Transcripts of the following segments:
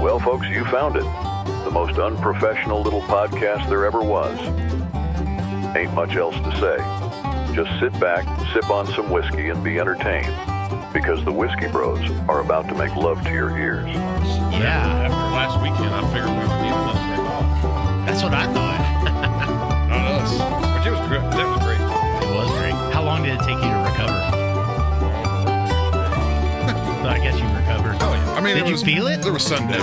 Well, folks, you found it. The most unprofessional little podcast there ever was. Ain't much else to say. Just sit back, sip on some whiskey, and be entertained. Because the Whiskey Bros are about to make love to your ears. Yeah. After last weekend, I figured we would need another drink off. That's what I thought. Not us. But it was great. That was great. It was great. How long did it take you to recover? I guess you recovered. Oh, yeah. I mean, Did you feel it? There was Sunday.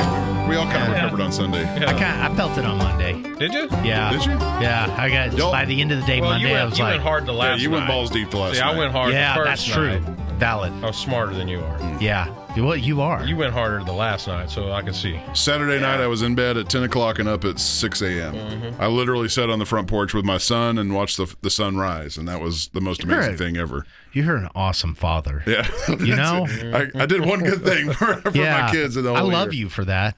We all kind of recovered on Sunday. I felt it on Monday. Did you? Yeah. Did you? Yeah. I got by the end of the day Monday. I was you like, went hard the Yeah, last you went night. balls deep the last See, night. I went hard yeah, the that's first true. night. Valid. I was smarter than you are. Yeah. Well, you are. You went harder the last night, so I can see. Saturday night, I was in bed at 10 o'clock and up at 6 a.m. Mm-hmm. I literally sat on the front porch with my son and watched the sun rise, and that was the most amazing thing ever. You're an awesome father. Yeah. You know? I did one good thing for my kids in the whole I love year. you for that.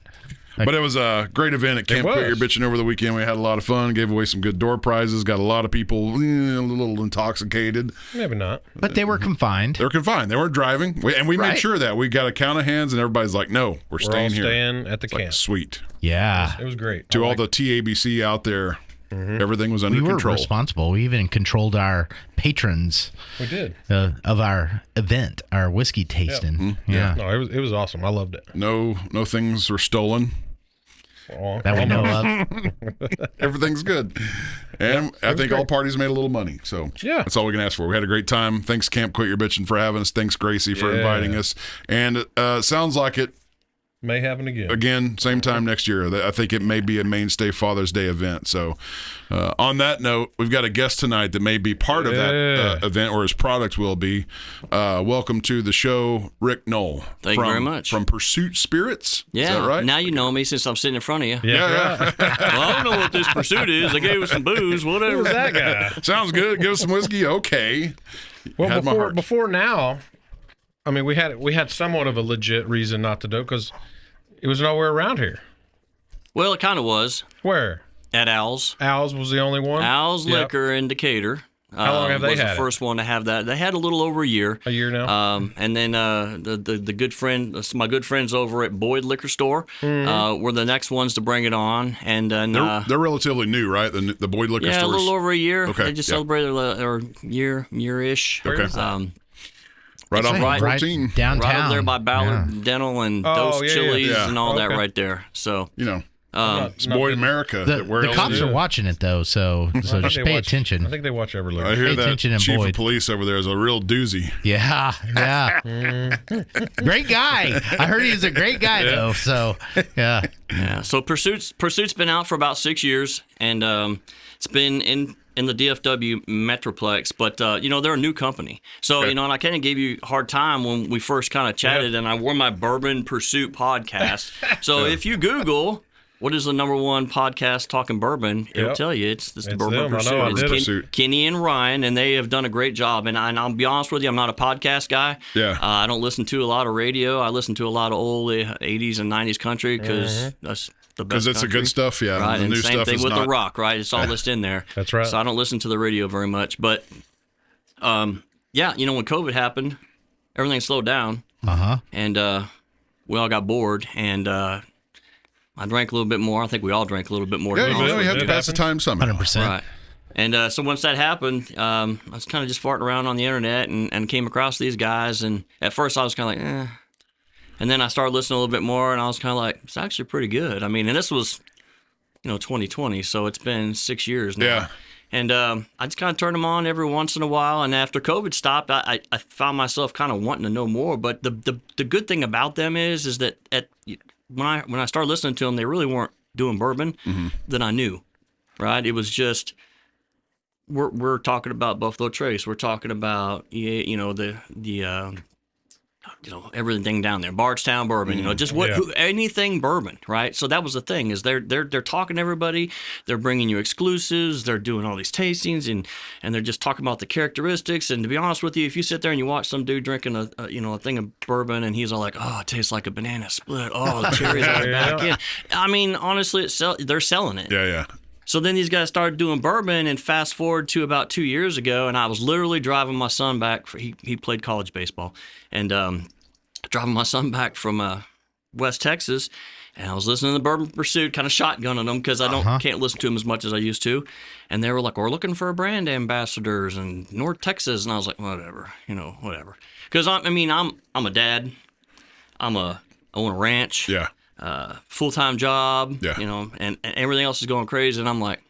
But it was a great event at Camp was. Quit Your Bitchin' over the weekend. We had a lot of fun, gave away some good door prizes, got a lot of people a little intoxicated. Maybe not. But they were confined. They were confined. They weren't driving. We Right. made sure that. We got a count of hands, and everybody's like, no, we're We're all staying here. staying at the It's like, camp. sweet. Yeah. It was great. To all the TABC out there, everything was under We were control. responsible. We even controlled our patrons We did. of our event, our whiskey tasting. Yeah. No, it was awesome. I loved it. No things were stolen. That we know of. Everything's good. And I think all parties made a little money. So Yeah. that's all we can ask for. We had a great time. Thanks, Camp Quit Your Bitchin' for having us. Thanks, Gracie, for inviting us. And it sounds like it, May happen again. again, same time next year. I think it may be a mainstay Father's Day event. So on that note, we've got a guest tonight that may be part of that event, or his product will be. Welcome to the show, Rick Noel. Thank you very much. From Pursuit Spirits. Yeah, Is that right? now you know me since I'm sitting in front of you. Yeah. Well, I don't know what this Pursuit is. I gave us some booze, whatever. Who's that guy? Sounds good. Give us some whiskey. Okay. Well, Had my heart. before now, I mean, we had somewhat of a legit reason not to do it because it was nowhere around here. Well, it kind of was Where? at Al's. Al's was the only one. Al's Yep. Liquor in Decatur. How long have they was had the it? first one to have that. They had a little over a year. A year now. And then the good friend, my good friends over at Boyd Liquor Store, were the next ones to bring it on. And then They're relatively new, right? The Boyd Liquor yeah, a stores. little over a year. Okay, They just yeah. celebrated their year-ish. Okay. is that? Right off right- 14. downtown. Right over there by Ballard Yeah. Dental and Oh, Dose yeah, yeah. Chilies Yeah. and all that Okay. right there. So You know, it's Not Boyd been- America. The, where the else cops is are it? watching it, though, so I think just they pay watch- attention. I think they watch every liquor. I hear Pay that attention in chief Boyd. of police over there is a real doozy. Yeah, yeah. Great guy. I heard he's a great guy, though, so, yeah. yeah, so Pursuit's been out for about 6 years, and it's been in the DFW Metroplex, but they're a new company. So, and I kind of gave you a hard time when we first kind of chatted, and I wore my Bourbon Pursuit podcast. So if you Google what is the number one podcast talking bourbon, it'll tell you it's the Bourbon them. I Pursuit. know, I It's did it. Pursuit. Kenny and Ryan, and they have done a great job. And I'll be honest with you, I'm not a podcast guy. Yeah. I don't listen to a lot of radio. I listen to a lot of old 80s and 90s country because that's the best. Because it's the country. good stuff, yeah. Right, The and new same stuff thing is with not. the rock, right? It's all listed in there. That's right. So I don't listen to the radio very much, but when COVID happened, everything slowed down, and we all got bored, and I drank a little bit more. I think we all drank a little bit more. Yeah, to be you honest know, you have with to pass the time somehow. 100%. Right. And so once that happened, I was kind of just farting around on the internet and came across these guys. And at first I was kind of like, eh. And then I started listening a little bit more, and I was kind of like, it's actually pretty good. I mean, and this was, 2020, so it's been 6 years now. Yeah. And I just kind of turned them on every once in a while. And after COVID stopped, I found myself kind of wanting to know more. But the good thing about them is that when I started listening to them, they really weren't doing bourbon that I knew, right? It was just we're talking about Buffalo Trace. We're talking about everything down there, Bardstown bourbon, just anything bourbon, right? So that was the thing is they're talking to everybody, they're bringing you exclusives, they're doing all these tastings, and they're just talking about the characteristics. And to be honest with you, if you sit there and you watch some dude drinking a thing of bourbon and he's all like, oh, it tastes like a banana split, oh, the cherries on the back end. I mean, honestly, they're selling it. Yeah, yeah. So then these guys started doing bourbon, and fast forward to about 2 years ago, and I was literally driving my son back. He played college baseball, and driving my son back from West Texas, and I was listening to the Bourbon Pursuit, kind of shotgunning them because I can't listen to them as much as I used to. And they were like, "We're looking for brand ambassadors in North Texas," and I was like, "Whatever, whatever." Because I'm a dad. I own a ranch. Yeah. Full-time job. Yeah. And everything else is going crazy, and I'm like,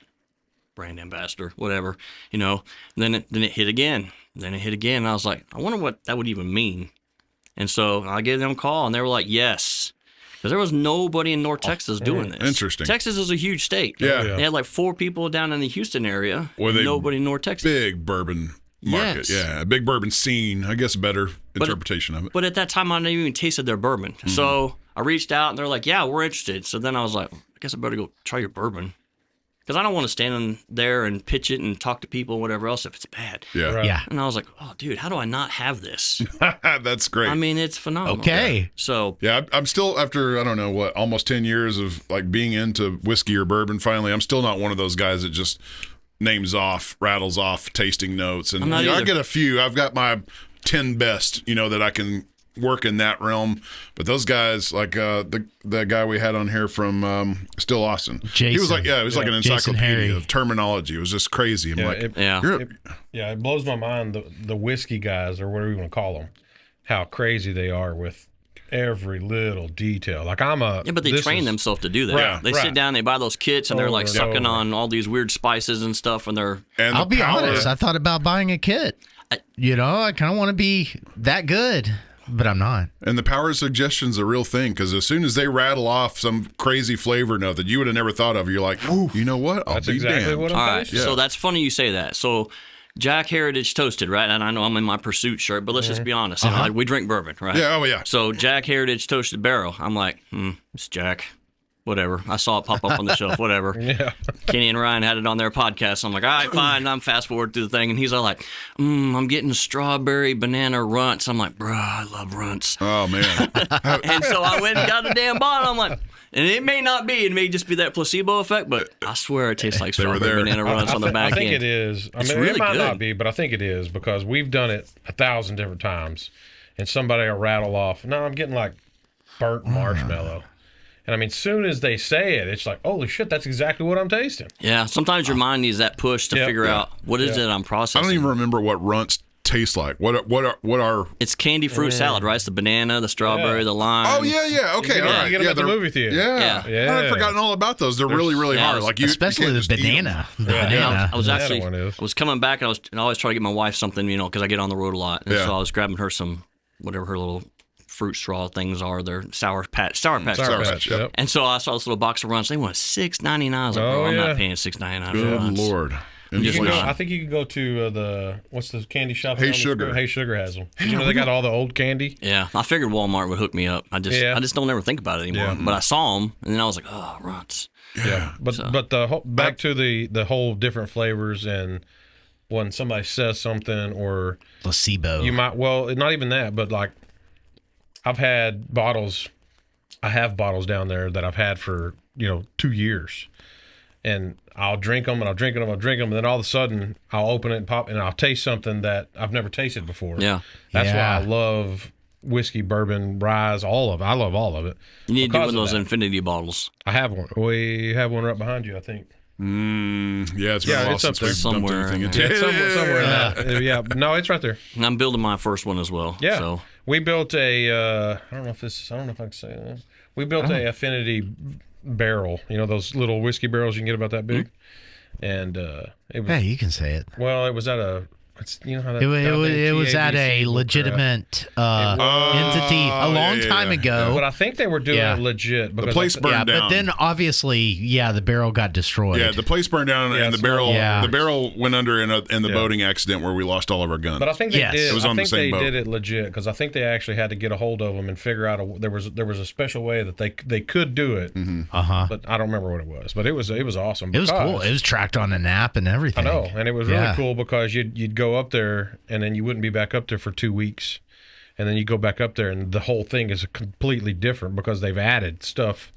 brand ambassador, whatever. Then it hit again. And I was like, I wonder what that would even mean. And so I gave them a call, and they were like, yes. Because there was nobody in North Texas doing this. Interesting. Texas is a huge state. Yeah. They had like 4 people down in the Houston area. Nobody in North Texas. Big bourbon market. Yes. Yeah. A big bourbon scene. I guess a better interpretation of it. But at that time, I hadn't even tasted their bourbon. Mm-hmm. So I reached out, and they're like, yeah, we're interested. So then I was like, I guess I better go try your bourbon. Because I don't want to stand in there and pitch it and talk to people and whatever else if it's bad. Yeah. Right. Yeah. And I was like, oh, dude, how do I not have this? That's great. I mean, it's phenomenal. Okay. Yeah. So Yeah, I'm still, after, I don't know, almost 10 years of like being into whiskey or bourbon, finally, I'm still not one of those guys that just rattles off tasting notes. And I'm not I either. get a few. I've got my 10 best, that I can work in that realm. But those guys, like the guy we had on here from Still Austin, he was like, he was like an Jason Harry. encyclopedia of terminology. It was just crazy. I'm Yeah, like, it blows my mind, the whiskey guys, or whatever you want to call them, how crazy they are with every little detail. Like but they train themselves to do that. Right, They right. sit down, they buy those kits, and they're like Over and sucking over. on all these weird spices and stuff, and they're and I'll the be power- honest. I thought about buying a kit. I kind of want to be that good, but I'm not. And the power of suggestion's a real thing, because as soon as they rattle off some crazy flavor note that you would have never thought of, you're like, you know what? I'll That's be exactly damned. what all I'm right. tasting. So that's funny you say that. So Jack Heritage Toasted, right? And I know I'm in my Pursuit shirt, but let's just be honest. We drink bourbon, right? Yeah, oh yeah. So Jack Heritage Toasted Barrel. I'm like, it's Jack. Whatever. I saw it pop up on the shelf. Whatever. Yeah. Kenny and Ryan had it on their podcast. I'm like, all right, fine. I'm fast forward through the thing, and he's all like, I'm getting strawberry banana runts. I'm like, bruh, I love runts. Oh man. And so I went and got a damn bottle. I'm like, and it may not be. It may just be that placebo effect, but I swear it tastes like They were strawberry there. banana runts on the back I think end. it is. It's it really might good. not be, but I think it is, because we've done it 1,000 different times, and somebody will rattle off, no, I'm getting like burnt marshmallow. And I mean, soon as they say it, it's like, holy shit, that's exactly what I'm tasting. Yeah, sometimes your mind needs that push to figure out what is it I'm I processing. don't even remember what runts taste like. What are It's candy fruit salad, right? It's the banana, the strawberry, the lime. Oh yeah. Okay, You all get right. them at the they're- movie theater. Yeah. Yeah. I've forgotten all about those. They're really yeah, hard. Like you, Especially you the can't just eat 'em. banana. The Yeah. banana. I was Banana actually, one is. I was coming back, and I always try to get my wife something, because I get on the road a lot. And Yeah. so I was grabbing her some, whatever her little fruit straw things are. They're Sour Patch. Sour Patch. Sour Stars. Patch, yep. yep. And so I saw this little box of runts. They want $6.99. I was like, bro, I'm yeah. not paying $6.99 for Good runts. Lord. You can Inflation. go, I think you can go to what's the candy shop? Hey down the Sugar. square? Hey Sugar has them. They got all the old candy. Yeah, I figured Walmart would hook me up. I just don't ever think about it anymore. Yeah. But I saw them, and then I was like, oh, runts. Yeah, but the whole, back to the whole different flavors, and when somebody says something, or Placebo. you might, well, not even that, but like I have bottles down there that I've had for 2 years, and I'll drink them and I'll drink them and then all of a sudden I'll open it and pop, and I'll taste something that I've never tasted before. Yeah. That's Yeah. why I love whiskey, bourbon, rye, all of it. I love all of it. You need to do one Because of those that. infinity bottles. I have one. We have one right behind you, I think. Yeah, it's been Yeah, a while it's up since there. we've dumped Somewhere anything in into there. it. It's somewhere in that. Yeah, no, it's right there. And I'm building my first one as well. Yeah, So we built a. I don't know if I can say that. We built a affinity barrel. Those little whiskey barrels you can get about that big, and it was Yeah, you can say it. well, it was at a. It's, how that. It was at a TABC legitimate was. entity a long yeah, time yeah. ago. But I think they were doing Yeah. it legit. Because The place I- burned Yeah, down. but then obviously, the barrel got destroyed. Yeah, the place burned down, Yeah, and the it's barrel Yeah. the barrel went under in the Yeah. boating accident where we lost all of our guns. But I think they Yes. did. It was I on the think same they boat. did it legit, because I think they actually had to get a hold of them and figure out there was a special way that they could do it. But I don't remember what it was. But it was awesome. It was cool. because- It was tracked on an app and I everything. know, and it was really Yeah. cool because you'd go up there and then you wouldn't be back up there for 2 weeks, and then you go back up there and the whole thing is completely different because they've added stuff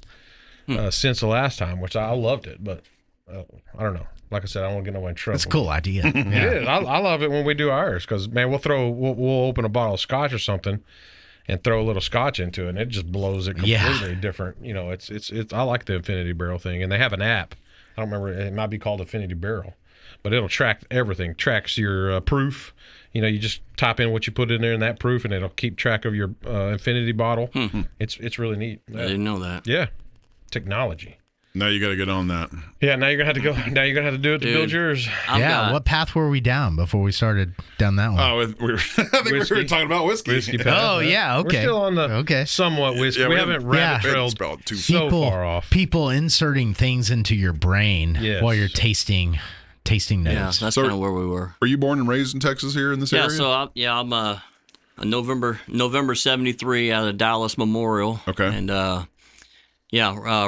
since the last time, which I loved it. But I don't know. Like I said, I don't want to get no one in trouble. That's a cool idea. It Yeah. is. I love it when we do ours because, man, we'll open a bottle of scotch or something and throw a little scotch into it, and it just blows it completely different. You know, it's. I like the Infinity Barrel thing, and they have an app. I don't remember. It might be called Infinity Barrel, but it'll track everything. Tracks your proof. You know, you just type in what you put in there in that proof, and it'll keep track of your Infinity bottle. It's really neat. I didn't know that. Yeah, technology. Now you got to get on that. Yeah, now you're gonna have to go. Now you're gonna have to do it to build yours. What path were we down before we started down that one? Oh, I think we were talking about whiskey. Whiskey path. Oh, yeah, okay. We're still on the somewhat whiskey. Yeah, we we haven't haven't- rabbit trailed so far off. People inserting things into your brain Yes. while you're tasting Yeah, notes. that's So- kind of where we were. Are you born and raised in Texas here in this Yeah, area? so I'm a November 73 out of Dallas Memorial. Okay. And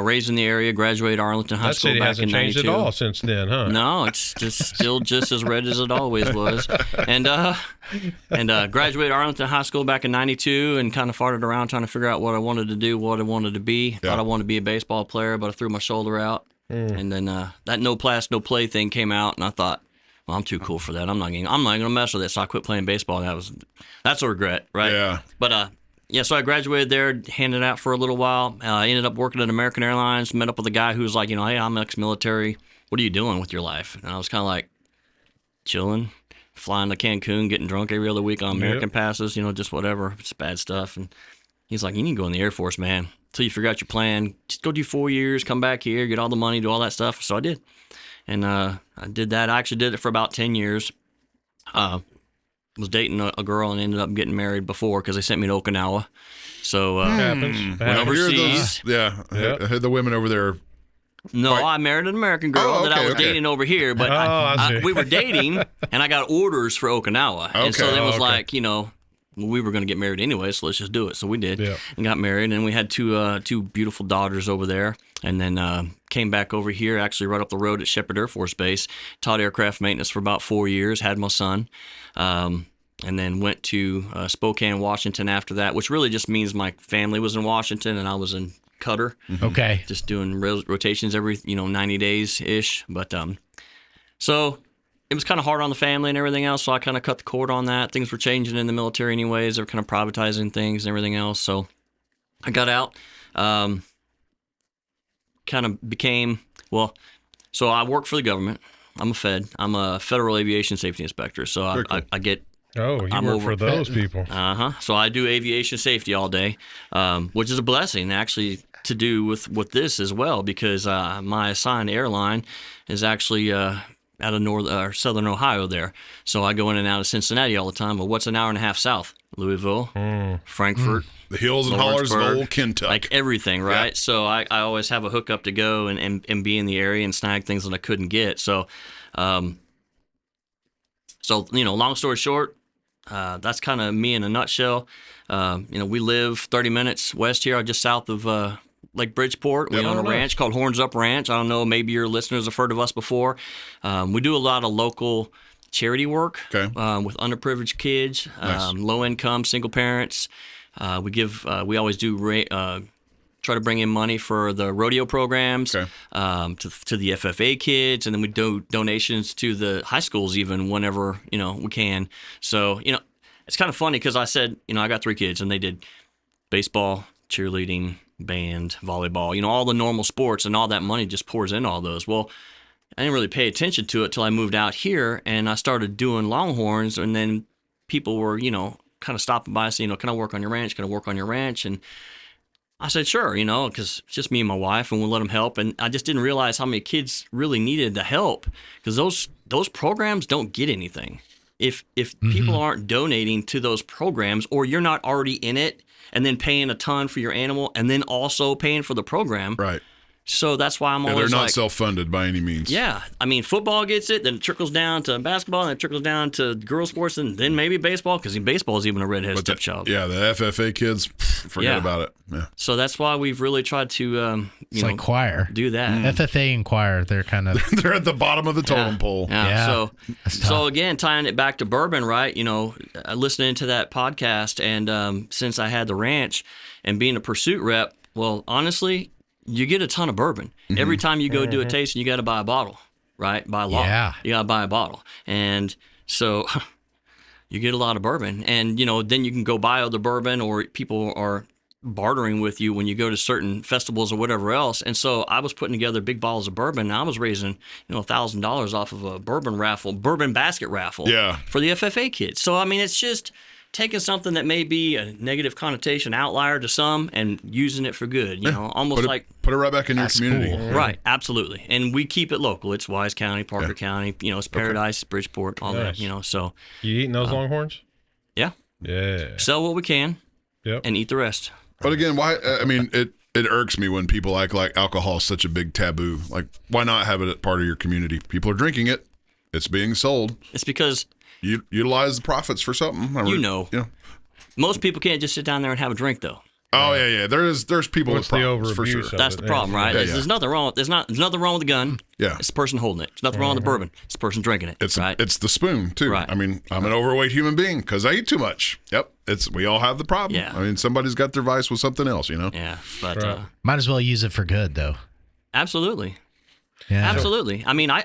raised in the area, graduated Arlington High That School city back hasn't in changed '92. at all since then, huh? No, it's just still just as red as it always was. And graduated Arlington High School back in '92 and kind of farted around trying to figure out what I wanted to do, what I wanted to be. Thought I wanted to be a baseball player, but I threw my shoulder out. And then that no pass, no play thing came out, and I thought, well, I'm too cool for that. I'm not gonna mess with it. So I quit playing baseball. That's a regret, right? Yeah. But so I graduated there, handed out for a little while. I ended up working at American Airlines. Met up with a guy who was like, hey, I'm ex-military. What are you doing with your life? And I was kind of like, chilling, flying to Cancun, getting drunk every other week on American passes, just whatever. It's bad stuff. And he's like, you need to go in the Air Force, man. Until you figure out your plan, just go do 4 years, come back here, get all the money, do all that stuff. So I did. And I did that. I actually did it for about 10 years. Was dating a girl and ended up getting married before because they sent me to Okinawa. So Happens. went overseas. Yeah. Yep. I heard the women over there. No, I married an American girl that I was dating over here, but I see. we were dating, and I got orders for Okinawa. And so it was like, we were going to get married anyway, so let's just do it. So we did and got married, and we had two beautiful daughters over there. And then came back over here, actually right up the road at Shepherd Air Force Base, taught aircraft maintenance for about 4 years, had my son, and then went to Spokane, Washington after that, which really just means my family was in Washington and I was in Qatar. Okay. Just doing rotations every, 90 days-ish. But so it was kind of hard on the family and everything else, so I kind of cut the cord on that. Things were changing in the military anyways. They were kind of privatizing things and everything else. So I got out. Kind of became, so I work for the government. I'm a Fed. I'm a Federal Aviation Safety Inspector. So I get. Oh, you work for those people. So I do aviation safety all day, which is a blessing actually to do with this as well because my assigned airline is actually out of Southern Ohio there. So I go in and out of Cincinnati all the time. But what's an hour and a half south? Louisville, Frankfurt. The hills and hollers of old Kentucky. Like everything, right? Yeah. So I always have a hookup to go and be in the area and snag things that I couldn't get. So, long story short, that's kind of me in a nutshell. We live 30 minutes west here, just south of Lake Bridgeport. We own a ranch called Horns Up Ranch. I don't know, maybe your listeners have heard of us before. We do a lot of local charity work with underprivileged kids, low income, single parents. We always do try to bring in money for the rodeo programs to the FFA kids, and then we do donations to the high schools even whenever we can. So it's kind of funny because I said I got 3 kids and they did baseball, cheerleading, band, volleyball, all the normal sports, and all that money just pours in all those. Well, I didn't really pay attention to it till I moved out here and I started doing Longhorns, and then people were kind of stopping by saying, can I work on your ranch? Can I work on your ranch? And I said, sure, because it's just me and my wife, and we'll let them help. And I just didn't realize how many kids really needed the help because those programs don't get anything. If people aren't donating to those programs, or you're not already in it and then paying a ton for your animal and then also paying for the program. Right. So that's why I'm always they're not self-funded by any means. Yeah. I mean, football gets it, then it trickles down to basketball, and it trickles down to girls' sports, and then maybe baseball, because baseball is even a redhead stepchild. Yeah, the FFA kids, forget about it. Yeah. So that's why we've really tried to like choir. Do that. FFA and choir, they're kind of... they're at the bottom of the totem pole. Yeah. So again, tying it back to bourbon, right? Listening to that podcast, and since I had the ranch and being a Pursuit rep, well, honestly, you get a ton of bourbon. Every time you go do a tasting, you got to buy a bottle, right? By law. Yeah. You got to buy a bottle. And so you get a lot of bourbon. And, then you can go buy other bourbon, or people are bartering with you when you go to certain festivals or whatever else. And so I was putting together big bottles of bourbon, and I was raising, $1,000 off of a bourbon basket raffle for the FFA kids. So, I mean, it's just taking something that may be a negative connotation outlier to some and using it for good, almost put it right back in your community. Cool. Right, absolutely. And we keep it local. It's Wise County, Parker County, it's Paradise, Bridgeport, all that, so. You eating those Longhorns? Yeah. Yeah. Sell what we can and eat the rest. But again, why? I mean, it irks me when people act like alcohol is such a big taboo. Like, why not have it part of your community? People are drinking it. It's being sold. It's because you utilize the profits for something. Most people can't just sit down there and have a drink, though. Oh yeah. There's people What's with the problems for sure. overabuse of That's it? the problem, right? Yeah, There's nothing wrong. There's nothing wrong with the gun. Yeah. It's the person holding it. There's nothing wrong with the bourbon. It's the person drinking it. It's right. it's the spoon too. Right. I mean, I'm an overweight human being because I eat too much. Yep. We all have the problem. Yeah. I mean, somebody's got their vice with something else. Yeah, but Right. Might as well use it for good, though. absolutely, Yeah. absolutely. I mean, I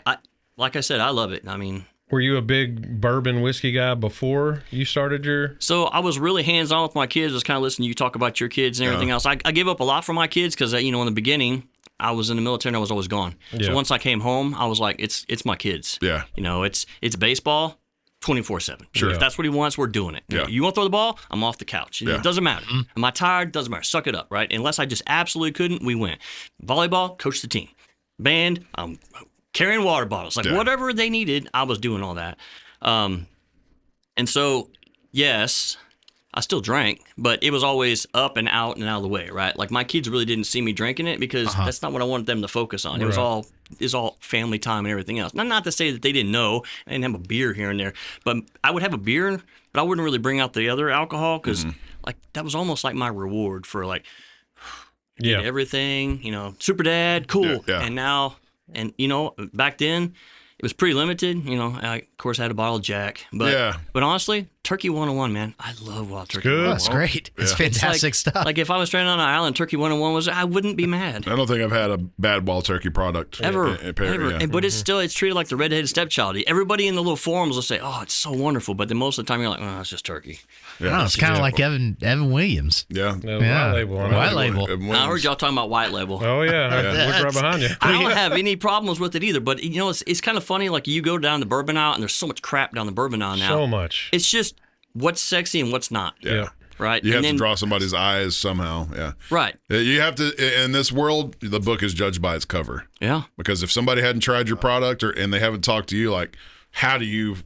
like I said, I love it. I mean. Were you a big bourbon whiskey guy before you started your? So I was really hands-on with my kids. I was kind of listening to you talk about your kids and everything else. I gave up a lot for my kids because, in the beginning, I was in the military and I was always gone. Yeah. So once I came home, I was like, it's my kids. Yeah. It's baseball 24/7. Sure. If that's what he wants, we're doing it. Yeah. You want to throw the ball? I'm off the couch. Yeah. It doesn't matter. Am I tired? Doesn't matter. Suck it up, right? Unless I just absolutely couldn't, we went. Volleyball, coach the team. Band, I'm carrying water bottles. Like whatever they needed, I was doing all that. And so, yes, I still drank, but it was always up and out of the way, right? Like my kids really didn't see me drinking it because that's not what I wanted them to focus on. It was all family time and everything else. Not to say that they didn't know. I didn't have a beer here and there, but I would have a beer, but I wouldn't really bring out the other alcohol because like that was almost like my reward for like did everything, super dad, cool. Yeah. And now, back then, it was pretty limited. I, of course, had a bottle of Jack. But honestly, Turkey 101, man. I love Wild Turkey. Good. 101. That's great. It's fantastic stuff. Like if I was stranded on an island, Turkey 101 was, I wouldn't be mad. I don't think I've had a bad Wild Turkey product Ever. Yeah. But it's treated like the redheaded stepchild. Everybody in the little forums will say, oh, it's so wonderful. But then most of the time you're like, oh, it's just turkey. Oh, it's kind of like Evan Williams. Yeah. White label. on it. White label. I heard y'all talking about white label. Oh yeah, look right behind you. I don't have any problems with it either, but it's kind of funny. Like you go down the bourbon aisle, and there's so much crap down the bourbon aisle now. So much. It's just what's sexy and what's not. Yeah. Right. You have to draw somebody's eyes somehow. Yeah. Right. You have to. In this world, the book is judged by its cover. Yeah. Because if somebody hadn't tried your product and they haven't talked to you, like, how do you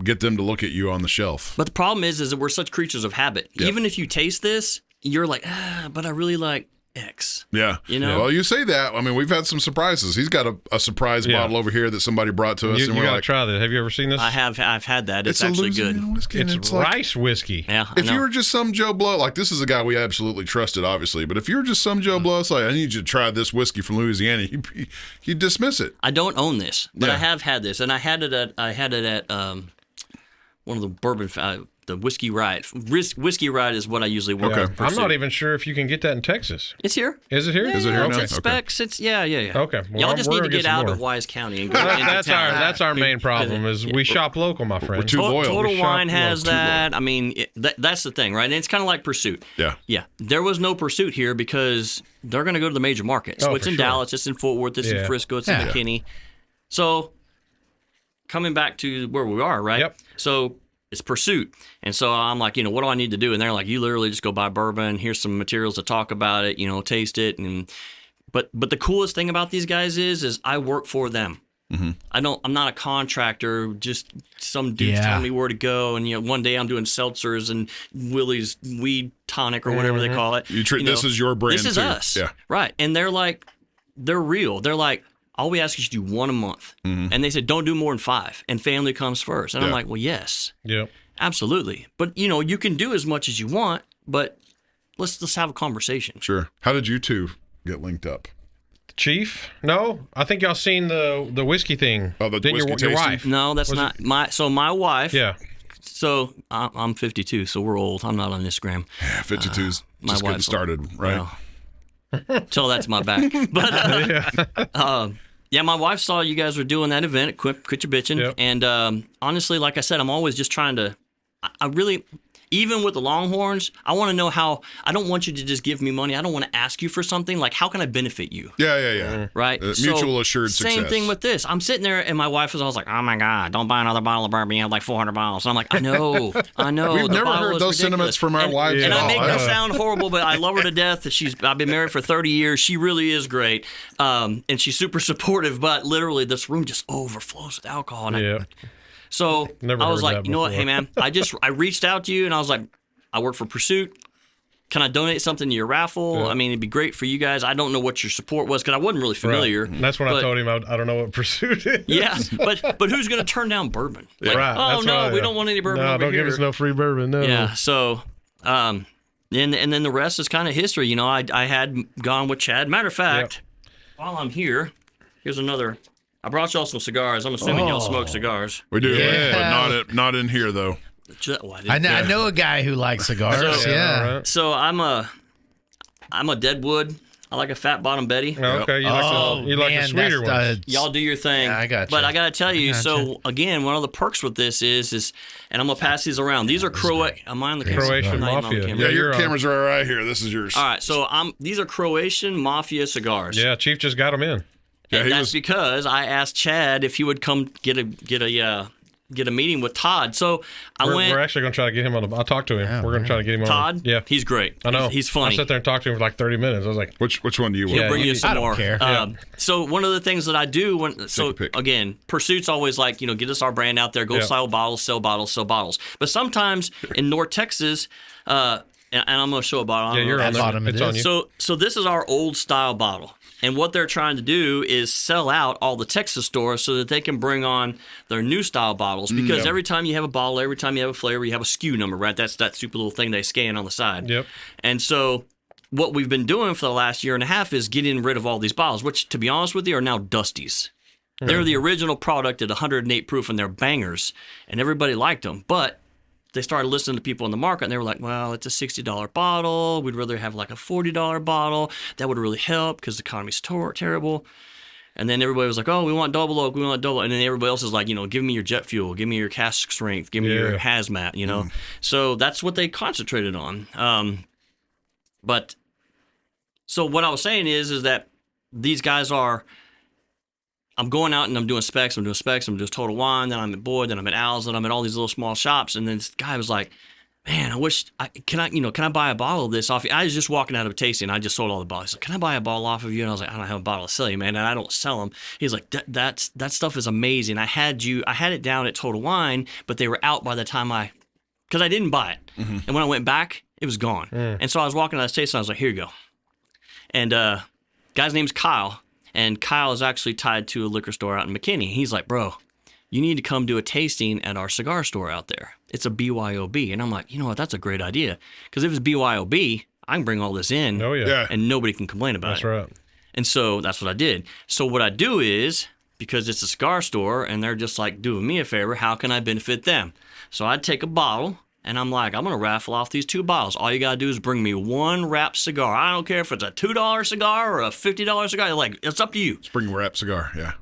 get them to look at you on the shelf? But the problem is that we're such creatures of habit. Yep. Even if you taste this, you're like, but I really like X. Yeah. Well, you say that. I mean, we've had some surprises. He's got a surprise bottle over here that somebody brought to us. You and we're gotta like, try that. Have you ever seen this? I have. I've had that. It's a actually good. Louisiana whiskey, and It's like, rice whiskey. Yeah. I if know. you were just some Joe Blow, like this is a guy we absolutely trusted, obviously. But if you were just some Joe Blow, it's like, I need you to try this whiskey from Louisiana. You dismiss it. I don't own this, but Yeah. I have had this, and I had it at one of the bourbon. The Whiskey Ride. Whiskey Ride is what I usually work Okay. with. I'm not even sure if you can get that in Texas. It's here. Is it here? Is it here It's now? at Specs. It's yeah. Okay. Well, Y'all just we're need to gonna get some out more. of Wise County and go Well, into that's town. that's our main problem is we shop local, my friend. We're too loyal. Total We shop Wine has local. that. I mean, that's the thing, right? And it's kind of like Pursuit. Yeah. Yeah. There was no Pursuit here because they're going to go to the major market. So Oh, it's for in sure. Dallas, it's in Fort Worth, it's in Yeah. Frisco, it's in Yeah. McKinney. So coming back to where we are, right? Yep. So it's Pursuit. And so I'm like, what do I need to do? And they're like, you literally just go buy bourbon. Here's some materials to talk about it, taste it. But the coolest thing about these guys is I work for them. Mm-hmm. I'm not a contractor, just some dude's telling me where to go. And, one day I'm doing seltzers and Willie's weed tonic or whatever they call it. You treat this is your brand. This is too. us. Yeah. Right. And they're like, they're real. They're like, all we ask is you do one a month. Mm-hmm. And they said, don't do more than 5. And family comes first. And I'm Yeah. like, well, yes, Yep. absolutely. But, you can do as much as you want, but let's have a conversation. Sure. How did you two get linked up? Chief? No, I think y'all seen the whiskey thing. Oh, the Didn't whiskey your tasting? wife? No, that's Was not my wife. Yeah. So I'm 52, so we're old. I'm not on Instagram. Yeah, 52's my just getting wife- started, right? Well, Tell that to my back. But yeah, my wife saw you guys were doing that event. Quit your bitching. Yep. And honestly, like I said, I'm always just trying to. I really, even with the Longhorns, I want to know how. I don't want you to just give me money. I don't want to ask you for something. Like, how can I benefit you? Yeah. Right? Mutual assured success. Same thing with this. I'm sitting there, and my wife was always like, "Oh my God, don't buy another bottle of bourbon. You have like 400 bottles." And I'm like, I know. We've the never bottle heard is those sentiments from our wives and at I all. make her sound horrible, but I love her to death. I've been married for 30 years. She really is great, and she's super supportive. But literally, this room just overflows with alcohol. And so Never I was heard like, that you know what, before. hey man, I reached out to you, and I was like, I work for Pursuit. Can I donate something to your raffle? Yeah. I mean, it'd be great for you guys. I don't know what your support was because I wasn't really familiar. Right. And that's when I told him I don't know what Pursuit is. Yeah, but who's going to turn down bourbon? Like, Right. oh That's no, right, we don't want any bourbon No, over don't here. give us no free bourbon. No. Yeah, so and then the rest is kind of history. You know, I had gone with Chad. Matter of fact, while I'm here, here's another. I brought y'all some cigars. I'm assuming y'all smoke cigars. We do, Yeah. but not in here though. I know a guy who likes cigars. So- yeah. Right. So I'm a Deadwood. I like a Fat Bottom Betty. Okay, you like the sweeter ones. Y'all do your thing. Yeah, I got But you. I got to tell you, gotcha. so again, one of the perks with this is, and I'm going to pass these around. These are Croatian. Am I on the camera? Croatian I'm not even on the Mafia. camera. Yeah, your you're on. cameras are right here. This is yours. All right, so these are Croatian Mafia cigars. Yeah, Chief just got them in. Yeah, And he that's was- because I asked Chad if he would come get a meeting with Todd. So We're actually going to try to get him on the. I talked to him. We're going to try to get him on. Todd. Yeah, he's great. I know. He's funny. I sat there and talked to him for like 30 minutes. I was like, Which one do you He'll want? bring you some I don't more. care. So one of the things that I do a pic. again, Pursuit's always like, get us our brand out there, go sell bottles, sell bottles, sell bottles. But sometimes in North Texas, and I'm going to show a bottle. I yeah, don't know you're if on that's- bottom there. it It's on is. you. So this is our old style bottle. And what they're trying to do is sell out all the Texas stores so that they can bring on their new style bottles. Because every time you have a bottle, every time you have a flavor, you have a SKU number, right? That's that stupid little thing they scan on the side. Yep. And so what we've been doing for the last year and a half is getting rid of all these bottles, which, to be honest with you, are now Dusties. They're the original product at 108 proof, and they're bangers, and everybody liked them. But they started listening to people in the market, and they were like, well, it's a $60 bottle. We'd rather have like a $40 bottle. That would really help because the economy's terrible. And then everybody was like, oh, we want double oak. We want double. And then everybody else is like, give me your jet fuel. Give me your cask strength. Give me your hazmat, So that's what they concentrated on. But so what I was saying is that these guys are, I'm going out and I'm doing specs, I'm doing Total Wine, then I'm at Boyd, then I'm at Al's, then I'm at all these little small shops. And then this guy was like, man, can I buy a bottle of this off you? I was just walking out of a tasting. I just sold all the bottles. He's like, can I buy a bottle off of you? And I was like, I don't have a bottle to sell you, man. And I don't sell them. He's like, that stuff is amazing. I had it down at Total Wine, but they were out by the time because I didn't buy it. Mm-hmm. And when I went back, it was gone. And so I was walking out of the tasting. I was like, here you go. And guy's name's Kyle. And Kyle is actually tied to a liquor store out in McKinney. He's like, bro, you need to come do a tasting at our cigar store out there. It's a BYOB. And I'm like, you know what? That's a great idea. Because if it's BYOB, I can bring all this in Oh, yeah. and nobody can complain about That's it. right. And so that's what I did. So what I do is, because it's a cigar store and they're just like doing me a favor, how can I benefit them? So I'd take a bottle and I'm like, I'm going to raffle off these 2 bottles. All you got to do is bring me one wrapped cigar. I don't care if it's a $2 cigar or a $50 cigar. Like, it's up to you. Spring wrap cigar. Yeah.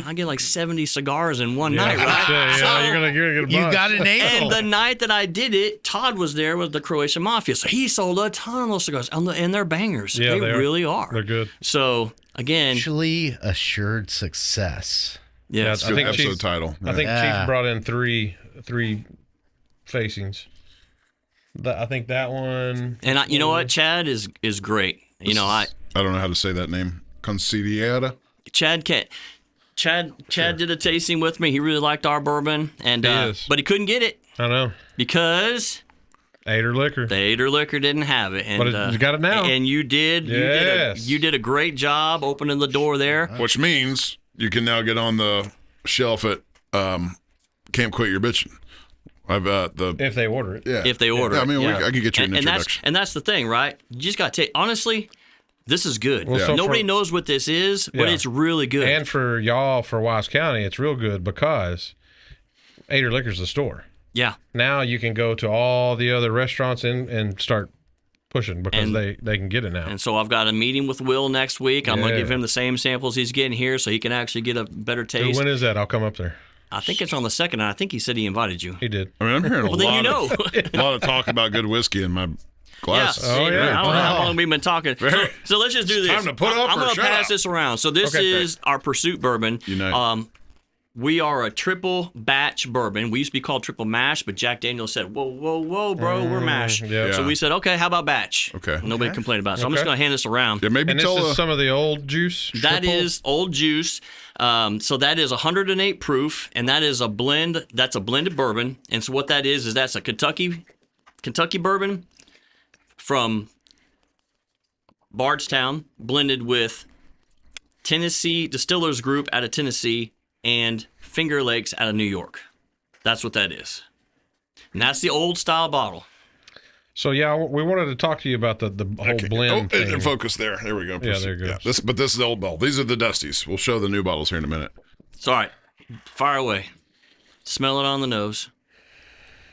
I get like 70 cigars in one night, right? Yeah, you're gonna get a bunch. You got an And angle. the night that I did it, Todd was there with the Croatian Mafia. So he sold a ton of those cigars. And they're bangers. Yeah, they they are. really are. They're good. So, again, Mutually assured success. yes. I think Episode Chief- title. I think Yeah. Chief brought in three facings. I think that one. And you know what? Chad is great. I don't know how to say that name. Consigliera. Chad did a tasting with me. He really liked our bourbon, and is. but he couldn't get it I know. because Ader liquor. the Ader liquor didn't have it. And, But you got it now. And you did. Yes. You did a great job opening the door there. Which means you can now get on the shelf at Can't Quit Your Bitchin'. I've If they order it. yeah. If they order Yeah, I it, mean, yeah. I could get you an introduction. And that's the thing, right? You just got to take. Honestly, this is good. Well, so Nobody for- knows what this is, but Yeah. it's really good. And for y'all, for Wise County, it's real good because Ader Liquor's the store. yeah. Now you can go to all the other restaurants and start pushing because And- they can get it now. And so I've got a meeting with Will next week. I'm going to Yeah. give him the same samples he's getting here so he can actually get a better Dude, taste. when is that? I'll come up there. I think it's on the 2nd, and I think he said he invited you. He did. I mean, I'm hearing Well, then you know. a lot of talk about good whiskey in my Yeah. glass. See, Oh, yeah. I don't know how long we've been talking. Very- So let's just do this. time to put up I'm or going to shut pass up. this around. So this Okay. is our Pursuit bourbon. Unite. We are a triple batch bourbon. We used to be called triple mash, but Jack Daniels said, whoa, bro, we're mash. yeah. So we said, okay, how about batch? Okay. Nobody complained about it. So I'm just Okay. going to hand this around. Yeah, maybe And this tell is some of the old juice. That triple? is old juice. So that is 108 proof, and that is a blend. That's a blended bourbon. And so what that is that's a Kentucky bourbon from Bardstown, blended with Tennessee Distillers Group out of Tennessee and Finger Lakes out of New York. That's what that is. And that's the old style bottle. So yeah, we wanted to talk to you about the whole blend thing. and focus there. There we go. Yeah, there you go. But this is the old bottle. These are the Dusties. We'll show the new bottles here in a minute. So, all right, fire away. Smell it on the nose.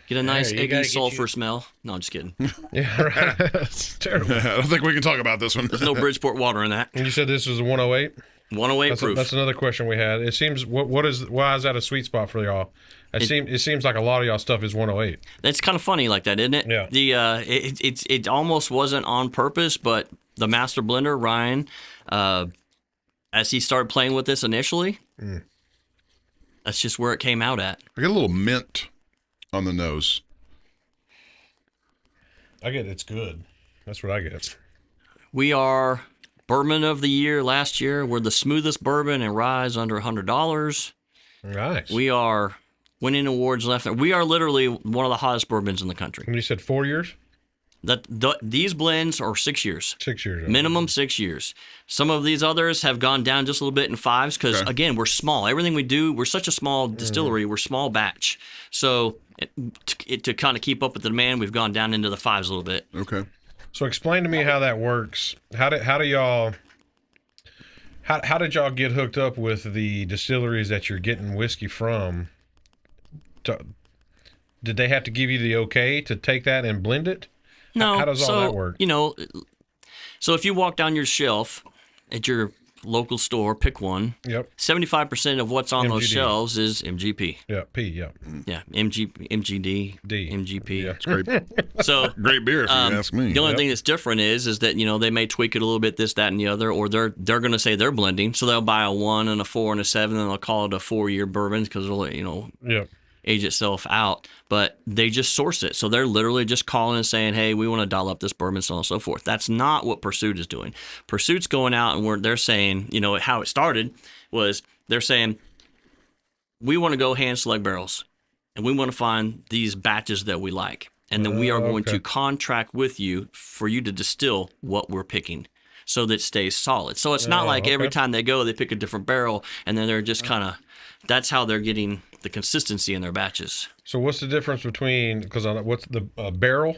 Get a nice you eggy gotta get sulfur smell. No, I'm just kidding. Yeah, right. It's terrible. I don't think we can talk about this one. There's no Bridgeport water in that. And you said this was a 108. 108 proof. That's another question we had. It seems why is that a sweet spot for y'all? It seems like a lot of y'all stuff is 108. It's kind of funny like that, isn't it? Yeah. The it almost wasn't on purpose, but the master blender Ryan, as he started playing with this initially, that's just where it came out at. I get a little mint on the nose. I get it's good. That's what I get. We are Bourbon of the Year last year. We're the smoothest bourbon and rye's under $100. Nice. We are winning awards left. We are literally one of the hottest bourbons in the country. When you said 4 years, These blends are 6 years. 6 years. Minimum 6 years. Some of these others have gone down just a little bit in fives because, again, we're small. Everything we do, we're such a small distillery. We're small batch. So to kind of keep up with the demand, we've gone down into the fives a little bit. Okay. So explain to me how that works. How did y'all get hooked up with the distilleries that you're getting whiskey from? Did they have to give you the okay to take that and blend it? No. How does all that work? So if you walk down your shelf at your local store, pick one. Yep. 75% of what's on those MGD. shelves is MGP. Yeah. P. Yeah. Yeah, MGD, D. MGP. Yeah. It's great. So Great beer, if you ask me. the only thing that's different is that they may tweak it a little bit, this, that, and the other, or they're going to say they're blending, so they'll buy a 1 and a 4 and a 7, and they'll call it a 4-year bourbon because it'll Yep. age itself out. But they just source it, so they're literally just calling and saying, "Hey, we want to dial up this bourbon," so on and so forth. That's not what Pursuit is doing. Pursuit's going out and they're saying, how it started was they're saying, we want to go hand select barrels, and we want to find these batches that we like. And then we are going to contract with you for you to distill what we're picking so that it stays solid. So it's not like every time they go, they pick a different barrel, and then they're just kind of, that's how they're getting the consistency in their batches. So what's the difference between, what's the barrel?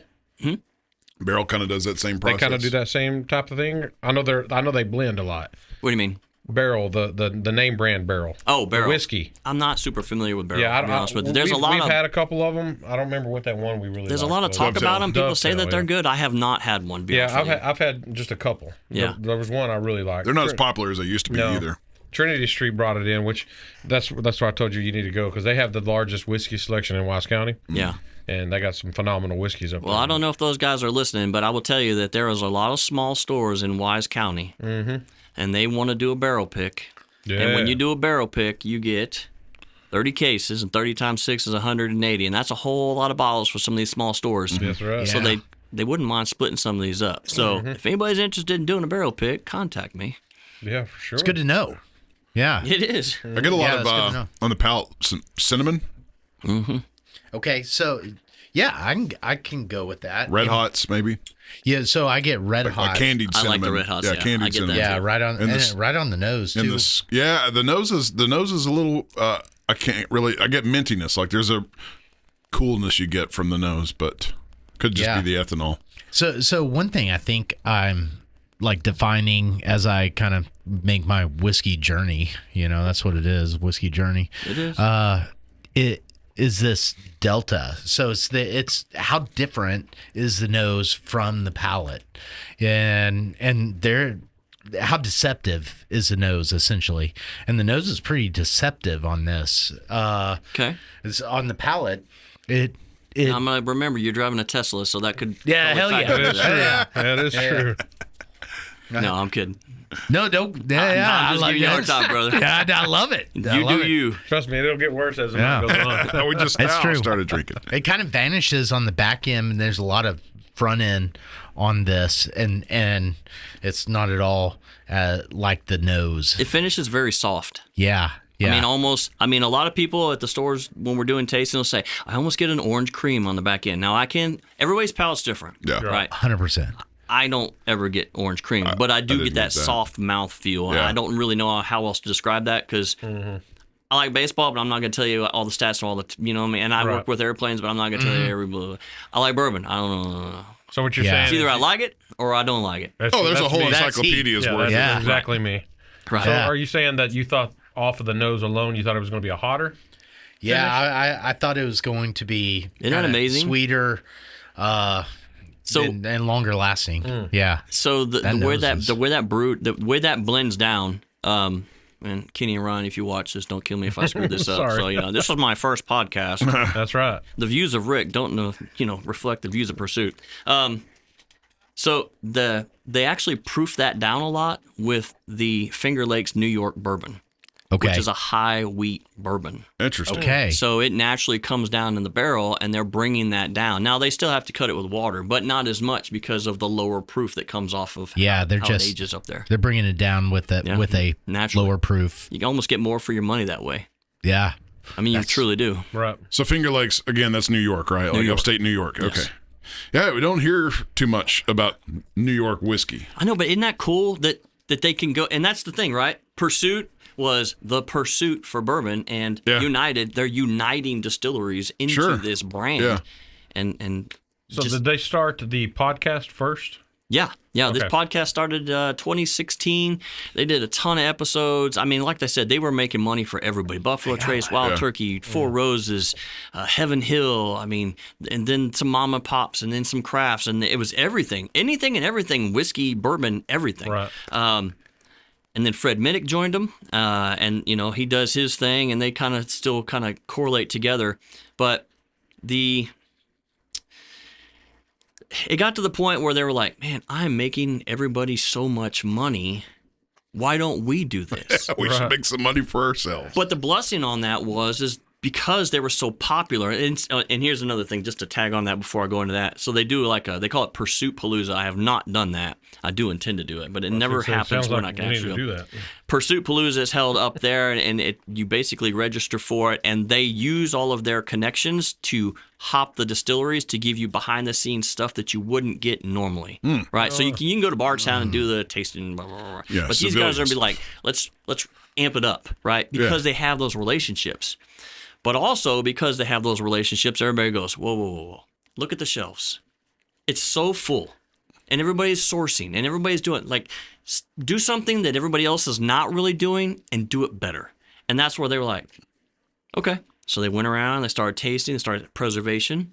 Barrel kind of does that same They process. kind of do that same type of thing? I know they blend a lot. What do you mean? Barrel, the name brand barrel. Oh, barrel. The whiskey. I'm not super familiar with barrel, Yeah, to be honest with you. There's we've had a couple of them. I don't remember what that one we really There's a liked, lot of though. talk about them. People say Dovetail, that they're yeah. good. I have not had one. to be honest with you. I've had just a couple. Yeah. There was one I really liked. They're not as popular as they used to be either. Trinity Street brought it in, which that's why I told you need to go, because they have the largest whiskey selection in Wise County. Yeah. And they got some phenomenal whiskeys up there. Well, I don't know if those guys are listening, but I will tell you that there is a lot of small stores in Wise County, and they want to do a barrel pick. Yeah. And when you do a barrel pick, you get 30 cases, and 30 times 6 is 180, and that's a whole lot of bottles for some of these small stores. That's right. So Yeah. they wouldn't mind splitting some of these up. So if anybody's interested in doing a barrel pick, contact me. Yeah, for sure. It's good to know. Yeah. It is. I get a lot Yeah, that's good to know. of on the palate cinnamon, Okay, so yeah, I can go with that. red hots maybe, Yeah, so I get red hot. like candied I cinnamon. like the red hots, yeah. I candied get that. cinnamon. Yeah, right on And this- right on the nose And too. the nose is a little. I can't really. I get mintiness. Like there's a coolness you get from the nose, but could just Yeah. be the ethanol. So one thing I think I'm like defining as I kind of make my whiskey journey, that's what it is, whiskey journey. It is. is this delta. So it's how different is the nose from the palate, and how deceptive is the nose essentially, and the nose is pretty deceptive on this. Okay. It's on the palate. It I'm gonna remember you're driving a Tesla, so that could. Yeah, hell factor yeah. into that. That is true. No, I'm kidding. No, don't. Yeah, I'm just giving you a hard time, brother. Yeah, I love it. I You love do it. you. Trust me, it'll get worse as the Yeah. night goes on. We just That's now true. started drinking. It kind of vanishes on the back end, and there's a lot of front end on this, and it's not at all like the nose. It finishes very soft. Yeah. I mean, a lot of people at the stores when we're doing tasting will say, I almost get an orange cream on the back end. Now, everybody's palate's different. Yeah. Right. 100%. I don't ever get orange cream, but I do didn't get that get that. soft mouth feel. And Yeah. I don't really know how else to describe that because I like baseball, but I'm not going to tell you all the stats and all the, you know what I mean? And I work with airplanes, but I'm not going to tell you every blah. I like bourbon. I don't know. So what you're Yeah. saying It's either is I like it or I don't like it. that's- Oh, there's a that's whole me. encyclopedia's Yeah, worth. that's Yeah. exactly me. Right. So Yeah. are you saying that you thought off of the nose alone, you thought it was going to be a hotter? Yeah, I thought it was going to be Isn't that kinda amazing? sweeter, So and longer lasting. Yeah. So the That way nose is- the way that blends down, and Kenny and Ryan, if you watch this, don't kill me if I screw this up. Sorry. So this was my first podcast. That's right. The views of Rick don't reflect the views of Pursuit. So they actually proof that down a lot with the Finger Lakes New York bourbon, Okay. which is a high wheat bourbon. Interesting. Okay. So it naturally comes down in the barrel, and they're bringing that down. Now they still have to cut it with water, but not as much because of the lower proof that comes off of Yeah, they're how just it ages up there. they're bringing it down with a Yeah. with a Naturally. lower proof. You can almost get more for your money that way. Yeah. I mean, you truly do. Right. So Finger Lakes, again, that's New York, right? Like York. upstate New York. Yes. Okay. Yeah, we don't hear too much about New York whiskey. I know, but isn't that cool that they can go? And that's the thing, right? Pursuit was the pursuit for bourbon, and Yeah. United, they're uniting distilleries into Sure. this brand. Yeah. And So just, did they start the podcast first? yeah. This Okay. podcast started 2016. They did a ton of episodes. I mean, like I said, they were making money for everybody. Buffalo Trace, Wild Yeah. Turkey, Four Roses, Heaven Hill. I mean, and then some Mama Pops, and then some crafts, and it was everything, anything and everything, whiskey, bourbon, everything. Right. And then Fred Minnick joined them, and he does his thing, and they kind of still kind of correlate together. But it got to the point where they were like, "Man, I'm making everybody so much money. Why don't we do this?" We should make some money for ourselves. But the blessing on that is because they were so popular. And here's another thing, just to tag on that before I go into that. So they do they call it Pursuit Palooza. I have not done that. I do intend to do it, but it never happens Sounds when like I can we need actually to go. do that. Pursuit Palooza is held up there, and you basically register for it, and they use all of their connections to hop the distilleries to give you behind-the-scenes stuff that you wouldn't get normally, right? So you can go to Bardstown and do the tasting, blah, blah, blah. Yeah, But these guys are civilians. gonna be like, let's amp it up, right? Because they have those relationships. But also because they have those relationships, everybody goes, whoa, whoa, whoa, whoa. Look at the shelves. It's so full. And everybody's sourcing and everybody's doing do something that everybody else is not really doing and do it better. And that's where they were like, okay. So they went around, they started tasting, they started Preservation,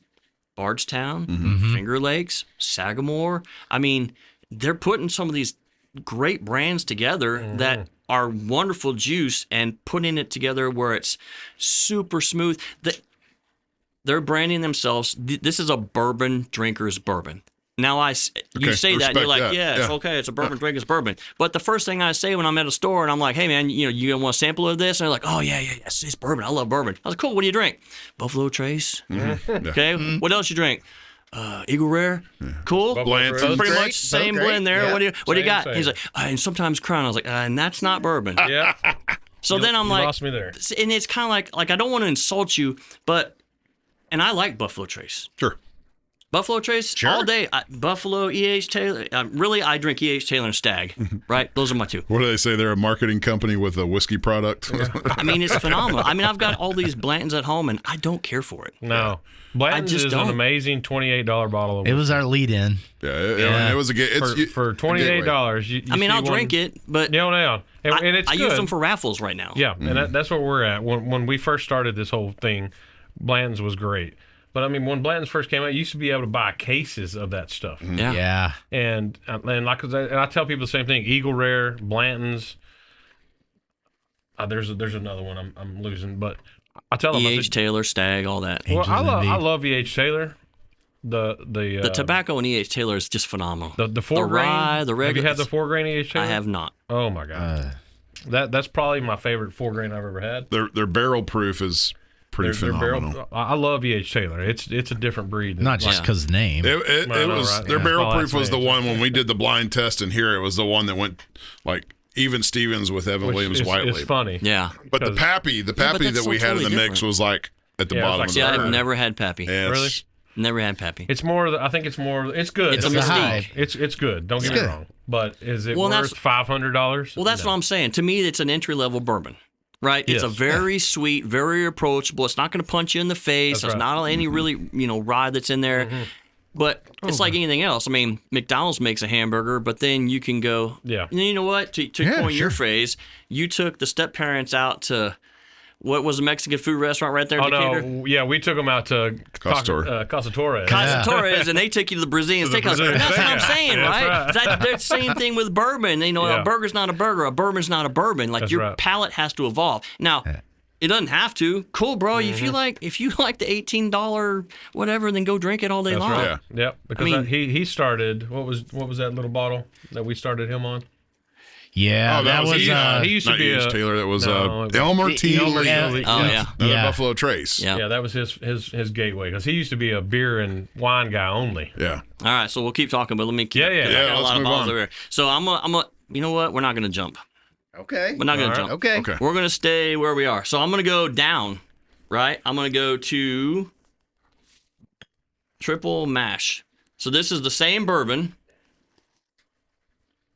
Bardstown, Finger Lakes, Sagamore. I mean, they're putting some of these great brands together that are wonderful juice and putting it together where it's super smooth. They're branding themselves. This is a bourbon drinker's bourbon. Now you Okay, say that and you're respect like, that. yeah, it's Yeah. okay. It's a bourbon drinker's bourbon. But the first thing I say when I'm at a store and I'm like, hey man, you want a sample of this? And they're like, oh yeah, it's bourbon. I love bourbon. I was like, cool. What do you drink? Buffalo Trace. Okay. What else you drink? Eagle Rare. Cool. Blanton's. Pretty great. much same Both great. blend there. Yeah. What do you got? Same. He's like, and sometimes Crown. I was like, and that's not bourbon. Yeah. So then I'm You like, lost me there. and it's kind of like I don't want to insult you, and I like Buffalo Trace. Sure. Buffalo Trace all day. Buffalo, E.H. Taylor. Really, I drink E.H. Taylor and Stag. Right? Those are my two. What do they say? They're a marketing company with a whiskey product. I mean, it's phenomenal. I mean, I've got all these Blantons at home, and I don't care for it. No. Blanton's just is don't. an amazing $28 bottle of It was our lead in. It was a good. for $28. You I mean, see I'll drink it, but Yeah. And it's I good. use them for raffles right now. Yeah, and that's where we're at. When we first started this whole thing, Blanton's was great. But I mean, when Blanton's first came out, you used to be able to buy cases of that stuff. Yeah. Yeah. And I tell people the same thing. Eagle Rare, Blanton's. There's another one I'm losing, but I tell them E.H. Taylor, Stag, all that. Well, Angels I Envy. love E.H. Taylor. The tobacco in E.H. Taylor is just phenomenal. the 4 grain. rye, the Have you regular. had the 4 grain E.H. Taylor? I have not. Oh my god, that's probably my favorite 4 grain I've ever had. Their barrel proof is pretty Their phenomenal. I love E.H. Taylor. It's a different breed. Not just Yeah. because the name. It I know, was right? their Yeah. barrel Oh, proof that's was the amazing. one when we did the blind test in here. It was the one that went like even Stevens with Evan Which Williams is, White it's Label. funny. Yeah. But the because- Pappy but that that's we so had in the totally mix different. was like at the Yeah, it's bottom like of See, the I've curve. never had Pappy. Yeah, Really? Never had Pappy. It's more. I think it's more. It's good. It's a Don't get me wrong. mystique. It's good. Don't get It's me good. wrong. But is it Well, that's- worth $500? Well, that's what I'm saying. To me, it's an entry level bourbon, right? It's a Yes. very sweet, very approachable. It's not going to punch you in the face. That's There's right. not any really, rye that's in there. But it's like anything else. I mean, McDonald's makes a hamburger, but then you can go, Yeah. And you know what? To Yeah, coin your sure. phrase, you took the step parents out to what was a Mexican food restaurant right there in Oh Decatur? no! Yeah, we took them out to Casa Torre. Casa Torre. Casa Torres, and they took you to the Brazilian To the steakhouse. Brazilian That's what I'm steakhouse. saying, That's right? right. They're the same thing with bourbon. Yeah. A burger's not a burger. A bourbon's not a bourbon. Like That's your right. palate has to evolve. Now, it doesn't have to. Cool, bro. If you like the $18 whatever, then go drink it all day That's long. right. Yeah. Yep. Because mean- he started. What was that little bottle that we started him on? Yeah, Oh, that was. he used to not be E.H. a Taylor. That was no, it was- Elmer T. Elmer Lee. T. Yeah. Lee. Oh, yeah. Another Yeah. Buffalo Trace. Yeah. Yeah, that was his gateway because he used to be a beer and wine guy only. Yeah. All right, so we'll keep talking, but let me keep. Yeah, yeah. I Yeah, got a let's lot of move balls on. over here. So I'm a. You know what? We're not going to jump. Okay. We're not going All to right. jump. Okay. Okay. We're going to stay where we are. So I'm going to go down, right? I'm going to go to triple mash. So this is the same bourbon.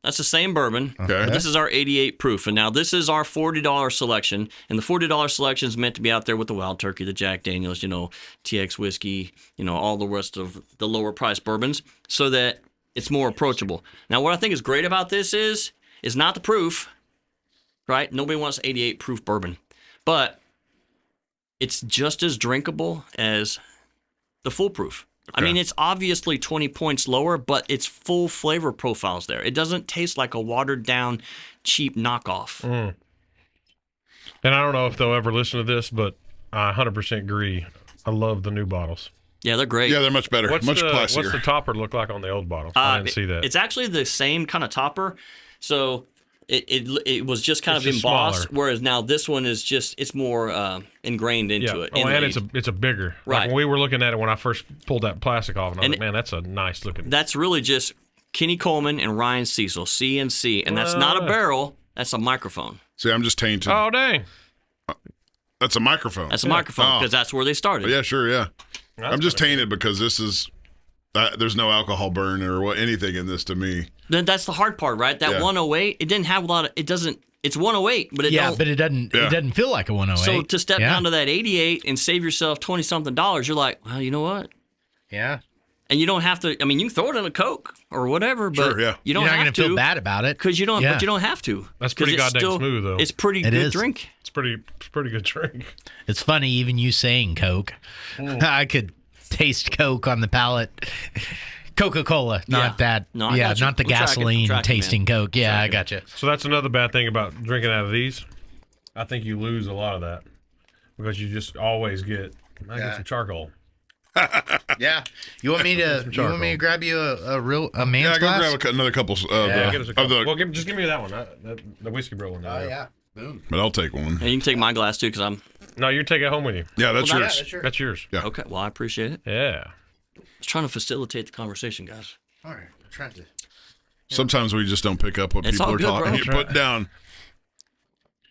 That's the same bourbon. Okay. This is our 88 proof. And now this is our $40 selection. And the $40 selection is meant to be out there with the Wild Turkey, the Jack Daniels, TX whiskey, all the rest of the lower price bourbons so that it's more approachable. Now, what I think is great about this is not the proof, right? Nobody wants 88 proof bourbon. But it's just as drinkable as the full proof. I mean, it's obviously 20 points lower, but it's full flavor profiles there. It doesn't taste like a watered down, cheap knockoff. And I don't know if they'll ever listen to this, but I 100% agree. I love the new bottles. Yeah, they're great. Yeah, they're much better. Much classier. What's the topper look like on the old bottle? I didn't see that. It's actually the same kind of topper. So it was just kind It's of just embossed, smaller. whereas now this one is it's more ingrained into it. Oh, and inlaid. it's a bigger. Right. Like when we were looking at it when I first pulled that plastic off, and I was And like, man, that's a nice looking. That's really just Kenny Coleman and Ryan Cecil, CNC, and that's not a barrel. That's a microphone. See, I'm just tainted. Oh dang! That's a microphone. That's a microphone Oh. because that's where they started. Yeah, sure, yeah. That's I'm just kinda tainted because this is there's no alcohol burn or anything in this to me. Then that's the hard part, right? That Yeah. 108, it didn't have a lot of. It doesn't. It's 108, but it Yeah, don't. but it doesn't. Yeah. It doesn't feel like a 108. So to step yeah. down to that 88 and save yourself $20-something, you're like, well, you know what? Yeah. And you don't have to. I mean, you can throw it in a Coke or whatever, but Sure, yeah. you don't You're not have gonna to feel bad about it because you don't. Yeah. But you don't have to. That's 'Cause pretty it's goddamn still- smooth, though. It's pretty It good is. drink. It's pretty good drink. It's funny, even you saying Coke. I could taste Coke on the palate. Coca-Cola, not Yeah. that. No, I yeah, got you. not the I'm tracking, gasoline man. tasting Coke. Yeah, I got you. So that's another bad thing about drinking out of these. I think you lose a lot of that because you just always get. I get some charcoal. Yeah. You want me to? You want me to grab you a man's Yeah, go glass? grab another couple of Yeah, get us a of couple. the, Well, just give me that one. The whiskey bro one. Boom. but I'll take one. And you can take my glass too, because I'm No, you take it home with you. Yeah, that's Well, yours. that's yours. That's yours. Yeah. okay. Well, I appreciate it. Yeah. I was trying to facilitate the conversation, guys. All right. I'm trying to. Sometimes we just don't pick up what It's people all are good, talking. bro. You put down.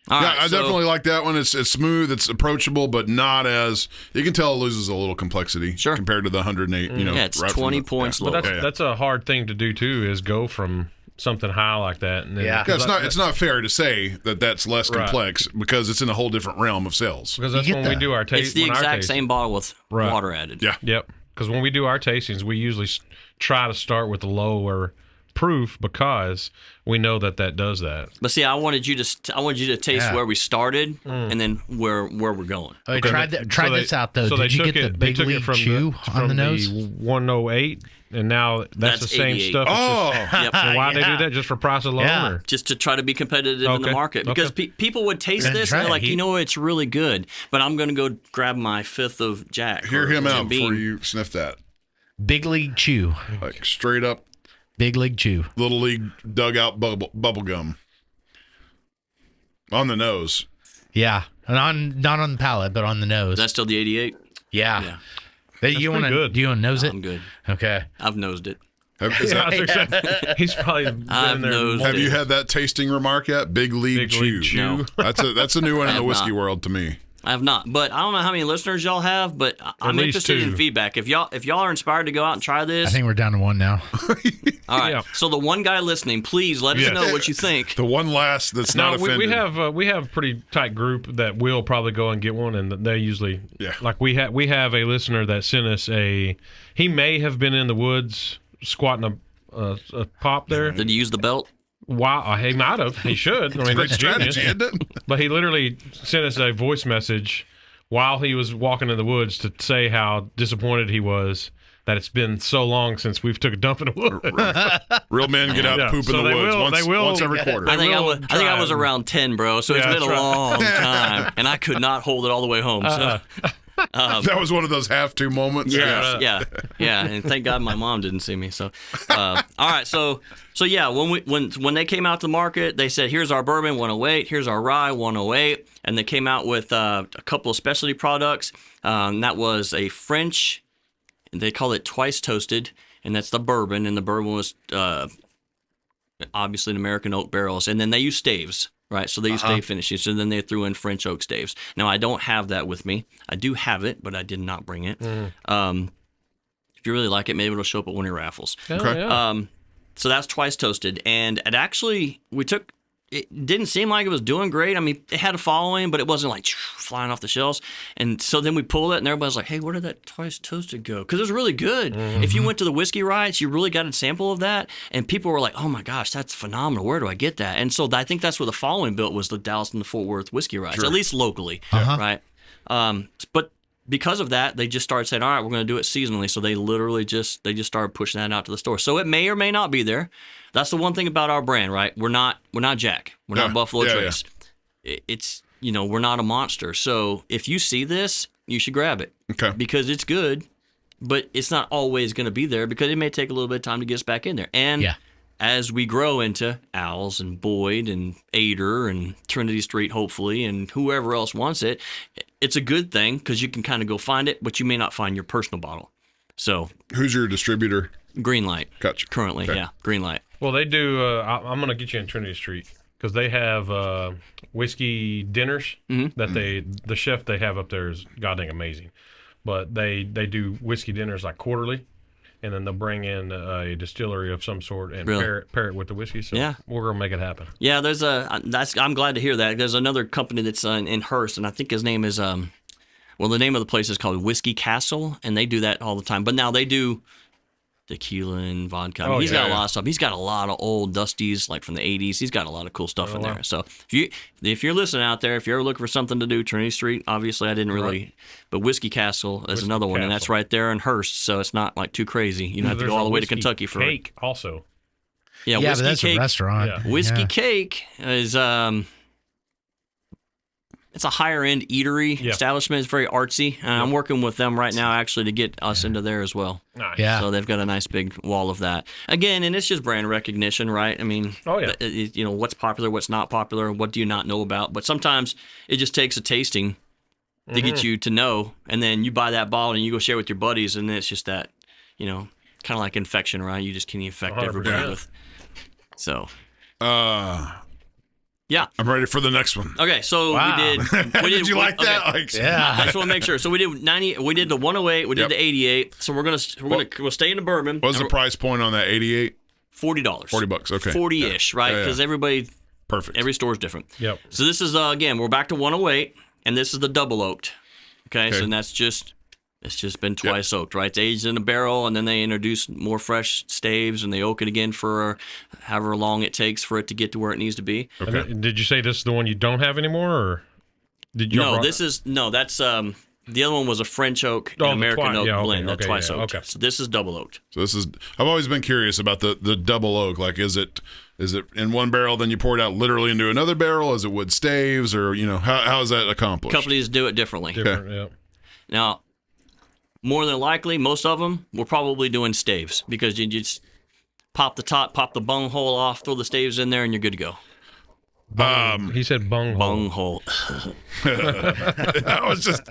All Yeah, right, I so- definitely like that one. It's smooth, it's approachable, but not as you can tell it loses a little complexity Sure. compared to the 108. Yeah, it's right from 20 the- points yeah. lower. But that's a hard thing to do too. Is go from something high like that. And then, Yeah. Yeah, it's not fair to say that that's less Right. complex because it's in a whole different realm of sales. because that's You when get we that. do our It's taste. the exact same bottle with Right. water added. Yeah. Yep. Because when we do our tastings, we usually try to start with the lower proof because we know that does that. But see, I wanted you to taste where we started and then where we're going. Oh, try this out though. So Did you get the Big League Chew on the nose? 108, and now that's the same 88. stuff. Yep. So why they do that? Just for price alone? Yeah. Or? Just to try to be competitive in the market, because people would taste this and they're like, it's really good, but I'm going to go grab my fifth of Jack. Hear him out before you sniff that. Big League Chew. Like straight up. Big League Chew. Little League dugout bubble gum. On the nose. Yeah. And not on the palate, but on the nose. That's still the 88? Yeah. Do you want to nose it? I'm good. Okay. I've nosed it. He's probably been there. Have you had that tasting remark yet? Big League Chew. No. That's a new one in the whiskey world to me. I have not, but I don't know how many listeners y'all have, but I'm interested in feedback. If y'all are inspired to go out and try this, I think we're down to one now. All right. Yeah. So the one guy listening, please let us know what you think. The one last that's not offended. We have a pretty tight group that will probably go and get one, and they usually like we have a listener that sent us he may have been in the woods squatting a pop there. Did he use the belt? Wow, he might have. He should. I mean, great strategy, isn't it? But he literally sent us a voice message while he was walking in the woods to say how disappointed he was that it's been so long since we've took a dump in the woods. Real men get out and poop in the woods once every quarter. I think I was around 10, bro. So it's been a long time, and I could not hold it all the way home. So. That was one of those have to moments. Yeah. And thank God my mom didn't see me. So, all right. So yeah, when they came out to the market, they said, here's our bourbon 108, here's our rye 108, and they came out with a couple of specialty products. That was a French, they call it twice toasted, and that's the bourbon, and the bourbon was obviously in American oak barrels, and then they use staves. Right, so they use stave finishes, and then they threw in French oak staves. Now, I don't have that with me. I do have it, but I did not bring it. If you really like it, maybe it'll show up at one of your raffles. Okay. Yeah. So that's twice toasted, and it actually it didn't seem like it was doing great. I mean, it had a following, but it wasn't like flying off the shelves. And so then we pulled it, and everybody's like, hey, where did that twice toasted go? Because it was really good. Mm-hmm. If you went to the whiskey rides, you really got a sample of that. And people were like, oh, my gosh, that's phenomenal. Where do I get that? And so I think that's where the following built was the Dallas and the Fort Worth whiskey rides, at least locally, right? But because of that, they just started saying, all right, we're going to do it seasonally. So they literally just started pushing that out to the store. So it may or may not be there. That's the one thing about our brand, right? We're not Jack. We're not Buffalo Trace. Yeah. It's, we're not a monster. So if you see this, you should grab it. Okay. Because it's good, but it's not always going to be there because it may take a little bit of time to get us back in there. And as we grow into Owls and Boyd and Ader and Trinity Street, hopefully, and whoever else wants it, it's a good thing because you can kind of go find it, but you may not find your personal bottle. So who's your distributor? Greenlight. Gotcha. Currently, Greenlight. Well, they do. I'm going to get you in Trinity Street because they have whiskey dinners that the chef they have up there is goddamn amazing. But they do whiskey dinners like quarterly, and then they'll bring in a distillery of some sort and pair it with the whiskey. So we're going to make it happen. Yeah, I'm glad to hear that. There's another company that's in Hearst, and I think his name is the name of the place is called Whiskey Castle, and they do that all the time. But now they do tequila and vodka. I mean, he's got a lot of stuff. He's got a lot of old Dusties, like from the 80s. He's got a lot of cool stuff in there. So if you're listening out there, if you're ever looking for something to do, Trinity Street, obviously I didn't really, but Whiskey Castle is another one, and that's right there in Hearst, so it's not like too crazy. You don't have to go all the way to Kentucky for Cake also. Yeah, but Whiskey that's Cake. A restaurant. Whiskey Cake is it's a higher end eatery establishment. It's very artsy. I'm working with them right now actually to get us into there as well. Nice. Yeah. So they've got a nice big wall of that. Again, and it's just brand recognition, right? I mean, what's popular, what's not popular, what do you not know about? But sometimes it just takes a tasting to get you to know, and then you buy that bottle and you go share with your buddies, and then it's just that, kind of like infection, right? You just can infect everybody with. So. Yeah, I'm ready for the next one. Okay, so we did. Did you like that? I just want to make sure. So we did 90. We did the 108. We did the 88. So we'll stay in the bourbon. What's the price point on that 88? $40. $40. Okay. 40-ish, right? Because everybody. Perfect. Every store is different. Yep. So this is again, we're back to 108, and this is the double oaked. Okay, so that's just It's just been twice oaked, right? It's aged in a barrel, and then they introduce more fresh staves, and they oak it again for however long it takes for it to get to where it needs to be. Okay. And did you say this is the one you don't have anymore, or did you? That's the other one was a French oak and American oak blend, twice oaked. So this is double oaked. So this is. I've always been curious about the double oak. Like, is it in one barrel, then you pour it out literally into another barrel? Is it wood staves, or how is that accomplished? Companies do it differently. Yeah. Now, more than likely, most of them we're probably doing staves because you just pop the top, pop the bung hole off, throw the staves in there, and you're good to go. He said bung hole. Bung hole. I was just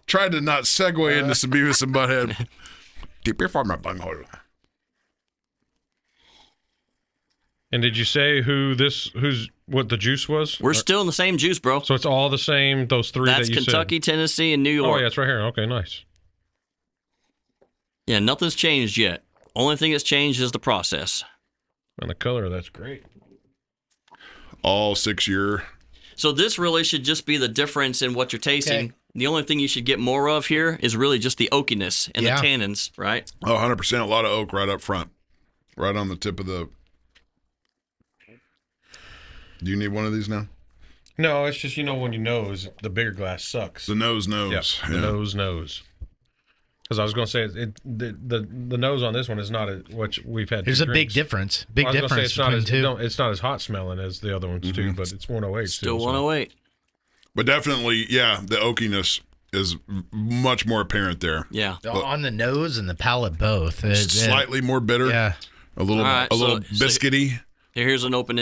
trying to not segue into some Beavis and Butthead. Deep your farm, bung hole. And did you say what the juice was? We're still in the same juice, bro. So it's all the same, those three That's that you Kentucky, said? Tennessee, and New York. Oh, yeah, it's right here. Okay, nice. Yeah, nothing's changed yet. Only thing that's changed is the process. And the color, that's great. All 6 year. So this really should just be the difference in what you're tasting. Okay. The only thing you should get more of here is really just the oakiness and the tannins, right? Oh, 100%. A lot of oak right up front. Right on the tip of the... Do you need one of these now? No, it's just, when you nose, the bigger glass sucks. The nose. Yeah, the nose. Because I was going to say, the nose on this one is not what we've had. There's a big difference. Big difference between two. It's not as hot smelling as the other ones, too, but it's 108. Still 108. But definitely, the oakiness is much more apparent there. Yeah. On the nose and the palate both. Slightly more bitter. Yeah. A little biscuity. Here's an open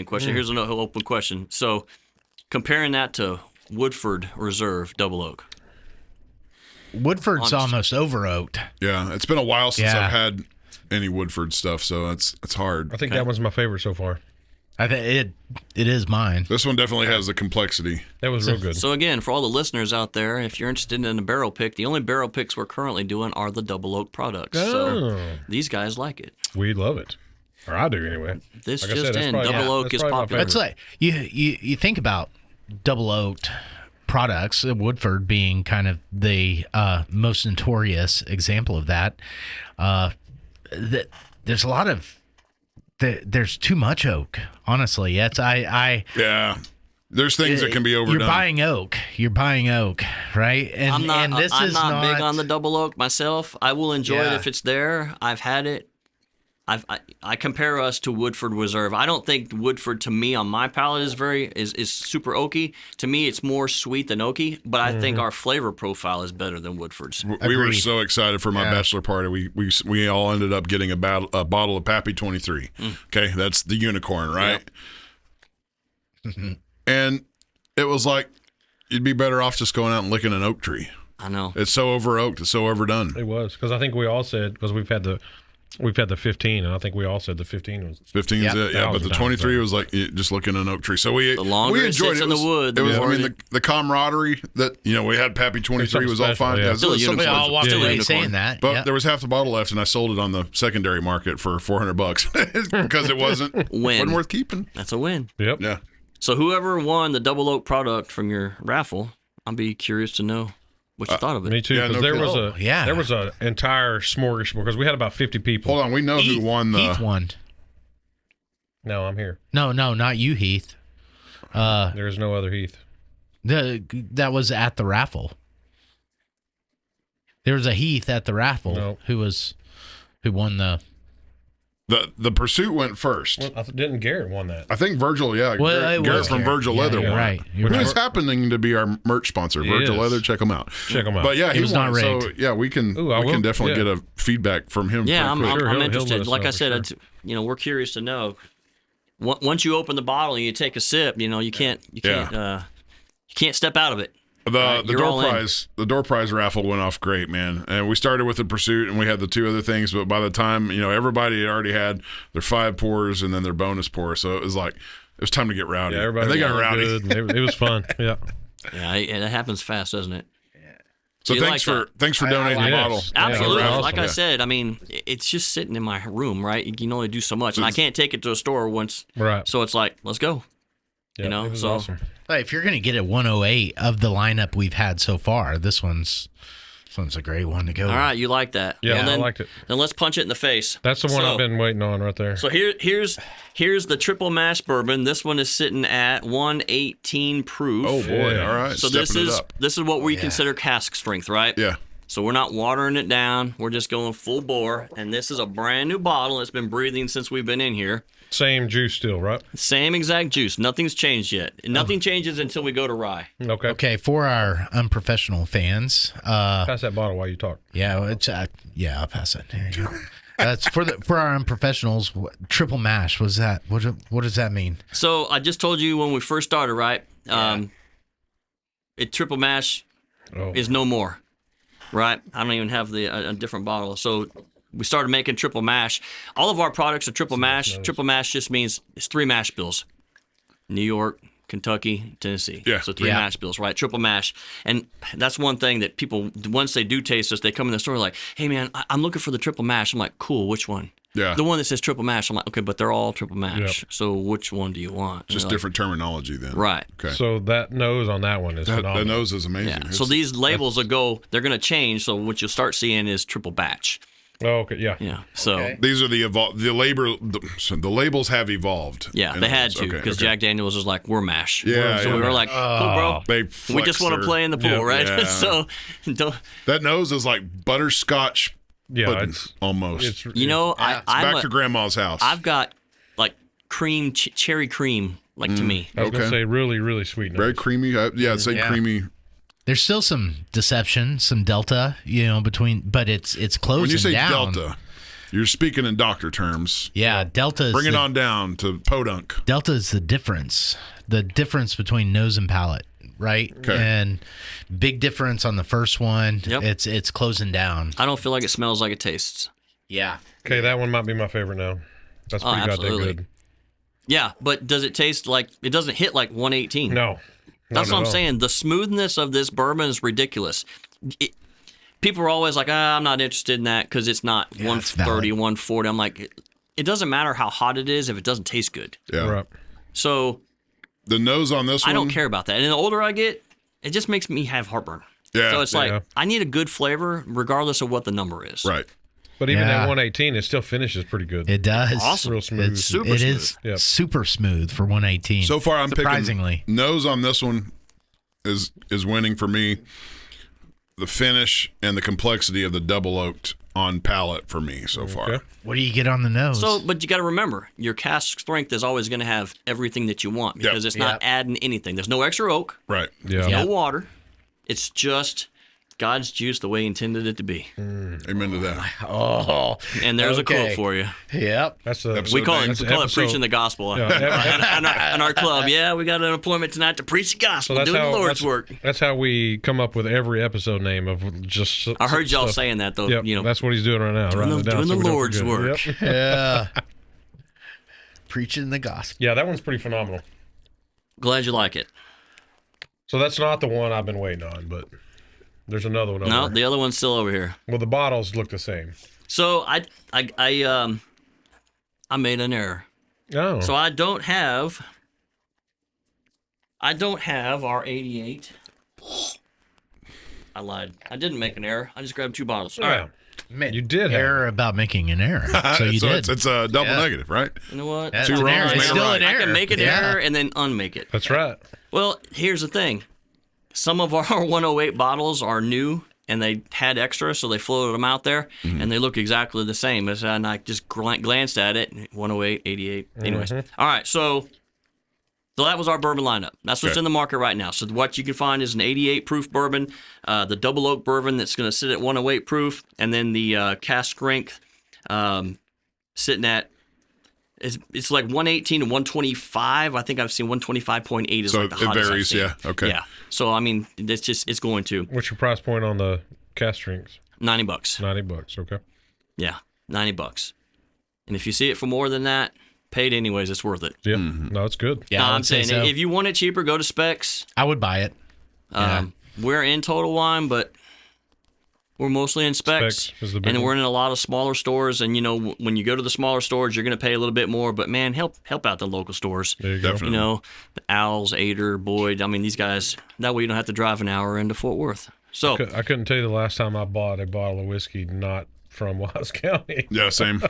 question. Here's an open question. So comparing that to Woodford Reserve Double Oak. Woodford's almost over oaked. Yeah, it's been a while since I've had any Woodford stuff, so it's hard. I think that one's my favorite so far. I think it is mine. This one definitely has the complexity. That was real good. So again, for all the listeners out there, if you're interested in a barrel pick, the only barrel picks we're currently doing are the double oak products. Oh. So these guys like it. We love it. Or I do anyway. This double oak is popular. It's like you think about double oaked products, Woodford being kind of the most notorious example of that. There's a lot of there's too much oak. Honestly, there's things that can be overdone. You're buying oak, right? And I'm not big on the double oak myself. I will enjoy it if it's there. I've had it. I compare us to Woodford Reserve. I don't think Woodford, to me, on my palate is super oaky. To me, it's more sweet than oaky, but I think our flavor profile is better than Woodford's. We were so excited for my bachelor party. We all ended up getting a bottle of Pappy 23. Okay, that's the unicorn, right? Yep. And it was like you'd be better off just going out and licking an oak tree. I know. It's so over oaked. It's so overdone. It was, because I think we all said, because we've had the 15, and I think we all said the 15 was 15 is it, but the 23 was like just looking at an oak tree. So we it enjoyed it. in the wood. The camaraderie that we had. Pappy 23 was all fine. Yeah. We all walked away saying that. But there was half the bottle left, and I sold it on the secondary market for $400 because it wasn't worth keeping. That's a win. Yep. Yeah. So whoever won the double oak product from your raffle, I'll be curious to know what you thought of it. Me too, because there was an entire smorgasbord, because we had about 50 people. Hold on, we know who won the... Heath won. No, I'm here. No, not you, Heath. There's no other Heath. That was at the raffle. There was a Heath at the raffle who won the... The Pursuit went first. Well, didn't Garrett won that? I think Virgil, Garrett from Virgil Leather won. Right. Who is happening to be our merch sponsor, Virgil Leather. Check them out. But yeah, he was won. Not rigged. So we can definitely get a feedback from him. Yeah, I'm He'll interested. Like I said, sure. We're curious to know. Once you open the bottle and you take a sip, you can't step out of it. The door prize raffle went off great, man. And we started with the Pursuit, and we had the two other things. But by the time everybody had already had their 5 pours and then their bonus pour, so it was time to get rowdy. Yeah, everybody they got rowdy. It was fun. Yeah. Yeah, and it happens fast, doesn't it? So thanks for donating the bottle. Absolutely. Yeah, like I said, it's just sitting in my room, right? You can only do so much, and I can't take it to a store once. Right. So it's like, let's go. Yeah, you know, it was so awesome. Hey, if you're going to get a 108 of the lineup we've had so far, this one's a great one to go. all right, you like that? Yeah, Well, then, I liked it. Then let's punch it in the face. That's the one I've been waiting on right there. So here's the triple mash bourbon. This one is sitting at 118 proof. Oh boy! Yeah. All right. So Stepping it up. this is what we consider cask strength, right? Yeah. So we're not watering it down. We're just going full bore. And this is a brand new bottle. It's been breathing since we've been in here. Same juice still, right? Same exact juice. Nothing's changed yet. Nothing changes until we go to rye. Okay. Okay, for our unprofessional fans, Pass that bottle while you talk. yeah, I'll pass it. There you go. That's for our unprofessionals. Triple mash. What does that mean? So I just told you when we first started, right? Triple mash Oh. is no more, right? I don't even have a different bottle. So we started making triple mash. All of our products are triple mash. Triple mash just means it's 3 mash bills. New York, Kentucky, Tennessee. Yeah. So 3 Yeah. mash bills, right? Triple mash. And that's one thing that people, once they do taste us, they come in the store like, hey, man, I'm looking for the triple mash. I'm like, cool, which one? Yeah. The one that says triple mash. I'm like, okay, but they're all triple mash. Yep. So which one do you want? And Just they're like, different terminology then. right. Okay. So that nose on that one is The phenomenal. nose is amazing. Yeah. It's- So these labels will go, they're going to change. So what you'll start seeing is triple batch. Oh, okay, yeah. Yeah. So, these are the labels have evolved. yeah, in they other had words. to Okay, because okay. Jack Daniels was like, we're mash. Yeah, So yeah. we were like, cool, bro. They We flex just want to their- play in the pool, Yeah. right? Yeah. So, don't, That nose is like butterscotch Yeah, pudding, it's almost. it's you know, Yeah. Back to grandma's house. I've got like cream, cherry cream, like to me. I was gonna Okay. say really, really sweet. Very nose. creamy. Yeah, I'd say Yeah. creamy. There's still some deception, some delta, between, but it's closing When you say down. delta, you're speaking in doctor terms. Yeah, delta is Bring it on down to podunk. Delta is the difference between nose and palate, right? Okay. And big difference on the first one. Yep. It's closing down. I don't feel like it smells like it tastes. Yeah. Okay, that one might be my favorite now. That's Oh, pretty goddamn absolutely. good. Yeah, but does it taste like it doesn't hit like 118? No. That's not what I'm at all. saying. The smoothness of this bourbon is ridiculous. People are always like, I'm not interested in that because it's not Yeah, it's 130, valid. 140. I'm like, it doesn't matter how hot it is if it doesn't taste good. Yeah. Right. So The nose on this one. I don't care about that. And the older I get, it just makes me have heartburn. Yeah. So it's Yeah. like, I need a good flavor regardless of what the number is. Right. But even Yeah. at 118, it still finishes pretty good. It does. Awesome. Real smooth. It's Super it smooth. is Yep. super smooth for 118. So far, I'm surprisingly. picking nose on this one is winning for me. The finish and the complexity of the double oaked on palate for me so far. Okay. What do you get on the nose? So, but you got to remember, your cask strength is always going to have everything that you want because it's not adding anything. There's no extra oak, Right. Yeah. Yeah. no water. It's just God's juice the way he intended it to be. Amen to that. oh, And there's Okay. a quote for you. yep. That's the Episode We call name. it, preaching the gospel Yeah. in our club. Yeah, we got an appointment tonight to preach the gospel, So that's doing how the Lord's that's, work. That's how we come up with every episode name of just. I heard y'all stuff. saying that though. Yep, You know, that's what he's doing right now. Doing writing the- it down doing so the we don't Lord's forget. work. Yep. Yeah. Preaching the gospel. Yeah, that one's pretty phenomenal. glad you like it. So that's not the one I've been waiting on, but there's another one. No, over the other one's still over here. Well, the bottles look the same. So I made an error. Oh. So I don't have our 88. I lied. I didn't make an error. I just grabbed 2 bottles. All right. Man, You did have error about making an error. So you did. It's a double Yeah. negative, right? You know what? That's Two an wrongs error. make It's a still right. an I error. can make an Yeah. error and then unmake it. That's right. Well, here's the thing. Some of our 108 bottles are new and they had extra, so they floated them out there, and they look exactly the same. And I just glanced at it, 108, 88. Anyways. All right, so that was our bourbon lineup. That's what's Okay. in the market right now. So what you can find is an 88 proof bourbon, the double oak bourbon that's going to sit at 108 proof, and then the cask strength sitting at it's like 118 to 125. I think I've seen 125.8 is So like the it hottest I've varies, seen. yeah. Okay. Yeah. So I mean, it's going to What's your price point on the cast drinks? $90. $90. Okay. Yeah, $90. And if you see it for more than that, paid anyways, it's worth it. Yeah. Mm-hmm. No, it's good. Yeah, No, I I'm would say saying so. if you want it cheaper, go to Specs. I would buy it. We're in Total Wine, but We're mostly in Specs, Specs is the big and one. we're in a lot of smaller stores. And when you go to the smaller stores, you're going to pay a little bit more. But man, help out the local stores. There you go. Definitely. The Owls, Ader, Boyd. I mean, these guys. That way you don't have to drive an hour into Fort Worth. So I couldn't tell you the last time I bought a bottle of whiskey not from Wise County. Yeah, same.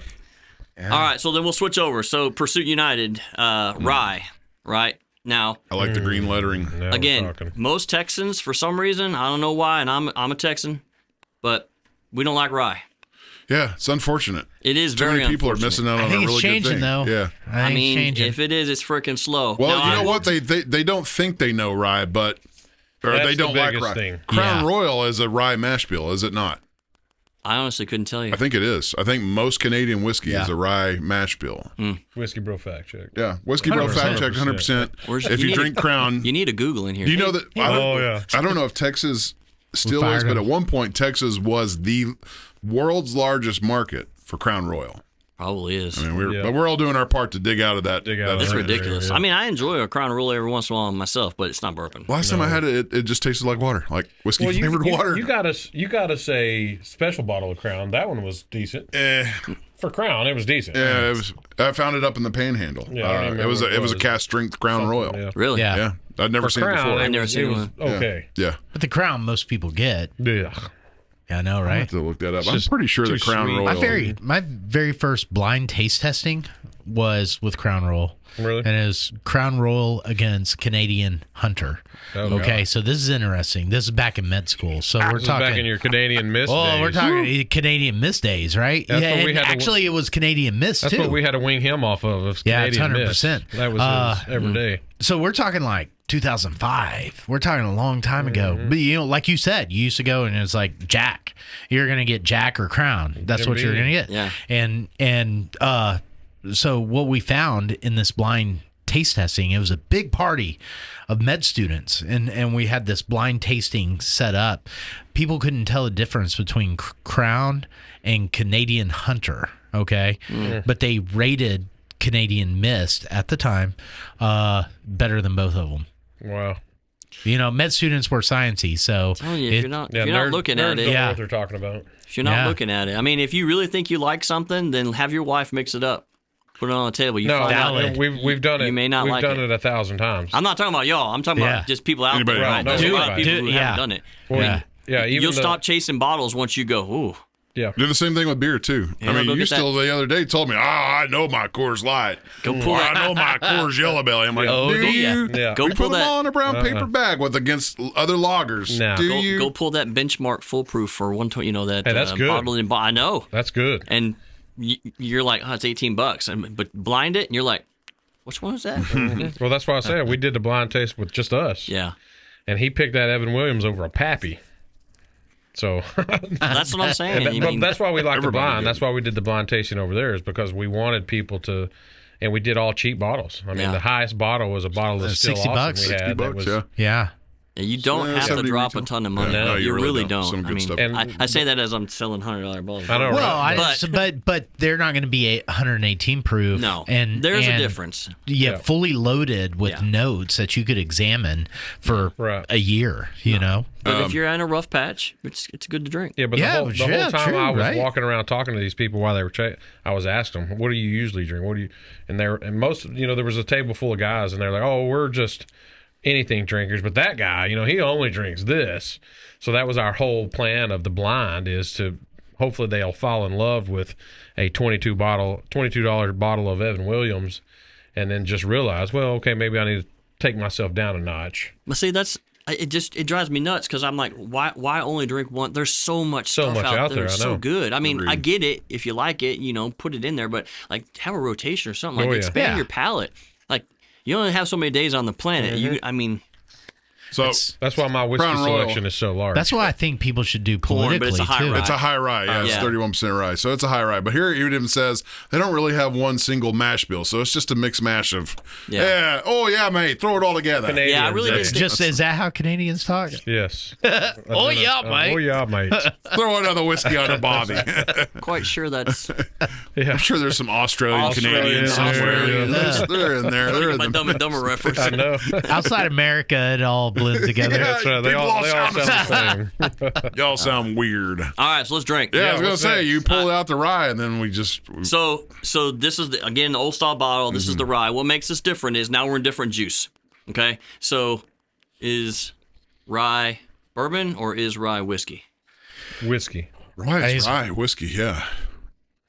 all right, so then we'll switch over. So Pursuit United, rye, right now. I like the green lettering. Now we're Again, talking. most Texans, for some reason, I don't know why, and I'm a Texan, but we don't like rye. Yeah, it's unfortunate. It is Too very many people are unfortunate. missing out I on a think really it's good changing thing. though. Yeah. I mean, changing. if it is, it's freaking slow. Well, Now, you I know will- what? They don't think they know rye, but or That's they the don't like biggest rye. thing. Crown Yeah. Royal is a rye mash bill, is it not? I honestly couldn't tell you. I think it is. I think most Canadian whiskey is a rye mash bill. Whiskey Bro fact check. Yeah, whiskey bro 100%. fact check 100%. Where's- If you you need drink a- Crown, You need a Google in here. you know that. yeah. I don't know if Texas still fired is, but him. at one point Texas was the world's largest market for Crown Royal. Probably is. I mean, Yeah. but we're all doing our part to dig out of that. Dig out that of It's that. thing. ridiculous. Yeah. I mean, I enjoy a Crown Royal every once in a while myself, but it's not bourbon. Last time I had it, it just tasted like water, like whiskey Well, flavored water. You gotta say special bottle of Crown. That one was decent for Crown. It was decent. Yeah, it was. I found it up in the Panhandle. Yeah, I don't remember it was what a cast strength Crown Royal. Yeah. Really? Yeah. Yeah, I'd never For seen it Crown, before. I never it seen was one. okay. Yeah, But the Crown most people get. Yeah. Yeah, I know, I right? have to look that up. I'm just pretty sure the too Crown sweet. Royal. My very first blind taste testing was with Crown Royal. Really? And it was Crown Royal against Canadian Hunter. Oh, Okay, God. so this is interesting. This is back in med school. So we're This is talking back in your Canadian Miss Oh, days. we're talking Canadian Miss days, right? That's yeah, what we and had to- actually it was Canadian Miss That's too. what we had to wing him off of Yeah, it's Canadian Miss. 100%. That was his every day. So we're talking like 2005. We're talking a long time ago. Mm-hmm. But like you said, you used to go and it's like Jack. You're gonna get Jack or Crown. That's what you're gonna get. Yeah. And so what we found in this blind taste testing, it was a big party of med students, and we had this blind tasting set up. People couldn't tell the difference between Crown and Canadian Hunter. Okay, but they rated Canadian Mist at the time better than both of them. Wow. Med students were sciencey, so Telling you, if you're not, Yeah, if you're not looking at nerds it, don't know Yeah. what they're talking about. if you're not Yeah. looking at it, I mean, if you really think you like something, then have your wife mix it up, put it on the table. You No, find out. valid. we've done it. You may not we've like done it. it 1,000 times. I'm not talking about y'all. I'm talking Yeah. about just people out Anybody there. else. Right? No, There's a lot of anybody. people who Yeah. haven't done it. Well, yeah. Yeah, even You'll the- stop chasing bottles once you go, ooh. Yeah. Do the same thing with beer too. Yeah, I mean, go you get still the other day told me, I know my Coors Light. Go pull Or, that- I know my Coors Yellow Belly. I'm like, Oh, do do you? ya? Yeah. Go We pull put them all that. in a brown paper bag with against other loggers. No. Do Go, you? go pull that benchmark foolproof for 120. That Hey, that's good. bottle in. I know, That's good. and you're like, oh, it's $18, but blind it, and you're like, which one is that? Well, that's why I said we did the blind taste with just us. Yeah, And he picked that Evan Williams over a Pappy. So that's what I'm saying. but You mean, that's why we like the Everybody blind. did. That's why we did the blind tasting over there, is because we wanted people to, and we did all cheap bottles. I mean, Yeah. the highest bottle was a bottle of Still $60 Awesome we had. 60 that bucks, was, yeah. Yeah. you don't Yeah, have to 70 drop retail. a ton of money. Yeah, no, you you really really don't. don't. Some I good mean, stuff. And- I say that as I'm selling $100 bottles. I know, Well, right? but they're not going to be 118 proof. No, and there's a and difference. Yeah. fully loaded with Yeah. notes that you could examine for Right. a year. You know. But if you're in a rough patch, it's good to drink. Yeah, but Yeah, the whole yeah, time true, I was right? walking around talking to these people while they were I was asking them, "What do you usually drink? What do you?" And most, there was a table full of guys, and they're like, "Oh, we're just anything drinkers." But that guy, he only drinks this. So that was our whole plan of the blind, is to hopefully they'll fall in love with a $22 bottle of Evan Williams, and then just realize, well, okay, maybe I need to take myself down a notch. But see, it drives me nuts because I'm like, why only drink one? There's so much stuff much out there, I so know. good. I mean, I Agreed. get it. If you like it, put it in there. But like, have a rotation or something. Like, Oh, yeah. expand Yeah. your palate. Like, you only have so many days on the planet. Mm-hmm. I mean, So That's why my whiskey Crown Royal. selection is so large. That's why I think people should do Corn, but politically it's a high too. rye. it's a high rye. Yeah, it's Yeah. 31% rye. So it's a high rye. But here it even says they don't really have one single mash bill. So it's just a mixed mash of, Yeah. oh, yeah, mate, throw it all together. Canadian, Yeah, I really Jay. did. Just is that how Canadians talk? Yes. Oh yeah, mate. Oh yeah, mate. Throw another whiskey on a Bobby. quite sure that's Yeah. I'm sure there's some Australian Australian, Canadians somewhere. yeah. They're in there. They're in my the Dumb and Dumber reference. I know. Outside America, it all blend together. That's right. They People all sound the same. Y'all sound weird. All right, so let's drink. Yeah, I was gonna what's say next? you pull out the rye, and then we just So this is again the old style bottle. This is the rye. What makes this different is now we're in different juice. Okay, so is rye bourbon or is rye whiskey? Whiskey. rye whiskey. Yeah.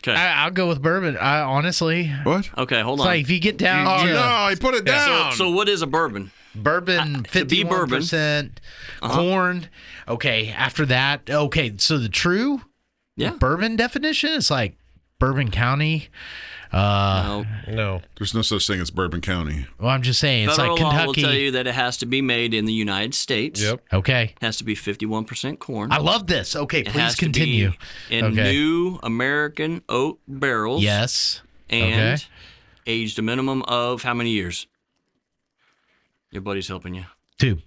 Okay. I'll go with bourbon. I honestly, What? Okay, hold it's on. like if you get down Oh to no! He put it down. So what is a bourbon? bourbon, to be bourbon. 51% corn. Okay, after that, okay, so the true Yeah. bourbon definition is like Bourbon County. No. No. There's no such thing as Bourbon County. Well, I'm just saying, it's Federal like law will Kentucky. tell you that it has to be made in the United States. Yep. Okay, It has to be 51% corn. I love this. Okay, It please has continue. to be in Okay. new American oak barrels. Yes. And Okay. aged a minimum of how many years? Your buddy's helping you. 2.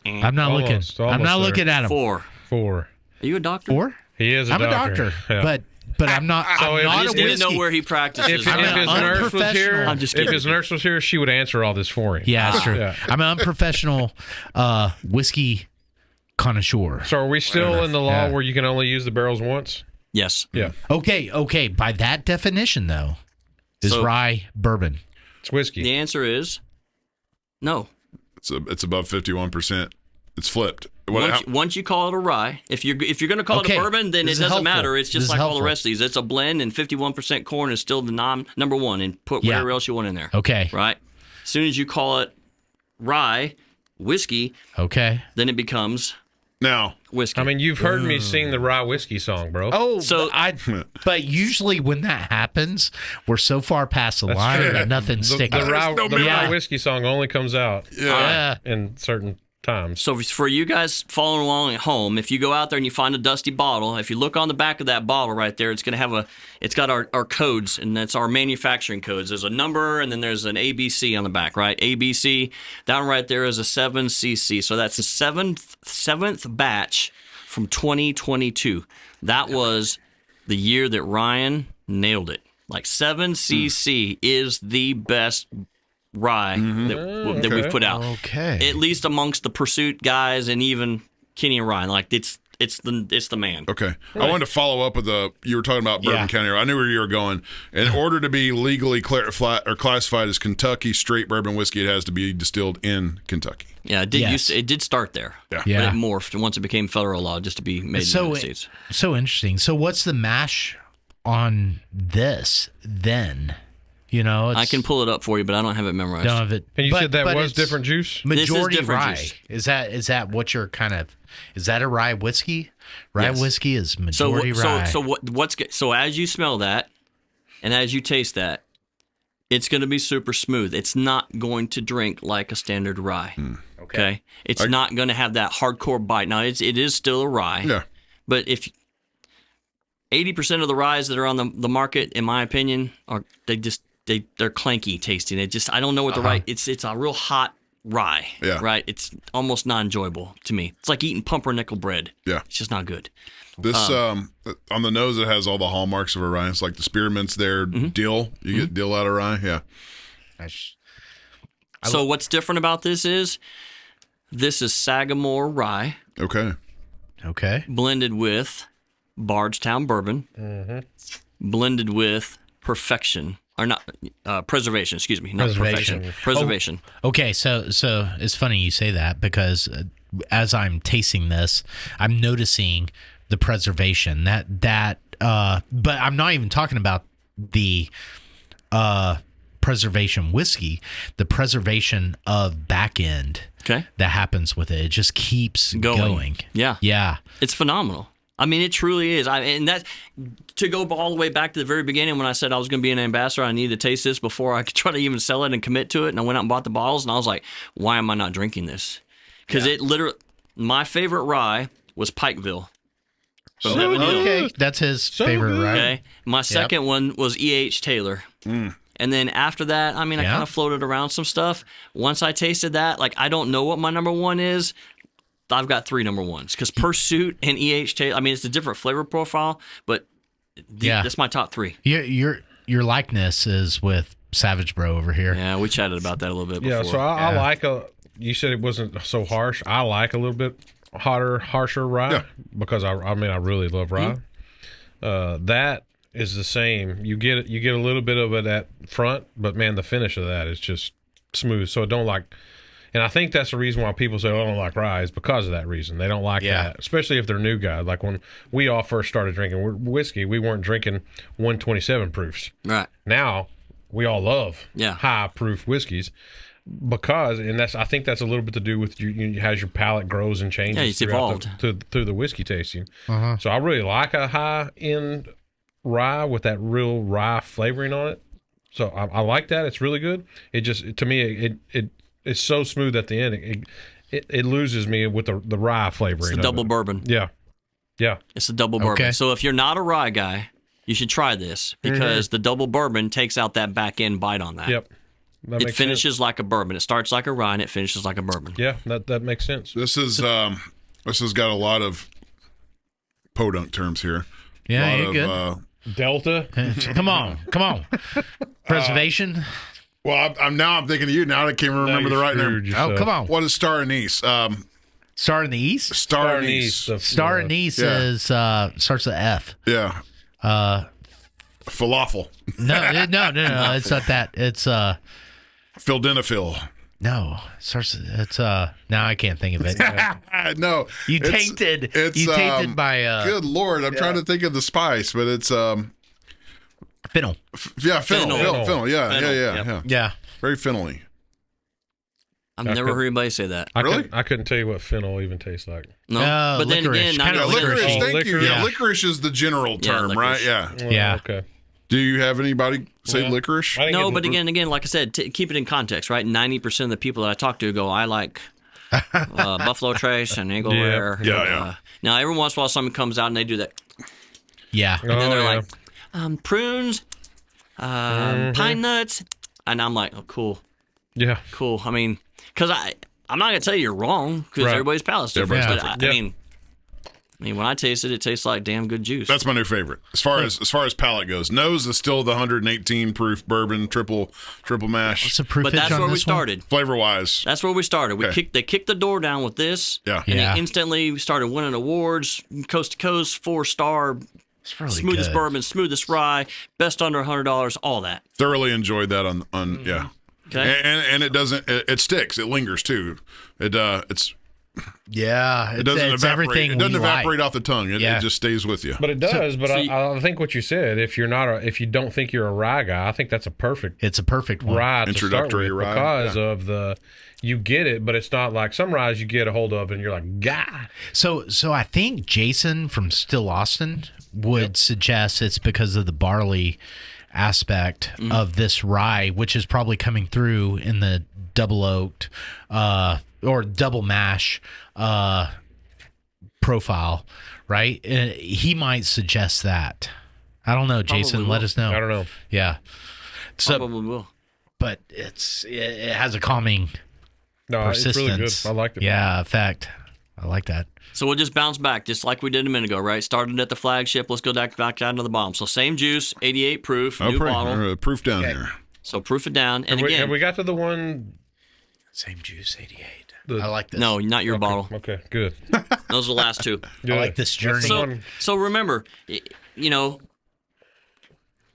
And I'm not looking. Almost I'm not there. looking at him. 4. 4. Are you a doctor? 4? He is a I'm doctor. a doctor, Yeah. but I'm not. So I'm if not I a just need to whiskey. know where he practices. If I'm his an nurse was here, unprofessional- I'm just if kidding. his nurse was here, she would answer all this for him. Yeah, that's true. I'm an unprofessional whiskey connoisseur. So are we still in the law Yeah. where you can only use the barrels once? Yes. Yeah. Okay. By that definition, though, is So- rye bourbon. It's whiskey. The answer is no. It's above 51%. It's flipped. Once you call it a rye, if you're going to call Okay, it a bourbon, then it this is doesn't helpful. matter. It's This just is like all the helpful. rest of these. It's a blend, and 51% corn is still the number one. And put whatever else you want in there. Okay. Right. As soon as you call it rye whiskey, Okay. then it becomes Now, whiskey. I mean, you've heard me sing the rye whiskey song, bro. Oh, So- but usually when that happens, we're so far past the line true. that nothing's the sticking. rye, no the memory. rye whiskey song only comes out Yeah. in certain times. So for you guys following along at home, if you go out there and you find a dusty bottle, if you look on the back of that bottle right there, it's going to have it's got our codes, and that's our manufacturing codes. There's a number, and then there's an ABC on the back, right? ABC, that one right there is a 7cc. So that's the seventh batch from 2022. That was the year that Ryan nailed it. Like 7cc is the best rye that we've put out. Okay. At least amongst the Pursuit guys and even Kenny and Ryan. Like it's the man. okay. I wanted to follow up with you were talking about Bourbon Yeah. County. I knew where you were going. In order to be legally classified as Kentucky straight bourbon whiskey, it has to be distilled in Kentucky. Yeah, it did Yes. it did start there. Yeah. But Yeah. it morphed once it became federal law just to be made in the So United States. so interesting. So what's the mash on this then? You know, it's, I can pull it up for you, but I don't have it memorized. don't have it. And you but- said that but was it's different juice? Majority different rye. juice. Is that what you're kind of? Is that a rye whiskey? Rye Yes. whiskey is So majority rye. so as you smell that and as you taste that, it's going to be super smooth. It's not going to drink like a standard rye. Okay. It's not going to have that hardcore bite. Now it is still a rye. Yeah. But if 80% of the ryes that are on the market, in my opinion, they're clanky tasting. I don't know what the right. It's a real hot rye. Yeah. Right. It's almost not enjoyable to me. It's like eating pumpernickel bread. Yeah. It's just not good. This on the nose, it has all the hallmarks of a rye. It's like the spearmint's there, dill. You get dill out of rye. Yeah. So what's different about this is Sagamore rye Okay. okay. blended with Bardstown bourbon, blended with perfection. Or not preservation, excuse me, not Preservation. perfection. Preservation. Okay, so it's funny you say that because as I'm tasting this, I'm noticing the preservation but I'm not even talking about the preservation whiskey, the preservation of back end Okay. that happens with it. It just keeps going. Yeah. Yeah. It's phenomenal. I mean, it truly is. And that to go all the way back to the very beginning when I said I was going to be an ambassador, I needed to taste this before I could try to even sell it and commit to it. And I went out and bought the bottles, and I was like, why am I not drinking this? Because it literally, my favorite rye was Pikeville. From Heaven Hill. Okay, that's his favorite, right? Okay. My second one was E.H. Taylor. And then after that, I mean, I Yeah. kind of floated around some stuff. Once I tasted that, like, I don't know what my number one is. I've got 3 number ones because Pursuit and E.H. Taylor, I mean, it's a different flavor profile, but that's my top 3. Your likeness is with Savage Bro over here. Yeah, we chatted about that a little bit before. Yeah, so I like you said it wasn't so harsh. I like a little bit harsher rye because I really love rye. That is the same. You get a little bit of it at front, but man, the finish of that is just smooth. So it don't like, and I think that's the reason why people say, "Oh, I don't like rye," is because of that reason. They don't like that, especially if they're new guys. Like when we all first started drinking whiskey, we weren't drinking 127 proofs. Right. Now we all love high proof whiskeys. Because, and I think that's a little bit to do with as your palate grows and changes. Yeah, it's evolved through the whiskey tasting. So I really like a high end rye with that real rye flavoring on it. So I like that. It's really good. It just, to me, it's so smooth at the end. It loses me with the rye flavoring. It's a double bourbon. Yeah. It's a double bourbon. So if you're not a rye guy, you should try this because the double bourbon takes out that back end bite on that. Yep. It finishes like a bourbon. It starts like a rye and it finishes like a bourbon. Yeah, that makes sense. This has got a lot of podunk terms here. Yeah, you're good. Delta. Come on. Preservation. Well, I'm thinking of you. Now I can't remember the right name. Oh, come on. What is Star Anise? Star in the East? Star Anise. Star Anise is starts with F. Yeah. Falafel. No. It's not that. It's Fildenafil. no. It's now I can't think of it. No. You tainted. You tainted by. Good Lord, I'm trying to think of the spice, but it's Fennel. Fennel. Yeah. Yeah. Very fennel-y. I've never heard anybody say that. I couldn't tell you what fennel even tastes like. No, Oh, but then licorice. again, Kinda not Licorice, licorice. thank you. Licorice. Yeah, licorice is the general term, right? licorice. Yeah. Yeah. Okay. Do you have anybody say licorice? I think No, but again, like I said, keep it in context, right? 90% of the people that I talk to go, I like Buffalo Trace and Eagle Rare. Yeah. Now, every once in a while, someone comes out and they do that. Yeah. And then they're like, prunes, pine nuts. And I'm like, oh, cool. Yeah. Cool. I mean, because I'm not going to tell you you're wrong because Right. everybody's palate's different. Everybody's But different. I mean, when I taste it, it tastes like damn good juice. That's my new favorite. As far as palate goes, Nose is still the 118 proof bourbon triple mash. What's the proof? But that's where we started. Flavor wise, That's where we started. They kicked the door down with this. Yeah. And Yeah. they instantly started winning awards, coast to coast, 4-star, It's really smoothest good. bourbon, smoothest rye, best under $100, all that. thoroughly enjoyed that on yeah. Okay. And it doesn't it sticks. It lingers too. It doesn't It's evaporate. everything It doesn't we evaporate like. off the tongue. It Yeah. just stays with you. But it does. But so I think what you said, if you don't think you're a rye guy, I think that's a perfect It's a perfect one. rye to start Introductory with rye, because of you get it, but it's not like some ryes you get a hold of and you're like, God. So I think Jason from Still Austin would suggest it's because of the barley aspect of this rye, which is probably coming through in the double oaked or double mash profile, right? He might suggest that. I don't know, Jason. Probably Let will. us know. I don't know. Yeah. So, Probably will. but it has a calming No, persistence. it's really good. I liked it. Yeah, effect. I like that. So we'll just bounce back, just like we did a minute ago, right? Started at the flagship. Let's go back down to the bottom. So same juice, 88 proof, new bottle. Proof down here. So proof it down. And again, Have we got to the one? Same juice, 88. The- I like this. no, not your bottle. Okay, good. Those are the last two. I like this journey. So remember,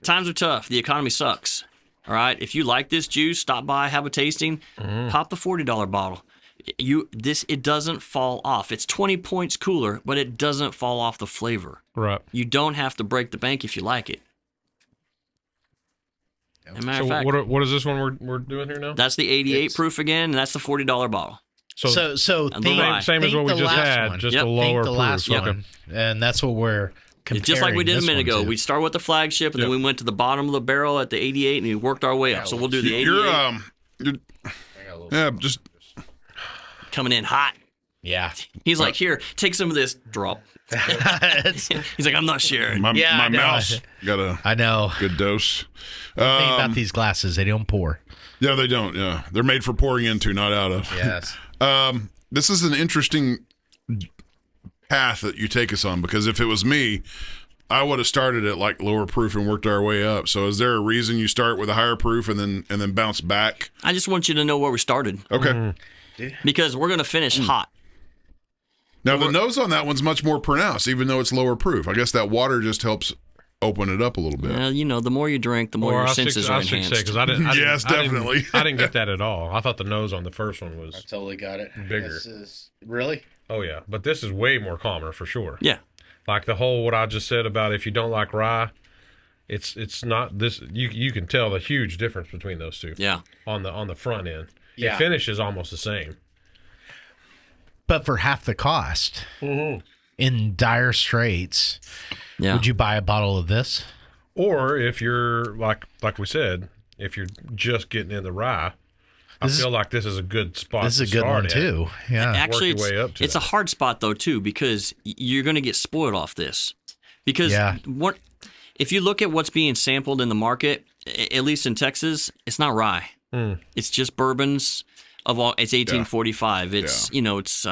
times are tough. The economy sucks. All right. If you like this juice, stop by, have a tasting, pop the $40 bottle. It doesn't fall off. It's 20 points cooler, but it doesn't fall off the flavor. Right. You don't have to break the bank if you like it. As a matter So of fact, what is this one we're doing here now? that's the 88 proof again, and that's the $40 bottle. So And the think, rye. Same as think what we the just last had, one. just Yep. a Think lower the proof. last one, and that's what we're comparing. It's just like we did a this minute one ago. to. We start with the flagship, and then we went to the bottom of the barrel at the 88, and we worked our way up. So we'll do the 88 Just coming in hot. Yeah. He's like, here, take some of this. Drop. He's like, I'm not sharing. my I know. mouse got a I know. good dose. Think about these glasses; they don't pour. Yeah, they don't. Yeah, they're made for pouring into, not out of. Yes. This is an interesting path that you take us on, because if it was me, I would have started at like lower proof and worked our way up. So is there a reason you start with a higher proof and then bounce back? I just want you to know where we started. Okay. because we're going to finish hot. Now, the nose on that one's much more pronounced, even though it's lower proof. I guess that water just helps open it up a little bit. The more you drink, the more your senses are enhanced. Because I didn't. Yes, definitely. I didn't get that at all. I thought the nose on the first one was totally got it. bigger. Really? Oh yeah, but this is way more calmer for sure. Yeah. Like the whole what I just said about if you don't like rye, it's not this. You can tell the huge difference between those two. Yeah. On the front end, Yeah. it finishes almost the same. But for half the cost, in dire straits, Yeah. would you buy a bottle of this? Or if you're like we said, if you're just getting in the rye, I feel like this is a good spot. This is to a good start one at. too. Yeah. Actually, Work your way up to it's that. a hard spot though too, because you're going to get spoiled off this. Because if you look at what's being sampled in the market, at least in Texas, it's not rye. It's just bourbons of all. It's 1845. It's it's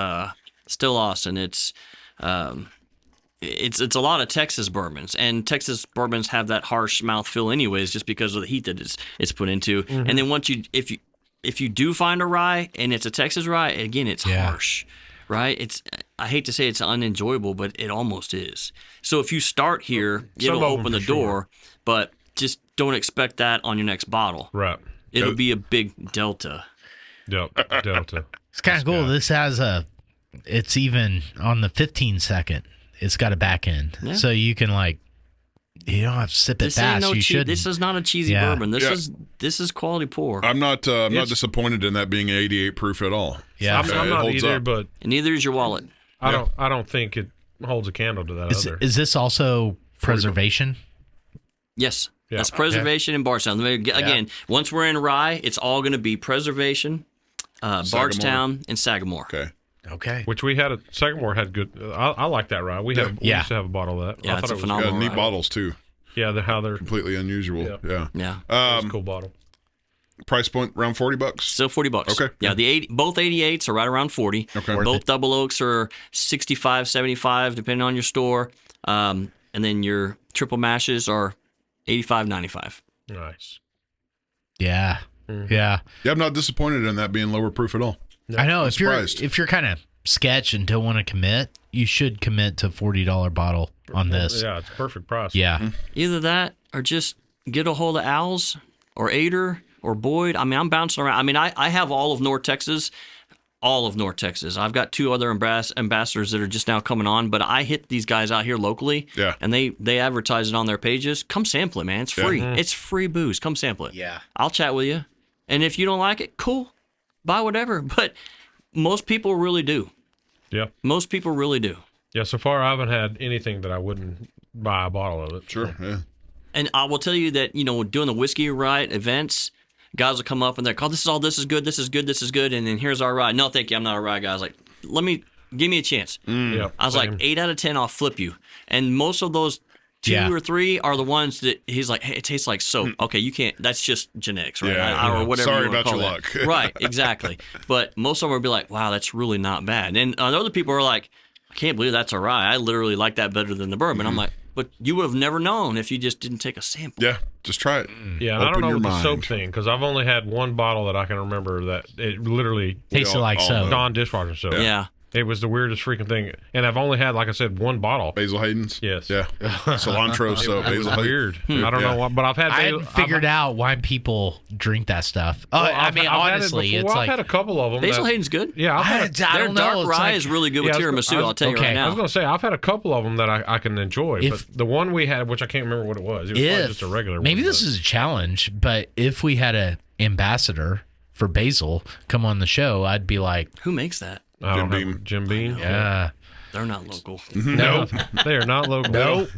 still Austin. It's a lot of Texas bourbons, and Texas bourbons have that harsh mouthfeel anyways, just because of the heat that it's put into. And then once if you do find a rye and it's a Texas rye, again, it's harsh, right? I hate to say it's unenjoyable, but it almost is. So if you start here, it'll open the door, but just don't expect that on your next bottle. Right. It'll be a big delta. Delta. It's kind of cool. This has it's even on the 15-second. It's got a back end, so you can you don't have to sip it fast. You should. This is not a cheesy bourbon. This is quality pour. I'm not disappointed in that being 88 proof at all. Yeah, I'm not either, but And neither is your wallet. I don't think it holds a candle to that other. Is this also preservation? Yes. Yeah. That's preservation and Bardstown. Again, once we're in rye, it's all going to be preservation, Bardstown, and Sagamore. Okay. Which we had Sagamore had good. I like that rye. We used to have a bottle of that. Yeah, I it's thought a it was phenomenal Got neat rye. bottles too. Yeah, how they're Completely unusual. Yeah. Yeah. it's a cool bottle. Price point around $40. Still $40. Okay. Yeah, both 88s are right around 40. Okay. Both double oaks are 65, 75, depending on your store. And then your triple mashes are 85, 95. Nice. Yeah. Yeah. Yeah, I'm not disappointed in that being lower proof at all. I know if surprised. you're kind of sketch and don't want to commit, you should commit to $40 bottle on this. Yeah, it's a perfect price. Yeah. Either that or just get a hold of Al's or Ader or Boyd. I mean, I'm bouncing around. I mean, I have all of North Texas. All of North Texas. I've got two other ambassadors that are just now coming on, but I hit these guys out here locally, and they advertise it on their pages. Come sample it, man. It's free. It's free booze. Come sample it. Yeah. I'll chat with you. And if you don't like it, cool. Buy whatever. But most people really do. Yeah. Most people really do. Yeah, so far I haven't had anything that I wouldn't buy a bottle of it. Sure. Yeah. And I will tell you that, doing the Whiskey Riot events, guys will come up and they're like, oh, this is good, this is good, this is good, and then here's our rye. No, thank you, I'm not a rye guy. I was like, give me a chance. Yeah, I was like, 8 out of 10, I'll flip you. And most of those 2 or 3 are the ones that he's like, hey, it tastes like soap. Okay, you can't, that's just genetics, right? Or whatever Sorry you want about to call your that. luck. Right, exactly. But most of them will be like, wow, that's really not bad. And other people are like, I can't believe that's a rye. I literally like that better than the bourbon. I'm like, but you would have never known if you just didn't take a sample. Yeah, just try it. Yeah, and I don't Open know your with the mind. soap thing because I've only had one bottle that I can remember that it literally Tasted like all soap. know. Dawn dishwasher soap. Yeah. It was the weirdest freaking thing, and I've only had, like I said, one bottle. Basil Hayden's? Yes. Yeah. Cilantro soap. It was Basil Hayden. weird. I don't know why, but I've had. I hadn't figured out why people drink that stuff. I've Honestly, had it it's I've like had a couple of them. Basil that- Hayden's good. Yeah, I've had. I Their don't know. dark It's rye like- is really good Yeah, with I was- tiramisu. I'll tell you okay. right I was now. going to say I've had a couple of them that I can enjoy, If- but the one we had, which I can't remember what it was, it was probably just a regular. maybe one, this is a challenge, but if we had an ambassador for Basil come on the show, I'd be like, Who makes that? I don't Jim have- Beam. Jim Beam. yeah. They're not local. No, they are not local. Nope.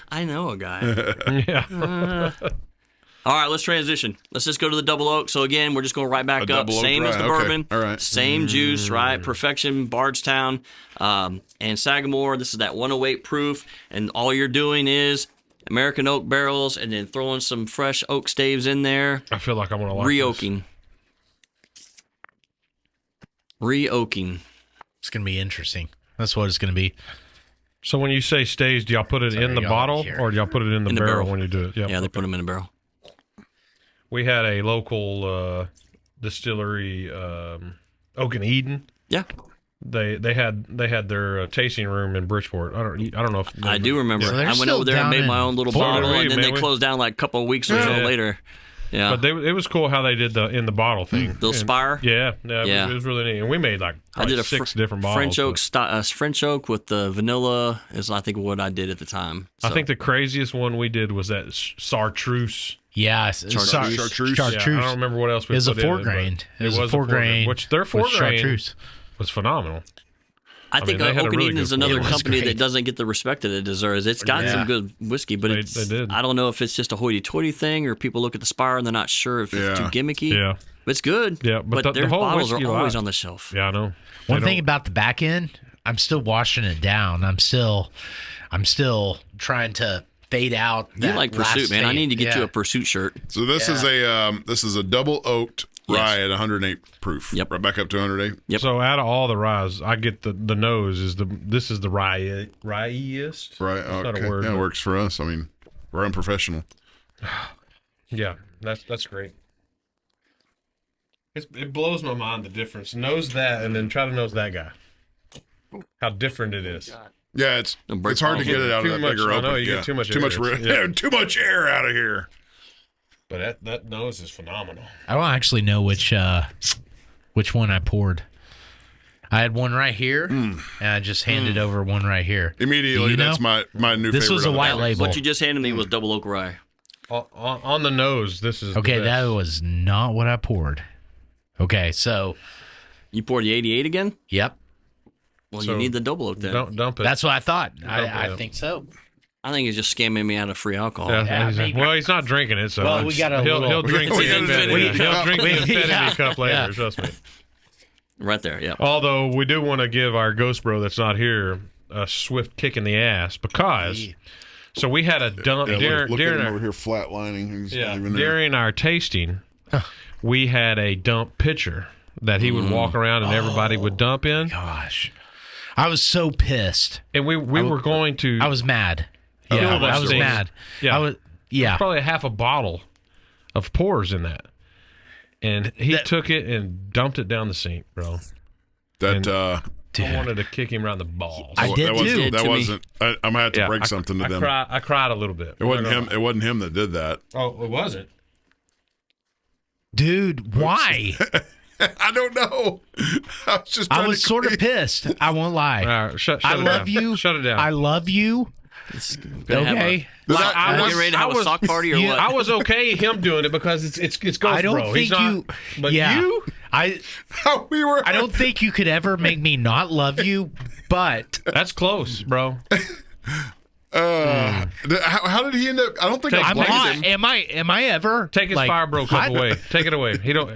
I know a guy. Yeah. All right, let's transition. Let's just go to the double oak. So again, we're just going right back up. double oak Same as rye. the Okay. bourbon. All right. Same juice, right? Perfection, Bardstown, and Sagamore. This is that 108 proof. And all you're doing is American oak barrels and then throwing some fresh oak staves in there. I feel like I want to like Re-oaking. Re-oaking. It's going to be interesting. That's what it's going to be. So when you say stays, do y'all put it in the y'all bottle here. or do y'all put it in the In the barrel barrel. when you do it? Yeah, they put them in a barrel. We had a local distillery Oak and Eden. Yeah. They had their tasting room in Bridgeport. I don't know if I do remember. So they're I went still over there and down made my in own little Fort bottle, Lee, and then man. they closed down like a couple of weeks or so Yeah. later. Yeah. But it was cool how they did the bottle thing. The Spire. Yeah. Yeah. It was really neat. And we made like I did a six different bottles. French oak with the vanilla is I think what I did at the time. I So, think the craziest one we did was that chartreuse. Yeah, Chartreuse. Yeah, I don't remember what else we It was put a in 4 it, grain. but It was a 4 grain. which their 4 with grain chartreuse. was phenomenal. I think they had a Oak and really Eden is good another It was company great. that doesn't get the respect that it deserves. It's got some good whiskey, but They did. I don't know if it's just a hoity-toity thing or people look at the Spire and they're not sure if it's too gimmicky. Yeah. But it's good. Yeah, but the their whole bottles are whiskey always line- on the shelf. Yeah, I know. One They thing don't- about the back end, I'm still washing it down. I'm still trying to fade out. You that like last Pursuit, man. I fade. need to get you Yeah. a Pursuit shirt. So this is a double oaked rye at 108 proof. Yep. Right back up to 108. Yep. So out of all the ryes, I get the nose this is the ryeiest. Right. Not a Okay. word, Yeah, it but- works for us. I mean, we're unprofessional. Yeah, that's great. It blows my mind the difference. Nose that and then try to nose that guy. How different it is. Yeah, it's Don't break it's hard to bottles. get it out of Too that much- bigger I open. know, you get Yeah. too much too much, air. Yeah. too much air out of here. But that nose is phenomenal. I don't actually know which one I poured. I had one right here, and I just handed over one right here. Immediately, Do you that's know? my new This favorite. was a on the white palate. label. What you just handed me was double oak rye. On the nose, this is Okay, the that best. was not what I poured. Okay, so You poured the 88 again? yep, Well, So, you need the double oak then. Don't dump it. that's what I thought. it. I think so. I think he's just scamming me out of free alcohol. Yeah, he's maybe. well, he's not drinking it, so Well, we got a he'll little- drink We the gotta infinity. finish it. He'll drink the infinity Yeah. cup later. Yeah. Trust me. Right there, yeah. Although we do want to give our ghost bro that's not here a swift kick in the ass because so we had a dump Yeah, during look at him our, over here flatlining. He's yeah, not even there. during our tasting. We had a dump pitcher that he would walk around and everybody would dump in, Gosh, I was so pissed. and we were going to. I was mad. Kill Yeah, that I was thing. mad. Yeah. I was. Yeah, probably half a bottle of pours in that. And he took it and dumped it down the sink, bro. That dude. I wanted to kick him around the balls. I did that too. wasn't. Did That to me. wasn't. I'm gonna have to break something to them. I cried a little bit. It wasn't him. It wasn't him that did that. Oh, it wasn't. Dude, why? I don't know. I was just. I trying was to sort of clean- pissed. I won't lie. All right, shut I it love down. you. Shut it down. I love you. Gonna have Okay. a- I Are was- you ready to have I a was- sock party or you- what? I was okay him doing it because it's ghost I don't bro. think He's not, you. But yeah, you, we were. I don't think you could ever make me not love you. But that's close, bro. How did he end up? I don't think I I'm blamed hot. him. Am I ever? Take his like, fire bro cup hot? away. Take it away. He don't.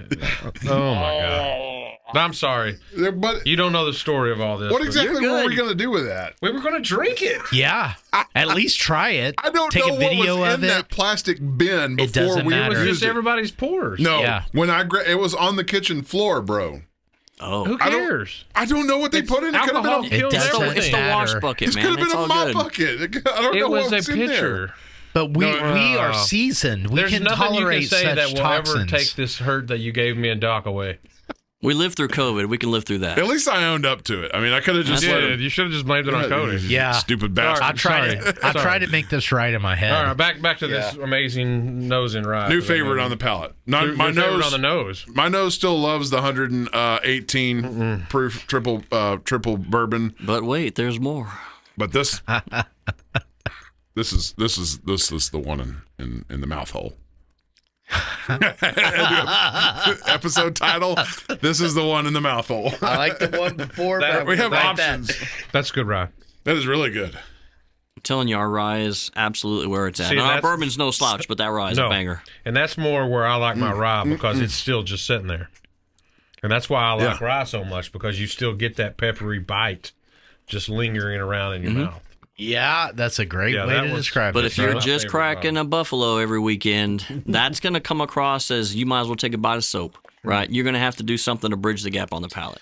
Oh my god. I'm sorry. But You don't know the story of all this. what but exactly You're were good. we going to do with that? We were going to drink it. Yeah. At least try it. I don't Take know a video what was of in it. that plastic bin before doesn't we matter. It was used just it. everybody's pours. No, Yeah. when it was on the kitchen floor, bro. Oh, Who I don't- cares? I don't know what they put in. It could have Alcohol been a. kills doesn't everything. it's the wash matter. bucket, This man. could have It's been a all mop good. bucket. I don't It know was a what's in there. pitcher. But we No, are seasoned. We There's can nothing you tolerate can say such that will toxins. ever take this hurt that you gave me and Doc away. We lived through COVID. We can live through that. At least I owned up to it. I mean, I could have just You let did. him. You should have just blamed it on Cody. Yeah. Stupid Sorry. bastard. I tried Sorry. to. I tried to make this right in my head. All right, back to this amazing nose and rye. New favorite on the palate. Not New my favorite nose. on the nose. My nose still loves the 118 proof triple bourbon, But wait, there's more. but this this is the one in the mouth hole. Episode title: This is the one in the mouth hole. I like the one before. That- We have options. That's good rye. That is really good. I'm telling you, our rye is absolutely where it's at. See, And our that's- bourbon's no slouch, but that rye is a banger. And that's more where I like my rye because it's still just sitting there. And that's why I like Yeah. rye so much because you still get that peppery bite just lingering around in your mouth. Yeah, that's a great Yeah, way that to was- describe But it. if you're my just favorite cracking a buffalo every weekend, that's going to come across as you might as well take a bite of soap, right? You're going to have to do something to bridge the gap on the palate.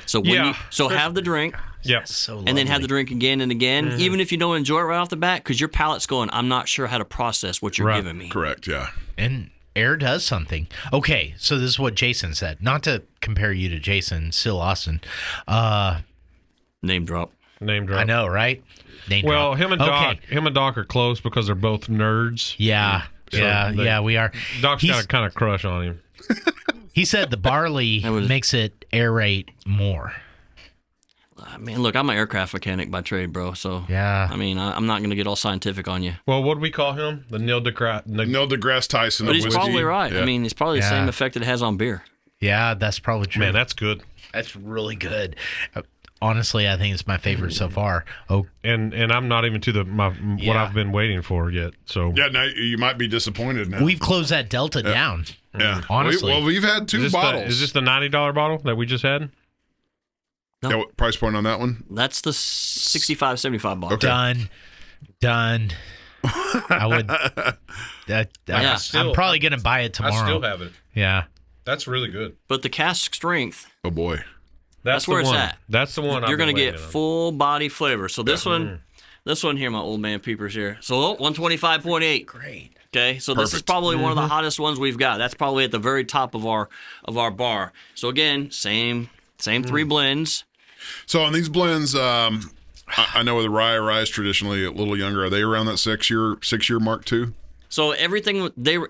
So when Yeah. have the drink, Yep. so and then have the drink again and again, even if you don't enjoy it right off the bat, because your palate's going, I'm not sure how to process what you're Right. giving me. Correct. Yeah. and air does something. Okay, so this is what Jason said. Not to compare you to Jason, still Austin. Name drop. Name drop. I know, right? Name Well, drop. him and Doc are close because they're both nerds. Yeah, we are. Doc's got a kind of crush on him. He said the barley makes it aerate more. Man, look, I'm an aircraft mechanic by trade, bro. So Yeah. I mean, I'm not going to get all scientific on you. Well, what do we call him? The Neil deGrasse Tyson. But of he's whiskey. probably right. Yeah. I mean, it's probably the same effect it has on beer. Yeah, that's probably true. Man, that's good. That's really good. Honestly, I think it's my favorite so far. Oh, And I'm not even to what I've been waiting for yet. So Yeah, now you might be disappointed now. we've closed that Delta down. yeah, honestly. we've had two bottles. Is this the $90 bottle that we just had? No. Yeah, what price point on that one? That's the 65, 75 bottle. Okay. Done. I would. I'm probably gonna buy it tomorrow. I still have it. Yeah. That's really good. But the cask strength, Oh boy. That's where it's at. That's the one. you're going to get full body flavor. So this one here, my old man peepers here. So 125.8. Great. Okay, so this is probably one of the hottest ones we've got. That's probably at the very top of our bar. So again, same three blends. So on these blends, I know with the rye is traditionally a little younger. Are they around that 6 year mark too? So everything they were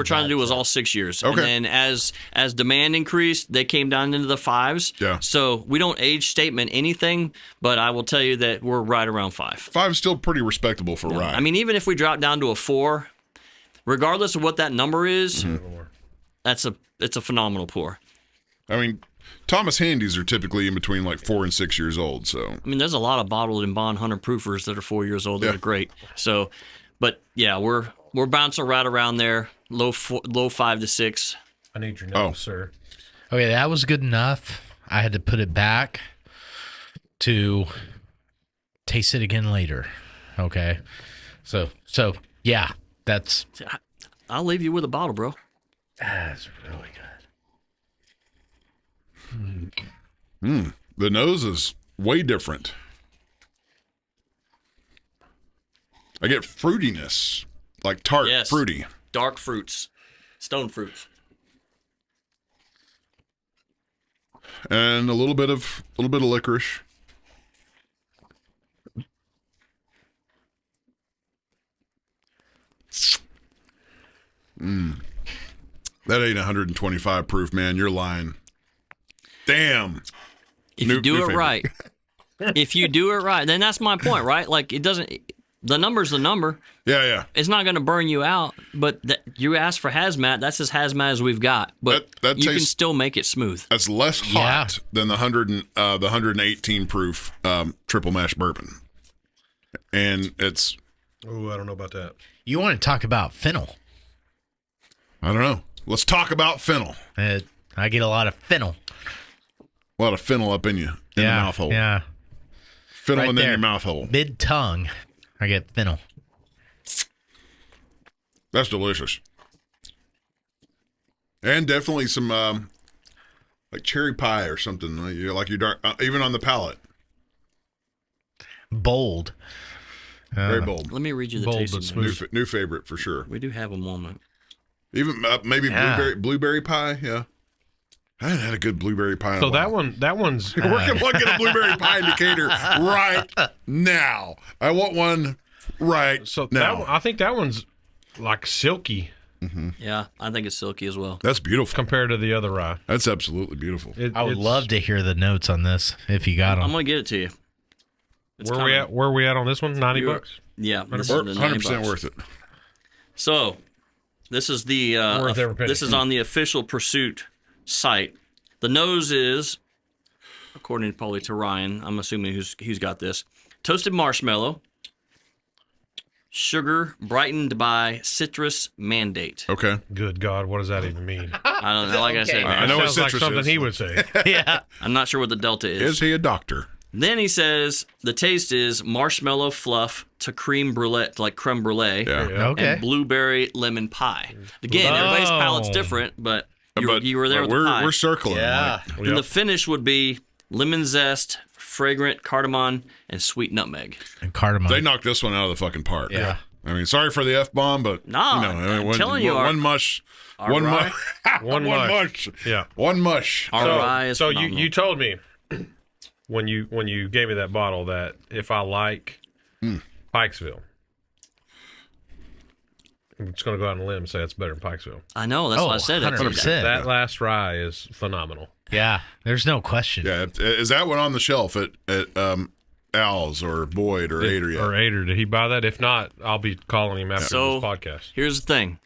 trying to do was all 6 years. Okay. And then as demand increased, they came down into the 5s. Yeah. So we don't age statement anything, but I will tell you that we're right around 5. 5 is still pretty respectable for rye. I mean, even if we drop down to a 4, regardless of what that number is, it's a phenomenal pour. I mean, Thomas Handies are typically in between like 4 and 6 years old. So I mean, there's a lot of bottled and bond 100 proofers that are 4 years old that are great. So, but yeah, we're bouncing right around there, low 5 to 6. I need your notes, sir. Okay, that was good enough. I had to put it back to taste it again later. Okay, so yeah, that's I'll leave you with a bottle, bro. really good. the nose is way different. I get fruitiness, like tart, Yes. fruity. Dark fruits, stone fruits. And a little bit of licorice. That ain't 125 proof, man. You're lying. Damn. If New- you do new it favorite. right, if you do it right, then that's my point, right? Like it doesn't. The number's the number. Yeah. It's not going to burn you out. But you asked for hazmat. That's as hazmat as we've got. But That you can tastes- still make it smooth. That's less hot than the 118 proof triple mash bourbon. And it's, Oh, I don't know about that. You want to talk about fennel? I don't know. Let's talk about fennel. I get a lot of fennel. A lot of fennel up in you, in the mouth hole. Yeah, Fennel Right in there. your mouth hole. mid tongue. I get fennel. That's delicious. And definitely some like cherry pie or something. Like your dark, even on the palate. Bold. Very bold. Let me read you the Bold but tasting smooth. notes. New favorite for sure. We do have a moment. Even maybe blueberry pie. Yeah, I haven't had a good blueberry pie. In So a while. that one's We're gonna look at a blueberry pie indicator right now. I want one right now. I think that one's like silky Yeah, I think it's silky as well. That's beautiful. compared to the other rye. That's absolutely beautiful. I would love to hear the notes on this if you got I'm them. going to get it to you. It's Where coming. we at on this one? $90 bucks. Yeah, this is the 100% $90. worth it. So, this is the Worth every penny. this is on the official Pursuit site. The nose is, according probably to Ryan, I'm assuming who's got this, toasted marshmallow, sugar brightened by citrus mandate. Okay. Good God, what does that even mean? I don't know. Like I said, I know what Sounds like citrus something is. he would say. Yeah. I'm not sure what the delta is. Is he a doctor? Then he says the taste is marshmallow fluff to creme brulee, like creme brulee, Yeah. Okay. and blueberry lemon pie. Again, everybody's palate's different, but you were there with the pie. We're circling. Yeah. like- And the finish would be lemon zest, fragrant cardamom, and sweet nutmeg. And cardamom. they knocked this one out of the fucking park. Yeah. I mean, sorry for the F-bomb, but Nah, I'm telling you, one mush. One rye- mush. One mush. Yeah. One mush. Our rye is So phenomenal. you told me when you gave me that bottle that if I like Pikesville, I'm just going to go out on a limb and say it's better than Pikesville. I know. That's why I said it. 100%. That last rye is phenomenal. Yeah, there's no question. Yeah, is that one on the shelf at Al's or Boyd or Ader yet? Or Ader, did he buy that? If not, I'll be calling him after So- this podcast. Here's the thing.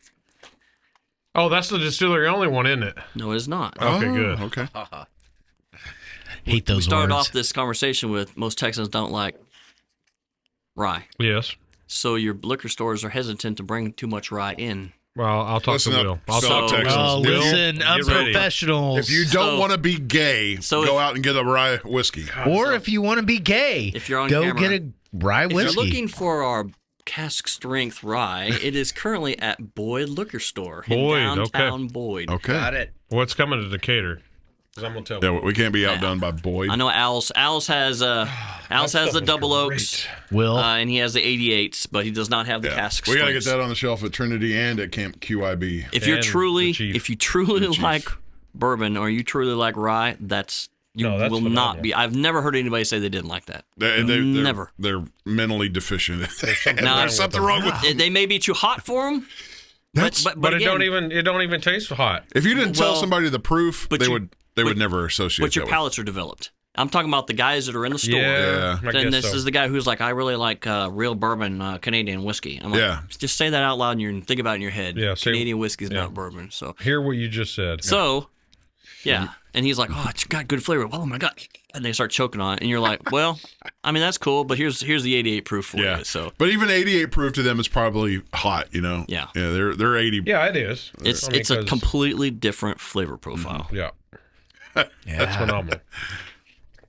Oh, that's the distillery only one, isn't it? No, it is not. Okay, good. Okay. Hate those We started words. off this conversation with most Texans don't like rye. Yes. So your liquor stores are hesitant to bring too much rye in. Well, I'll talk Listen to up, Will. I'll fellow talk to Texans. Oh, Will. Will, listen, get ready. unprofessionals. If you don't So- want to be gay, so go if- out and get a rye whiskey. or if you want to be gay, If you're on go camera. get a rye If whiskey. you're looking for our cask strength rye, it is currently at Boyd Liquor Store in Boyd, downtown okay. Boyd. Okay. it. What's coming to Decatur? Because I'm going to tell Yeah, we can't be outdone by Boyd. I know Al's has the double oaks, Will. and he has the 88s, but he does not have the Yeah. cask We got to strengths. get that on the shelf at Trinity and at Camp QIB. If you're And truly, the Chief. if you truly like bourbon or you truly like rye, that's you No, that's will phenomenal. not be. I've never heard anybody say they didn't like that. Never. They're mentally deficient. Now, There's something wrong with them. They may be too hot for them, That's- but it again, don't even taste hot. If you didn't tell well, somebody the proof, but they you- would never associate but your that palates are developed. I'm talking about the guys that are in the store. Yeah, I Then guess this so. is the guy who's like, I really like real bourbon Canadian whiskey. I'm like, Yeah. just say that out loud and think about it in your head. Yeah, say- Canadian whiskey is yeah. not bourbon. So, Hear what you just said. yeah. And he's like, oh, it's got good flavor. Oh my god! And they start choking on it, and you're like, well, I mean that's cool, but here's the 88 proof for Yeah. you. So But even 88 proof to them is probably hot, you know? Yeah. Yeah, they're 80. Yeah, it is. it's I mean, it's a 'cause- completely different flavor profile. Yeah, Yeah. that's phenomenal.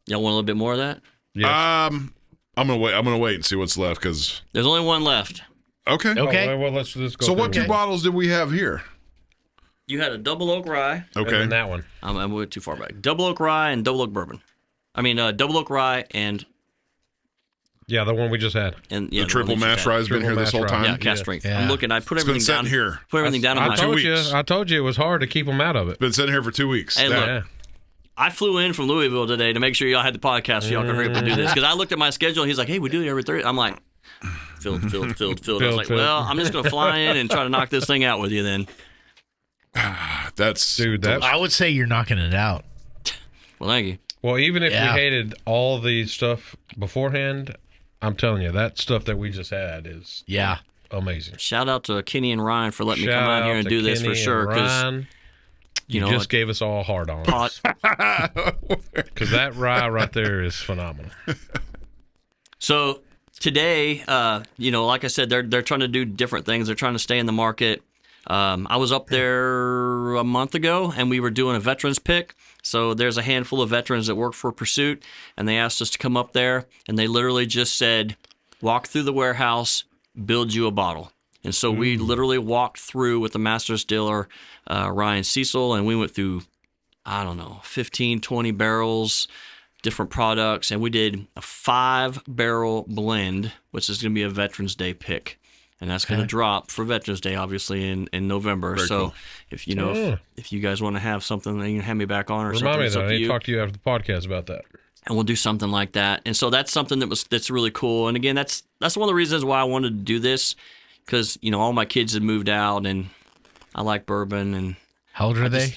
Y'all want a little bit more of that? Yeah. I'm gonna wait and see what's left because There's only one left. okay. Okay. Oh, well, let's go. So what through two it. bottles did we have here? You had a double oak rye. And Okay. then that one. I went too far back. Double oak rye and double oak bourbon. I mean, double oak rye and Yeah, the one we just had. yeah, The triple one that you mash had. rye's been Triple here this mash whole rye. time. Yeah, cast strength. Yeah. I'm looking. I put It's been everything down. sitting here. Put everything down on my. I told you it was hard to keep them out of it. Been sitting here for 2 weeks. Hey, look, Yeah. I flew in from Louisville today to make sure y'all had the podcast so y'all can hurry up and do this. Because I looked at my schedule and he's like, hey, we do it every Thursday. I'm like, filled. I was like, Filled. well, I'm just going to fly in and try to knock this thing out with you then. That's Dude, that I would say you're knocking it out. Well, thank you. well, even if Yeah. we hated all the stuff beforehand, I'm telling you, that stuff that we just had is Yeah. amazing. Shout out to Kenny and Ryan for letting me Shout come out here out and to do this for Kenny sure. and Because, Ryan. you You know, just gave us all a hard on. pot, Because that rye right there is phenomenal. So today, like I said, they're trying to do different things. They're trying to stay in the market. I was up there a month ago, and we were doing a veterans pick. So there's a handful of veterans that work for Pursuit, and they asked us to come up there, and they literally just said, walk through the warehouse, build you a bottle. And so we literally walked through with the master distiller, Ryan Cecil, and we went through, 15, 20 barrels, different products, and we did a 5-barrel blend, which is going to be a Veterans Day pick. And that's going to drop for Veterans Day, obviously, in November. Very so cool. if if you guys want to have something, then you can have me back on or something. Remind me It's though. up I to need to you. talk to you after the podcast about that. And we'll do something like that. And so that's something that's really cool. And again, that's one of the reasons why I wanted to do this, because all my kids had moved out, and I like bourbon. And How old are they?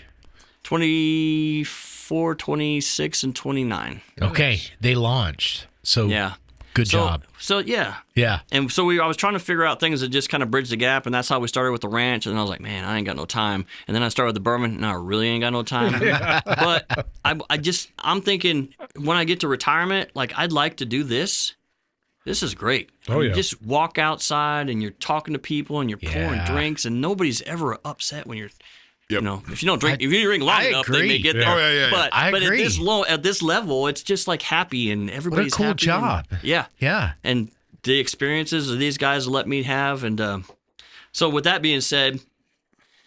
24, 26, and 29. Okay. They launched. So Yeah. good So, job. So yeah. Yeah. And so I was trying to figure out things that just kind of bridge the gap, and that's how we started with the ranch. And I was like, man, I ain't got no time. And then I started with the bourbon, and I really ain't got no time. But I'm thinking when I get to retirement, like I'd like to do this. This is great. Oh, You yeah. just walk outside and you're talking to people and you're pouring Yeah. drinks, and nobody's ever upset when you're. Yep. If you don't drink, if you drink long I enough, they agree. may get Yeah. there. Oh, yeah. But I but agree. at this level, it's just like happy, and everybody's cool happy and- job. yeah, Yeah. and the experiences that these guys let me have. And so with that being said,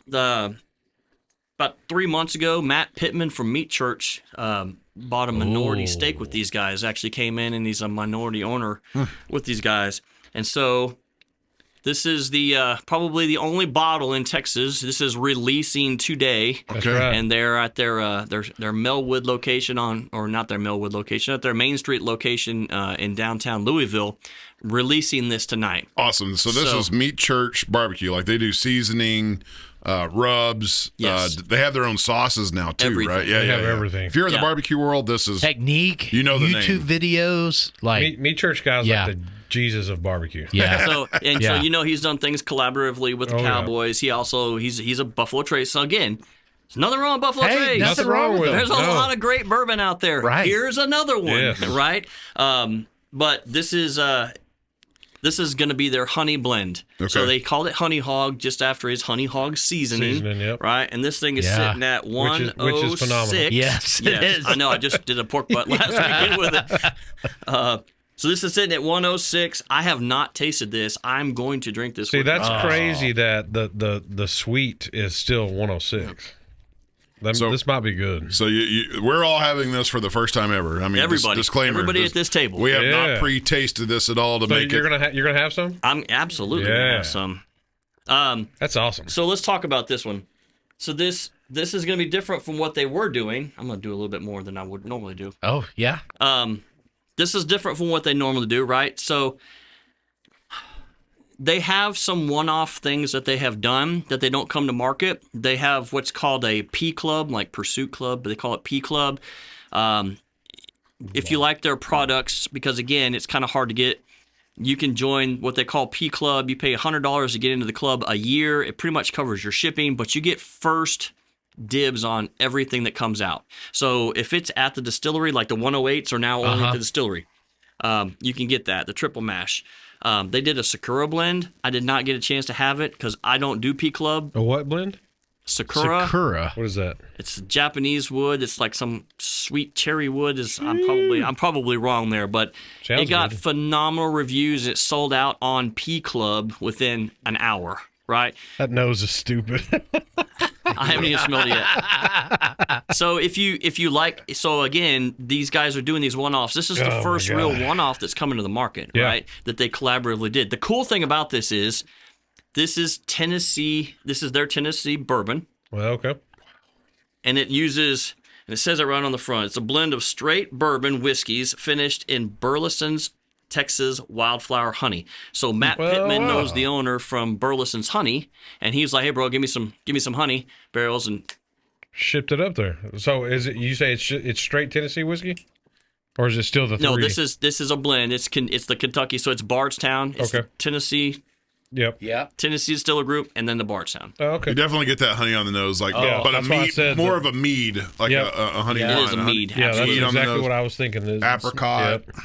about 3 months ago, Matt Pittman from Meat Church bought a minority stake with these guys. Actually came in, and he's a minority owner with these guys. And so This is the probably the only bottle in Texas. This is releasing today. That's Okay. right. And they're at their Melwood location not their Melwood location, at their Main Street location in downtown Louisville, releasing this tonight. Awesome. So this is Meat Church Barbecue. Like they do seasoning, rubs. Yes. They have their own sauces now too, Everything. right? Yeah, They yeah, have yeah. everything. If you're in the Yeah. barbecue world, this is Technique, You know the YouTube videos, like Meat Church guy's Yeah. like the Jesus of barbecue. yeah. So Yeah. he's done things collaboratively with the Oh, yeah. Cowboys. He also he's a Buffalo Trace. So again, there's nothing wrong with Buffalo Hey, Trace. nothing wrong with There's it. a No. lot of great bourbon out there. Right. Here's another one. Yes. Right. But this is going to be their honey blend. So Okay. they called it Honey Hog just after his Honey Hog seasoning. Seasoning, yep. Right. And this thing is Yeah. sitting at Which 106. is phenomenal. Yes, it is. I know. I just did a pork butt last weekend with it. So this is sitting at 106. I have not tasted this. I'm going to drink this. See, with that's Oh. crazy that the sweet is still 106. So- This might be good. So we're all having this for the first time ever. I mean, Everybody. disclaimer. Everybody at this table. We have Yeah. not pre-tasted this at all to So make you're it. gonna have some? I'm absolutely gonna Yeah. have some. That's awesome. So let's talk about this one. So this is gonna be different from what they were doing. I'm gonna do a little bit more than I would normally do. Oh yeah. This is different from what they normally do, right? So they have some one-off things that they have done that they don't come to market. They have what's called a P Club, like Pursuit Club, but they call it P Club. If you like their products, because again, it's kind of hard to get, you can join what they call P Club. You pay $100 to get into the club a year. It pretty much covers your shipping, but you get first dibs on everything that comes out. So if it's at the distillery, like the 108s are now only at the distillery, you can get that, the triple mash. They did a Sakura blend. I did not get a chance to have it because I don't do P Club. A what blend? Sakura. What is that? It's Japanese wood. It's like some sweet cherry wood. I'm probably wrong there, but Sounds it got good. phenomenal reviews. It sold out on P Club within an hour. Right? That nose is stupid. I haven't even smelled it yet. So if you like, so again, these guys are doing these one-offs. This is the Oh, my first God. real one-off that's coming to the market, Yeah. right? That they collaboratively did. The cool thing about this is Tennessee. This is their Tennessee bourbon, Well, okay. and it uses, and it says it right on the front. It's a blend of straight bourbon whiskeys finished in Burleson's Texas wildflower honey. So Matt Pittman knows the owner from Burleson's Honey, and he's like, "Hey, bro, give me some honey barrels." And Shipped it up there. So is it? You say it's straight Tennessee whiskey, or is it still the 3? no, this is a blend. It's the Kentucky, so it's Bardstown. It's Okay. the Tennessee. Yep. Yeah. Tennessee Distiller Group, and then the Bardstown. Oh, okay. You definitely get that honey on the nose, like, Yeah, but a that's why I mead, said more that- of a mead, like Yep. a honey Yeah. wine. It is a mead. Yeah, that's Mead on the exactly nose. what I was thinking. Apricot. Yep.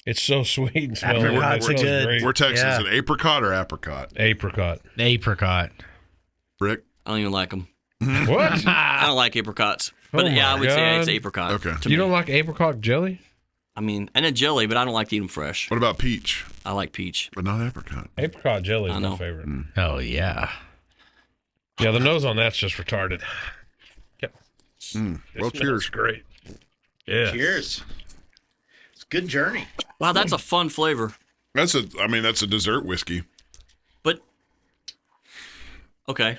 It's so sweet and smelling. Apricot's It smells good. great. We're Texans. Yeah. Is it apricot or apricot? Apricot. Apricot. Rick? I don't even like them. What? I don't like apricots. But Oh yeah, I my would say it's God. apricot. Okay. to You me. don't like apricot jelly? I mean, and a jelly, but I don't like to eat them fresh. What about peach? I like peach. But not apricot. Apricot jelly is I my know. favorite. Oh yeah. Yeah, the nose on that's just retarded. Yep. Well, cheers. Great. Yeah. Cheers. It's a good journey. Wow, that's a fun flavor. That's a dessert whiskey. But okay,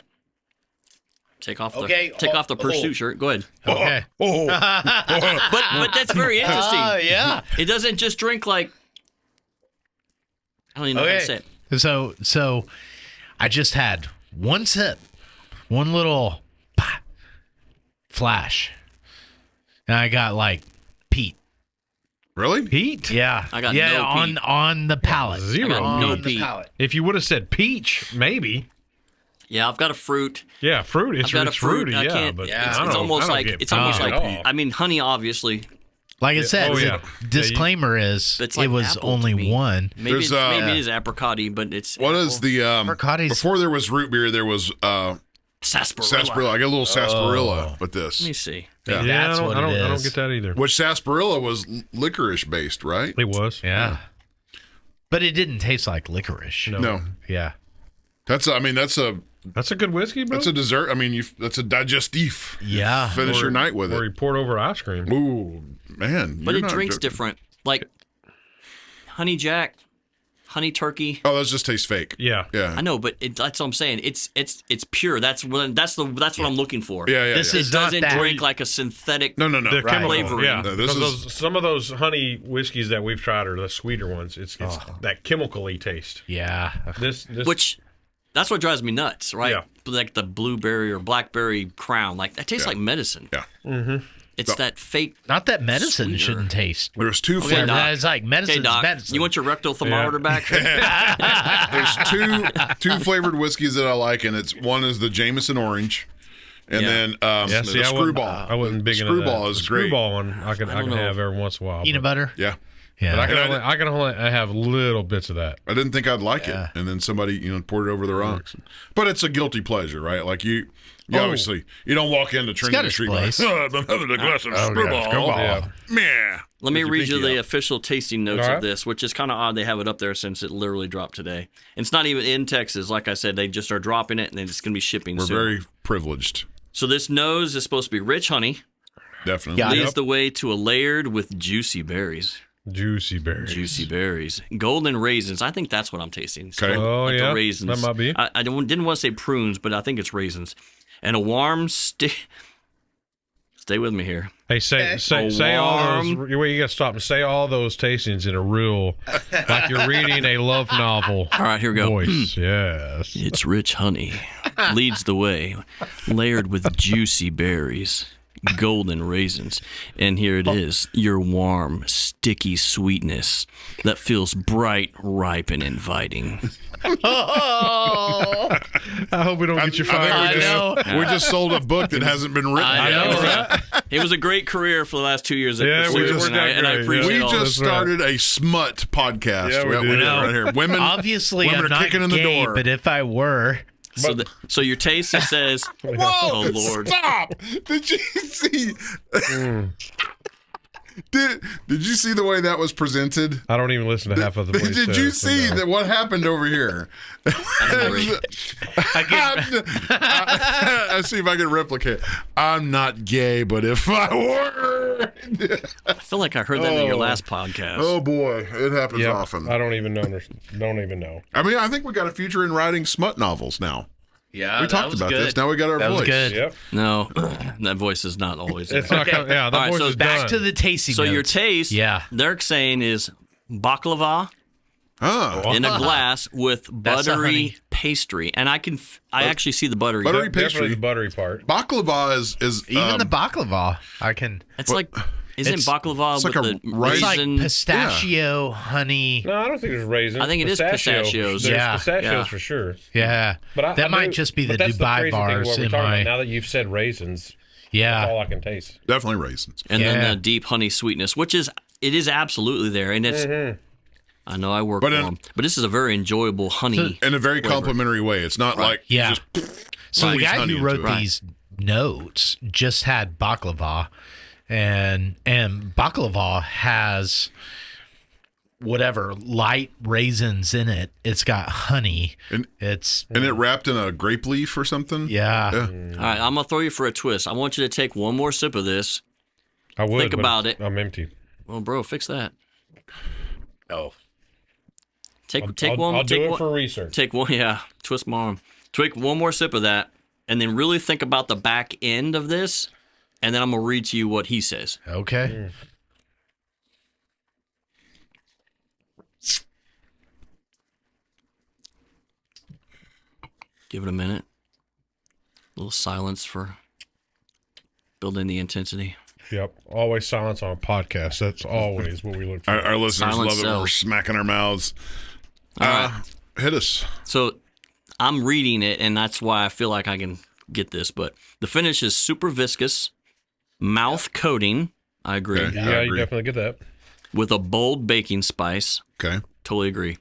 take off the Okay, Pursuit shirt. Go ahead. Okay. Oh, But that's very interesting. Yeah. It doesn't just drink like, I don't even know how to say it. So I just had one sip, one little flash, and I got like Pete. Really? Pete? Yeah, I got yeah no on Pete. on the palate. Zero. I got no On the Pete. palate. If you would have said peach, maybe. Yeah, I've got a fruit. Yeah, fruit. It's, I've got a it's fruit. fruity, I yeah, can't. but Yeah. it's I don't- almost I don't like get it's almost peach like. at all. I mean, honey, obviously. Like I said, Oh, the yeah. disclaimer is It's like it was apple to only me. one. Maybe There's, maybe it is apricot-y, but it's What is the Apricoti's- before there was root beer, there was sarsaparilla. sarsaparilla. I got a little sarsaparilla with this. Let me see. Yeah. Yeah, That's what I don't it is. get that either. Which sarsaparilla was licorice based, right? It was. Yeah. But it didn't taste like licorice. No. Yeah. That's a That's a good whiskey, bro. that's a dessert. I mean, that's a digestif. Yeah. Finish your night with Or it. you poured over ice cream. Ooh, man. But you're it not drinks joking. different. Like honey jack honey turkey. Oh, those just taste fake. Yeah. I know, but that's what I'm saying. It's pure. That's what I'm looking for. Yeah. This It is not doesn't that. drink like a synthetic. No. The chemical, flavoring. yeah. No, this Because some of those honey whiskeys that we've tried are the sweeter ones. It's that chemical-y taste. Yeah. This Which that's what drives me nuts, right? Yeah. Like the blueberry or blackberry crown, like that tastes like medicine. Yeah. It's that fake. Not that medicine Sweeter. shouldn't taste. There's two Okay, flavors. Doc. It's like medicine's Hey Doc, medicine. you want your rectal thermometer back? There's two flavored whiskeys that I like, and one is the Jameson Orange, and Yeah. then Yeah, see, the I Screwball. wasn't big into Screwball that. is The great. Screwball one I can don't know. have every once in a while. Peanut but butter? Yeah. Yeah. I can only have little bits of that. I didn't think I'd like it, and then somebody poured it over the rocks. But it's a guilty pleasure, right? Like you obviously you don't walk into got Trinity its Street place. like, oh, I'm having a glass of Screwball. Screwball. Yeah. Meh. Let me Get your read you pinky the out. official tasting notes All right. of this, which is kind of odd. They have it up there since it literally dropped today. And it's not even in Texas. Like I said, they just are dropping it, and then it's going to be shipping We're soon. very privileged, So this nose is supposed to be rich honey. definitely. Yeah. Leads the way to a layered with juicy berries. Juicy berries. Juicy berries. Golden raisins. I think that's what I'm tasting. Okay. Oh, Like yeah. the raisins. That might be. I didn't want to say prunes, but I think it's raisins. And a warm Stay with me here. Hey, say all those. Warm. You got to stop and say all those tastings in a real, like you're reading a love novel. All right, here we go. Voice, yes. It's rich honey. Leads the way. Layered with juicy berries. Golden raisins. And here it is. Your warm, sticky sweetness that feels bright, ripe, and inviting. Oh, I hope we don't get you fired. I know. We just sold a book that hasn't been written. I yet. know, right? It was a great career for the last 2 years. At Yeah, we Pursuit, just- and I great, appreciate We yeah. all just That's right. started a smut podcast. Yeah, we got did. women No. right here. Women. obviously women I'm are not kicking in the gay, door. but if I were, So your taste it says, Whoa! oh Lord. Stop! Did you see? Did you see the way that was presented? I don't even listen to half of the voice. Did you see that? What happened over here? I see if I can replicate. I'm not gay, but if I were, I feel like I heard that in your last podcast. oh boy, it happens Yeah, often. I don't even know. Don't even know. I mean, I think we got a future in writing smut novels now. yeah, We talked about this. Now we got our That voice. was good. Yep. No, that voice is not always there. It's not. Okay. Yeah, the All right, voice so is Back done. to the tasting. So your notes. taste, Yeah. they're saying is baklava Oh, in a glass with That's the buttery honey. pastry, and I actually see the buttery. Buttery Definitely pastry. the buttery part. baklava is Even the baklava, I can. It's like isn't it's- baklava it's with like a the rice- It's like raisin? pistachio, honey. No, I don't think there's raisins. I think it is pistachios. There's Yeah. pistachios Yeah. for sure. Yeah, But that might just be the Dubai bars What we're in talking my. about. Now that you've said raisins, that's all Yeah, I can taste. definitely raisins. And then Yeah. the deep honey sweetness, which is absolutely there, and it's. I know I work But for in- them, but this is a very enjoyable honey. In a very complimentary way. It's not like you Yeah. just so the squeeze guy honey who into wrote it. these notes just had baklava, and baklava has whatever light raisins in it. It's got honey. And- It's And it wrapped in a grape leaf or something. yeah. All right, I'm gonna throw you for a twist. I want you to take one more sip of this. I would Think but about it. I'm empty. Well, bro, fix that. Oh, Take I'll, one. I'll take do it one. for research. Take one. Yeah, twist my arm. Take one more sip of that, and then really think about the back end of this, and then I'm gonna read to you what he says. okay. Give it a minute. A little silence for building the intensity. Yep. Always silence on a podcast. That's always what we look for. Our listeners Silent love it when we're self. smacking our mouths. All right. Hit us. So I'm reading it, and that's why I feel like I can get this. But the finish is super viscous, mouth coating. I agree. Okay. Yeah, I you agree. definitely get that. With a bold baking spice. Okay. Totally agree.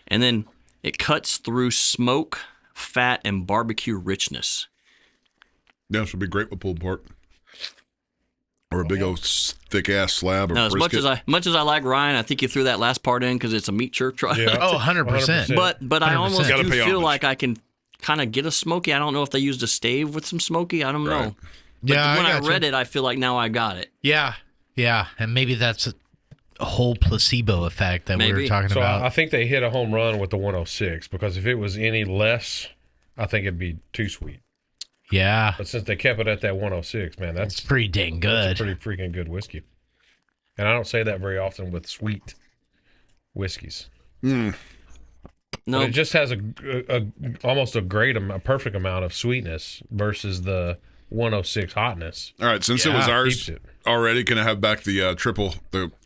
And then it cuts through smoke, fat, and barbecue richness. Yeah, this would be great with pulled pork. Or a big old thick ass slab of Now, as brisket. much as I like Ryan, I think you threw that last part in because it's a meat church. Right? Yeah. Oh, 100%. But I 100%. almost Gotta do pay feel homage. like I can kind of get a smoky. I don't know if they used a stave with some smoky. I don't Right. know. But Yeah, when I got read you. it, I feel like now I got it. Yeah, and maybe that's whole placebo effect that we were Maybe. talking So about. I think they hit a home run with the 106 because if it was any less, I think it'd be too sweet. Yeah, But since they kept it at that 106, man, it's pretty dang good. that's a pretty freaking good whiskey. And I don't say that very often with sweet whiskeys. No, But it just has almost a perfect amount of sweetness versus the 106 hotness. All right, since it was Keeps ours it. already, can I have back the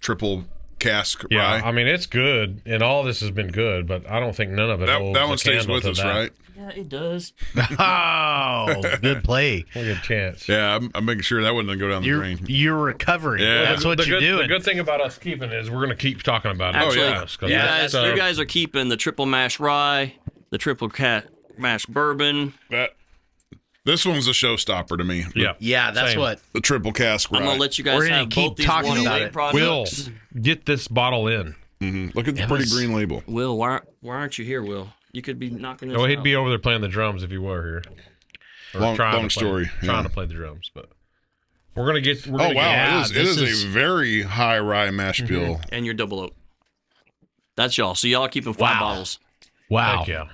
triple cask Yeah, rye? I mean it's good, and all this has been good, but I don't think none of it. holds That a one stays candle with to us, that. right? yeah, it does. Oh, good play. What a good chance. Yeah, I'm making sure that wouldn't go down the You're drain. recovering. Yeah. That's what the you're good, doing. The good thing about us keeping it is we're going to keep talking about it. Actually, yeah. 'Cause you that's, guys are keeping the triple mash rye, the triple mash bourbon. This one's a showstopper to me. yeah. Yeah, that's Same. what. The triple cask rye. I'm gonna let you guys We're gonna have keep both these talking 108 about it. Will, products. get this bottle in. Look at the pretty was- green label. Will, why aren't you here, Will? You could be knocking this Oh, he'd out. be over there playing the drums if he were here. Or Long trying to play- story, Trying yeah. to play the drums, but we're gonna get. We're Oh gonna wow, Yeah, it this is is- a very high rye mash bill. and your double oak. That's y'all. So y'all are keeping 5 Wow. bottles. Wow. Heck yeah,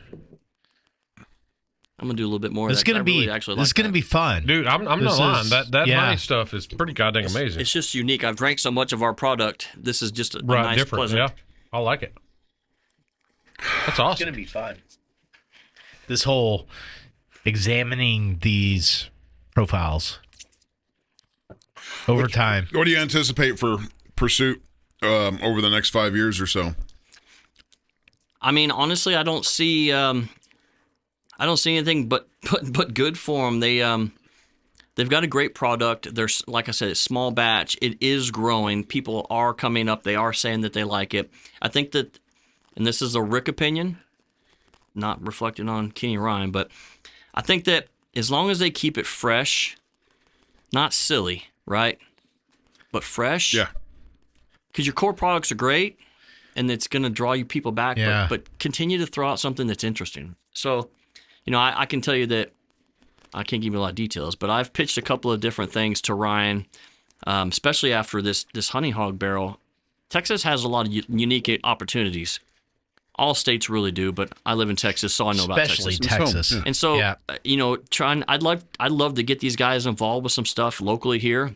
I'm gonna do a little bit more. This is of that, 'cause gonna I really be. actually This is like gonna that. be fun. dude. I'm This not lying. is- That yeah. honey stuff is pretty goddamn amazing. It's just unique. I've drank so much of our product. This is just a right, nice, different. pleasant. Yeah, I like it. That's awesome. be fun. This whole examining these profiles over time. What do you anticipate for Pursuit over the next 5 years or so? I mean, honestly, I don't see anything but good for them. They've got a great product. There's, like I said, it's small batch. It is growing. People are coming up. They are saying that they like it. I think that, and this is a Rick opinion, not reflecting on Kenny Ryan, but I think that as long as they keep it fresh, not silly, right? But fresh. Yeah. Because your core products are great, and it's going to draw you people back. Yeah. But continue to throw out something that's interesting. So, I can tell you that I can't give you a lot of details, but I've pitched a couple of different things to Ryan, especially after this Honey Hog barrel. Texas has a lot of unique opportunities. All states really do, but I live in Texas, so I know about Especially Texas. Texas. And so, Yeah. I'd love to get these guys involved with some stuff locally here,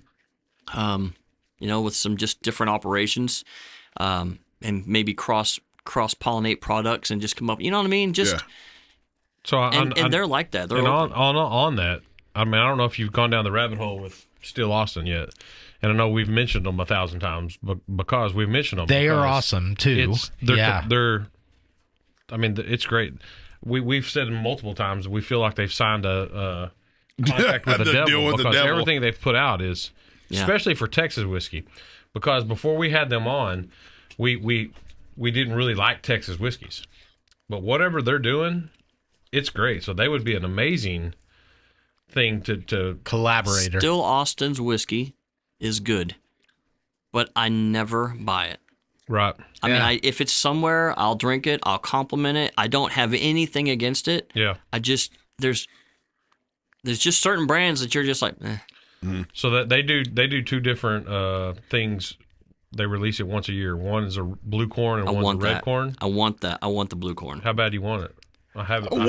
with some just different operations, and maybe cross pollinate products and just come up. You know what I mean? Just Yeah. So and they're like that. They're and open. on that, I mean, I don't know if you've gone down the rabbit hole with Still Austin yet, and I know we've mentioned them 1,000 times, but because we've mentioned them, They are because awesome too. They're. I mean, it's great. We've said multiple times we feel like they've signed a contract with the The devil deal with the because devil. everything they've put out is, Yeah. especially for Texas whiskey, because before we had them on, we didn't really like Texas whiskeys, but whatever they're doing, it's great. So they would be an amazing thing to Collaborator. Still Austin's whiskey is good, but I never buy it. right. I Yeah. mean, if it's somewhere, I'll drink it. I'll compliment it. I don't have anything against it. Yeah. I just there's just certain brands that you're just like, So that they do two different things. They release it once a year. One is a blue corn and I one's want a red that. corn. I want that. I want the blue corn. How bad do you want it? I have it. Whoa!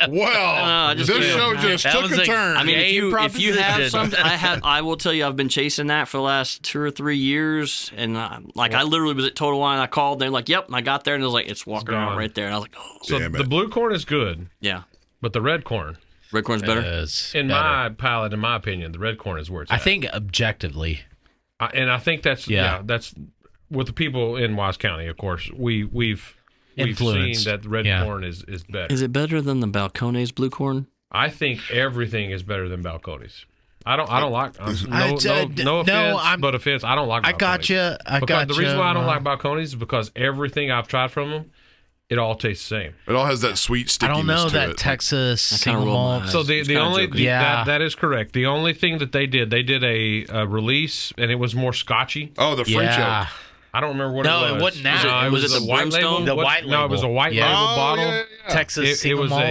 Well, just this kidding. show just That took was a a- turn. I mean, if you have proposition. something, I will tell you, I've been chasing that for the last 2 or 3 years, and I literally was at Total Wine. I called, they're like, "Yep," and I got there, and it was like, it's walking around gone. right there, and I was like, "Oh, So Damn the it. blue corn is good, yeah." but the red corn, Red corn's better. Is in better. my palate, in my opinion, the red corn is where it's I at. think objectively. And I think that's Yeah. that's with the people in Wise County. Of course, we've seen Influenced. that the red Yeah. corn is better. Is it better than the Balcones blue corn? I think everything is better than Balcones. I don't like no no, offense, but offense. I don't like. I Balcones. got you. Because the reason why I don't like Balcones is because everything I've tried from them, it all tastes the same. It all has that sweet I stickiness don't know to that it. Texas I kinda single rolled my malt. eyes. So It's the kinda only joking. Yeah. that is correct. The only thing that they did a release, and it was more scotchy. Oh, the French Yeah. oak. I don't remember what it was. No, it wasn't that. No, It was a the white brimstone? label. The What- white No, it was a label. white Yeah. label Oh, bottle. yeah. Texas It single was malt.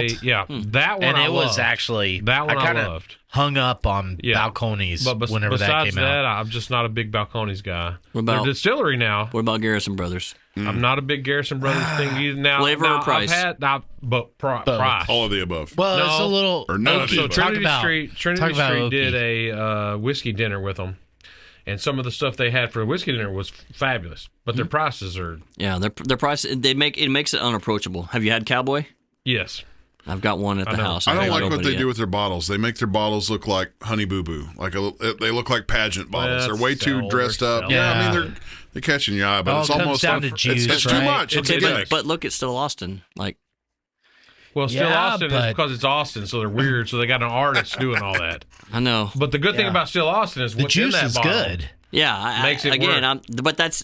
that one And I it was loved. actually That one I I kind of loved. hung up on Yeah. Balcones But whenever that besides came that, out. I'm just not a big Balcones guy. What about- Their distillery now? What about Garrison Brothers? I'm not a big Garrison Brothers thing either. Now, Flavor or price? Price. All of the above. Well, No. it's a little Or none of oaky. the So above. Talk about Trinity talk about Street did oaky. a whiskey dinner with them, and some of the stuff they had for the whiskey dinner was fabulous. But their prices are Yeah, their price it makes it unapproachable. Have you had Cowboy? yes. I've got one at the know. house. I don't haven't like what opened they it do yet. with their bottles. They make their bottles look like Honey Boo Boo. They look like pageant bottles. They're way too dressed up. overselling. Yeah, I Yeah. mean they're catching your eye, but All it's comes almost down to it's juice, too right? much. It's Okay, a gimmick. but look at Still Austin. Like, Well, still Yeah, Austin is but- because it's Austin, so they're weird. So they got an artist doing all that. I know. But the good thing Yeah. about Still Austin is The what's in juice that is bottle. good. Yeah, Makes it again. work. But that's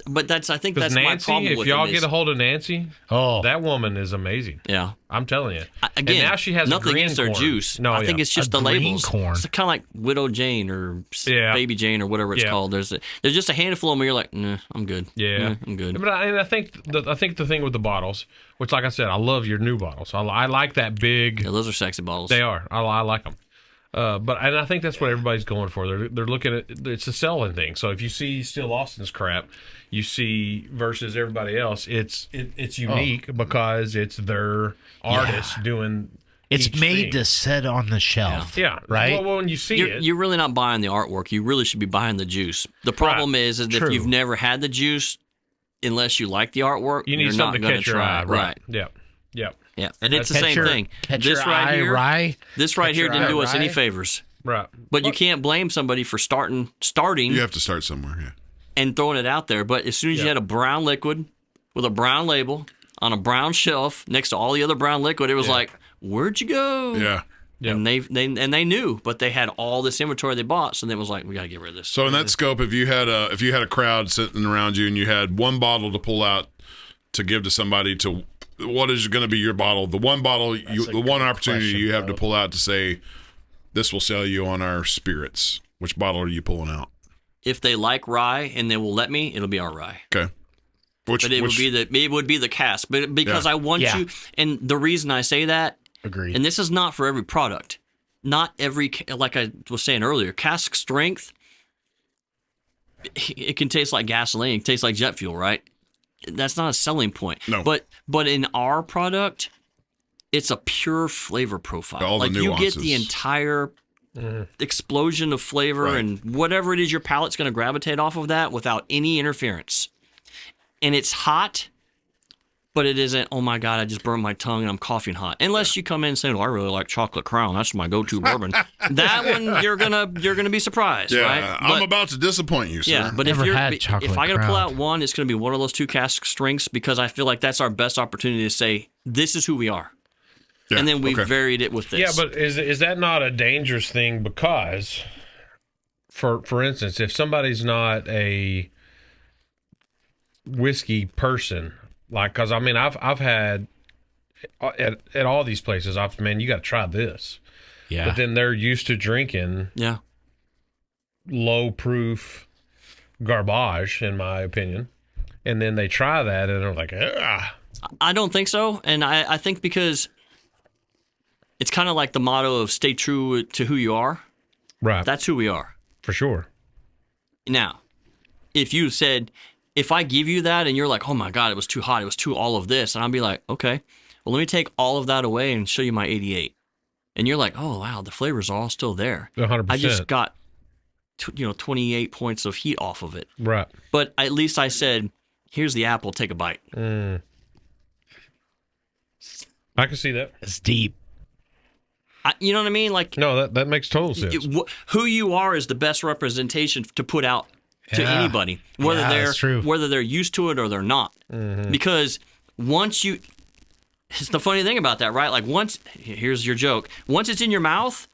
I think Because that's my Nancy, problem if with y'all them get is- a hold of Nancy, Oh, that woman is amazing. yeah. I'm telling you. Again, and now she has nothing a green against their corn. juice. No, I think yeah. it's just A the green labels. corn. It's kind of like Widow Jane or Yeah. Baby Jane or whatever it's Yeah. called. There's just a handful of them where you're like, nah, I'm good. Yeah, Nah, I'm good. But I think the thing with the bottles, which like I said, I love your new bottles. I like that big. Yeah, those are sexy bottles. They are. I like them. But I think that's what everybody's going for. They're looking at it's a selling thing. So if you see Still Austin's crap, you see versus everybody else, it's unique because it's their artist doing. it's each made thing. to sit on the shelf. Yeah, right? Well, when you see You're, it, you're really not buying the artwork. You really should be buying the juice. The problem is if True. you've never had the juice, unless you like the artwork, you need you're something not to going catch your try eye. it. Right. Yep. Yeah, and it's the Catch same your- thing. Catch This your right eye, here, rye. this right Catch here your didn't eye, do us any rye. favors. Right. But you can't blame somebody for starting You have to start somewhere. Yeah. and throwing it out there. But as soon as you had a brown liquid with a brown label on a brown shelf next to all the other brown liquid, it was like, where'd you go? Yeah. And they knew, but they had all this inventory they bought, so then it was like, we got to get rid of this. So in that scope, if you had a crowd sitting around you and you had one bottle to pull out to give to somebody, to what is going to be your bottle? The one bottle, the one opportunity question, you have to Bo. pull out to say, this will sell you on our spirits. Which bottle are you pulling out? If they like rye and they will let me, it'll be our rye. Okay. Which But it would be the cask. But because Yeah. I want Yeah. you, and the reason I say that, Agreed. and this is not for every product. Not every, like I was saying earlier, cask strength, it can taste like gasoline, it can taste like jet fuel, right? That's not a selling point. No. But in our product, it's a pure flavor profile. All the like you get the nuances. entire explosion of flavor Right. and whatever it is your palate's going to gravitate off of that without any interference. And it's hot, but it isn't, oh my God, I just burned my tongue and I'm coughing hot. Unless you come in and say, oh, I really like Chocolate Crown. That's my go-to bourbon. That one, you're gonna be surprised, Yeah, right? I'm about to disappoint you, sir. Yeah, but Never if had if Chocolate I got to pull Crown. out one, it's going to be one of those two cask strengths because I feel like that's our best opportunity to say, this is who we are. Yeah, And then we okay. varied it with this. Yeah, but is that not a dangerous thing? Because, for instance, if somebody's not a whiskey person, like, because I mean, I've had at all these places, man, you got to try this. Yeah. But then they're used to drinking Yeah. low proof garbage, in my opinion, and then they try that and they're like, ah, I don't think so. And I think because it's kind of like the motto of stay true to who you are. right, That's who we are. for sure. Now, if you said, if I give you that and you're like, oh my God, it was too hot, it was too all of this, and I'll be like, okay, well, let me take all of that away and show you my 88. And you're like, oh, wow, the flavor's all still there. 100%. I just got, 28 points of heat off of it. right. But at least I said, here's the apple, take a bite. I can see that. It's deep. You know what I mean? Like, No, that makes total sense. who you are is the best representation to put out to Yeah. anybody, whether Yeah, that's true. they're used to it or they're not. Because once you, it's the funny thing about that, right? Like here's your joke. Once it's in your mouth,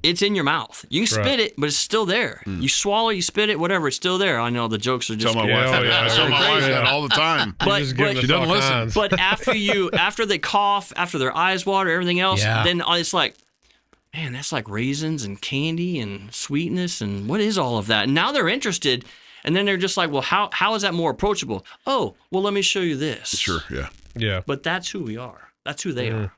it's in your mouth. You can spit Right. it, but it's still there. You swallow, you spit it, whatever, it's still there. I know the jokes are just. Tell my Yeah, wife oh, that. yeah, I tell my wife that all the time. But- Just giving but- us She doesn't all listen. kinds. But after they cough, after their eyes water, everything else, Yeah. then it's like, man, that's like raisins and candy and sweetness and what is all of that? And now they're interested, And then they're just like, well, how is that more approachable? Oh, well, let me show you this. Sure, yeah. Yeah. But that's who we are. That's who they are.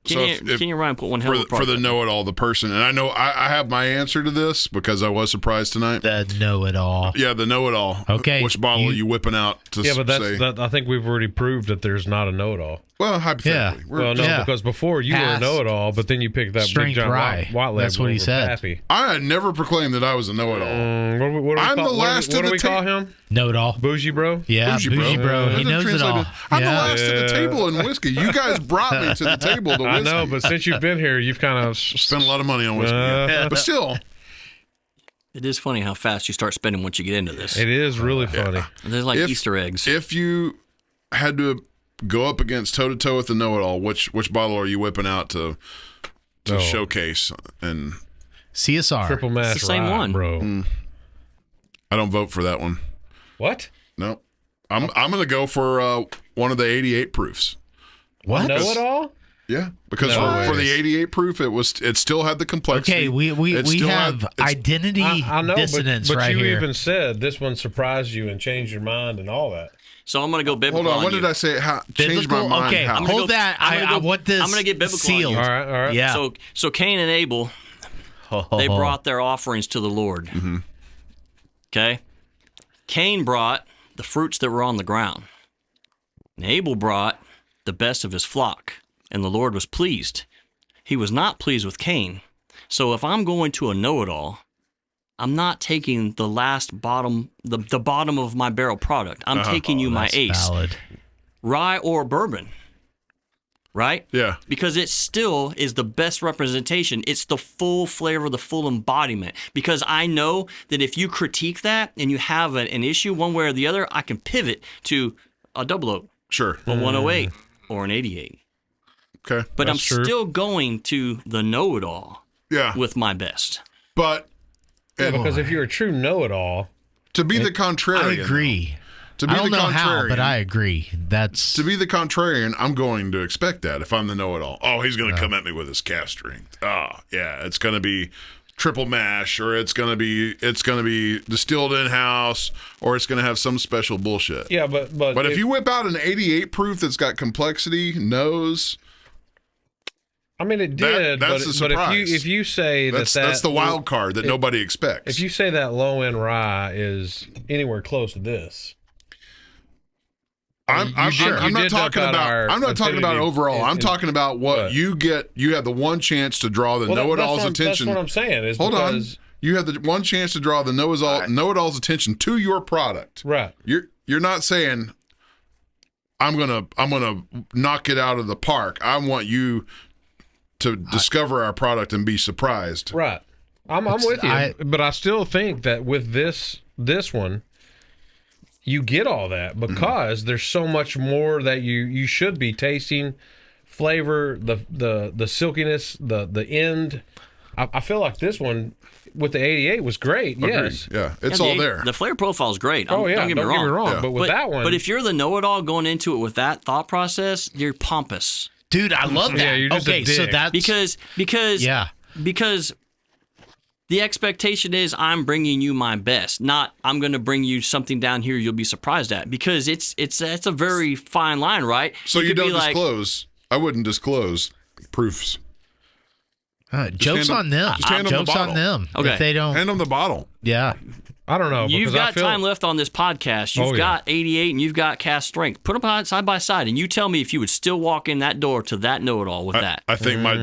So Kenny and Ryan put one hell of a for the know-it-all, the person, and I know I have my answer to this because I was surprised tonight. The know-it-all. Yeah, the know-it-all. Okay. Which bottle are you whipping out to Yeah, but say? I think we've already proved that there's not a know-it-all. Well, hypothetically. Yeah. Well, no, Yeah. because before you were a Pass. know-it-all, but then you picked that Strength big giant rye. white label. That's what he over said. Pappy. I had never proclaimed that I was a know-it-all. What do we I'm call, the last what of do the we call ta- him? Know-it-all. Bougie bro? Yeah, bougie bro. He Doesn't knows it translate all. it. I'm the Yeah. last at the table in whiskey. You guys brought me to the table to whiskey. I know, but since you've been here, you've kind of Spent a lot of money on whiskey. Yeah. But still, It is funny how fast you start spending once you get into this. It is really funny. There's like Easter eggs. if you had to go up against toe-to-toe with the know-it-all, which bottle are you whipping out to Oh. showcase? And CSR. Triple mash It's the same rye, one. bro. I don't vote for that one. What? No. I'm going to go for one of the 88 proofs. What? Know-it-all? Yeah, because No for the ways. 88 proof, it still had the complexity. Okay, we It still have had- it's- identity I know, dissonance but right you here. even said this one surprised you and changed your mind and all that. So I'm going to go biblical. Hold on, on what you. did I say? Change my Biblical? mind. Okay, how? I'm gonna hold go- that. I'm gonna I go- want this I'm gonna get biblical on you. sealed. All right. Yeah. So Cain and Abel, they brought their offerings to the Lord. Mm-hmm. Okay? Cain brought the fruits that were on the ground. And Abel brought the best of his flock, and the Lord was pleased. He was not pleased with Cain. So if I'm going to a know-it-all, I'm not taking the last bottom, the bottom of my barrel product. I'm taking you my That's ace, valid. rye or bourbon, right? Yeah. Because it still is the best representation. It's the full flavor, the full embodiment. Because I know that if you critique that and you have an issue one way or the other, I can pivot to a double oak, Sure. a 108, or an 88. Okay. But I'm That's true. still going to the know-it-all Yeah. with my best. But Yeah, because if you're a true know-it-all, to be the I contrarian. agree. To be I don't the know contrarian. how, but I agree. That's To be the contrarian, I'm going to expect that if I'm the know-it-all. Oh, he's going to come at me with his calf strength. Oh, yeah, it's going to be triple mash, or it's going to be distilled in house, or it's going to have some special bullshit. yeah, but But if you whip out an 88 proof that's got complexity, nose, I mean, it did. that's the but surprise. if you say that's the wild card that nobody expects. If you say that low end rye is anywhere close to this, I'm not talking about overall. I'm talking about what you get. You have the one chance to draw the know-it-all's attention. That's what I'm saying. Is Hold on. because, You have the one chance to draw the know-it-all's attention to your product. right? You're not saying I'm gonna knock it out of the park. I want you to discover our product and be surprised. Right. I'm with you, but I still think that with this one, you get all that because there's so much more that you should be tasting, flavor, the silkiness, the end. I feel like this one with the 88 was great. Yes. Yeah, it's Yeah, all there. The flavor profile is great. Oh yeah. Don't get me wrong. Yeah. But with that one, But if you're the know-it-all going into it with that thought process, you're pompous. dude. I love that. Yeah, you're just a okay, so dick. that's Because the expectation is I'm bringing you my best, not I'm going to bring you something down here you'll be surprised at. Because it's a very fine line, right? So you could don't be like, disclose. I wouldn't disclose proofs. jokes on them. just hand them the Jokes on bottle. them. Okay. If they don't, Hand them the bottle. yeah. I don't know. You've because I got feel, time left on this podcast. You've Oh, yeah. got 88 and you've got cast strength. Put them side by side, and you tell me if you would still walk in that door to that know-it-all with that. I think my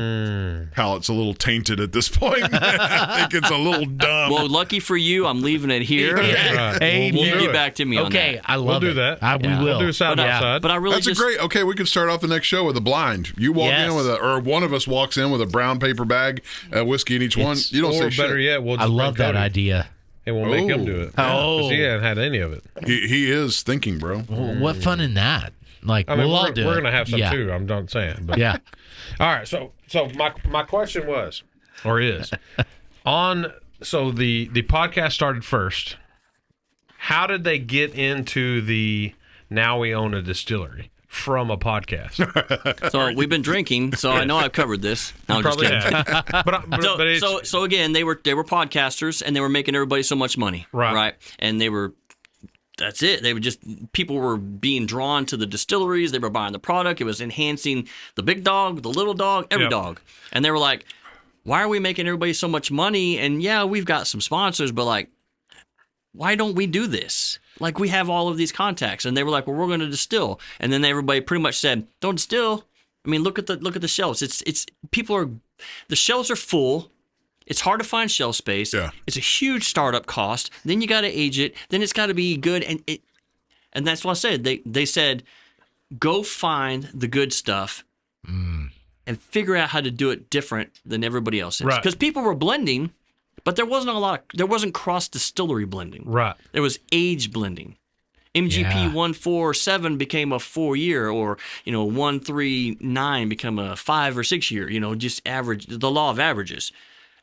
palate's a little tainted at this point. I think it's a little dumb. Well, lucky for you, I'm leaving it here. Right. Hey, We'll You do get it. back to me on Okay, that. I love do it. that. We Yeah. will. We'll do a side by side. But I really That's just a great. Okay, we can start off the next show with a blind. You walk Yes. in with or one of us walks in with a brown paper bag, whiskey in each one. It's- You don't Or say better shit. yet, we'll I just love bring that Cody, idea. and we'll make him Oh. do it. Oh. 'Cause he hadn't had any of it. He is thinking, bro. What fun in that? Like I mean, we'll all we're do we're it. gonna have some yeah. too. I'm not saying. But. Yeah. All right. So my question was, or is, so the podcast started first. How did they get into the now we own a distillery from a podcast? so we've been drinking, so I know I've covered this. No, I'm just Probably kidding. have. But it's, So again, they were podcasters and they were making everybody so much money, Right. And they were that's it. They were just, people were being drawn to the distilleries. They were buying the product. It was enhancing the big dog, the little dog, every dog. And they were like, why are we making everybody so much money? And yeah, we've got some sponsors, but like, why don't we do this? Like, we have all of these contacts. And they were like, well, we're going to distill. And then everybody pretty much said, don't distill. I mean, look at the shelves. The shelves are full. It's hard to find shelf space. Yeah. It's a huge startup cost. Then you got to age it. Then it's got to be good. And that's what I said. They said, go find the good stuff and figure out how to do it different than everybody else is. Right. Because people were blending, but there wasn't cross distillery blending. Right. There was age blending. MGP 147 became a 4-year, or 139 become a 5 or 6 year. Just average, the law of averages.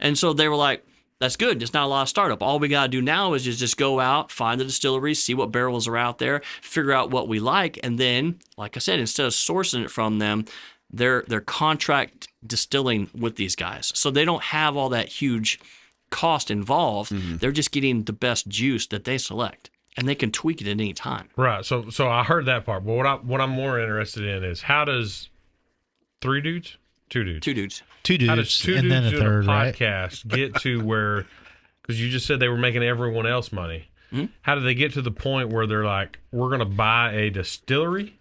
And so they were like, that's good. There's not a lot of startup. All we got to do now is just go out, find the distilleries, see what barrels are out there, figure out what we like, and then, like I said, instead of sourcing it from them, they're contract distilling with these guys. So they don't have all that huge cost involved. They're just getting the best juice that they select, and they can tweak it at any time. Right. So I heard that part, but what I'm more interested in is, how does 3 dudes? 2 dudes. 2 dudes. 2 dudes, How does 2 and dudes then a doing third, a right? podcast get to where, because you just said they were making everyone else money. How do they get to the point where they're like, we're going to buy a distillery?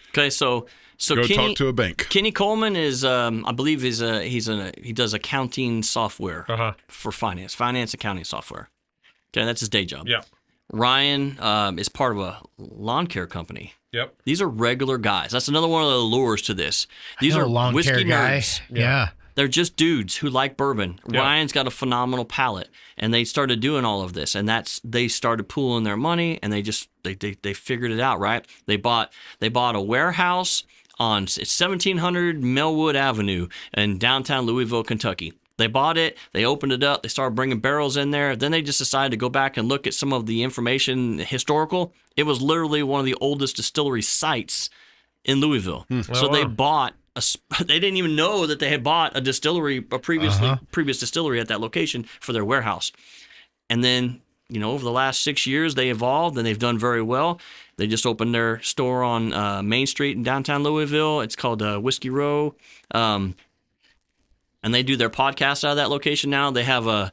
Okay, so Go Kenny, talk to a bank. Kenny Coleman is, I believe, he does accounting software for finance accounting software. Okay, that's his day job. Yeah. Ryan is part of a lawn care company. Yep. These are regular guys. That's another one of the lures to this. These are lawn whiskey care guy. nerds. Yeah. They're just dudes who like bourbon. Yep. Ryan's got a phenomenal palate, and they started doing all of this, and they started pooling their money, and they figured it out, right? They bought a warehouse on 1700 Melwood Avenue in downtown Louisville, Kentucky. They bought it, they opened it up, they started bringing barrels in there. Then they just decided to go back and look at some of the information, historical. It was literally one of the oldest distillery sites in Louisville. So they bought they didn't even know that they had bought a distillery, a previous distillery at that location for their warehouse. And then, over the last 6 years, they evolved and they've done very well. They just opened their store on Main Street in downtown Louisville. It's called Whiskey Row. And they do their podcast out of that location now. They have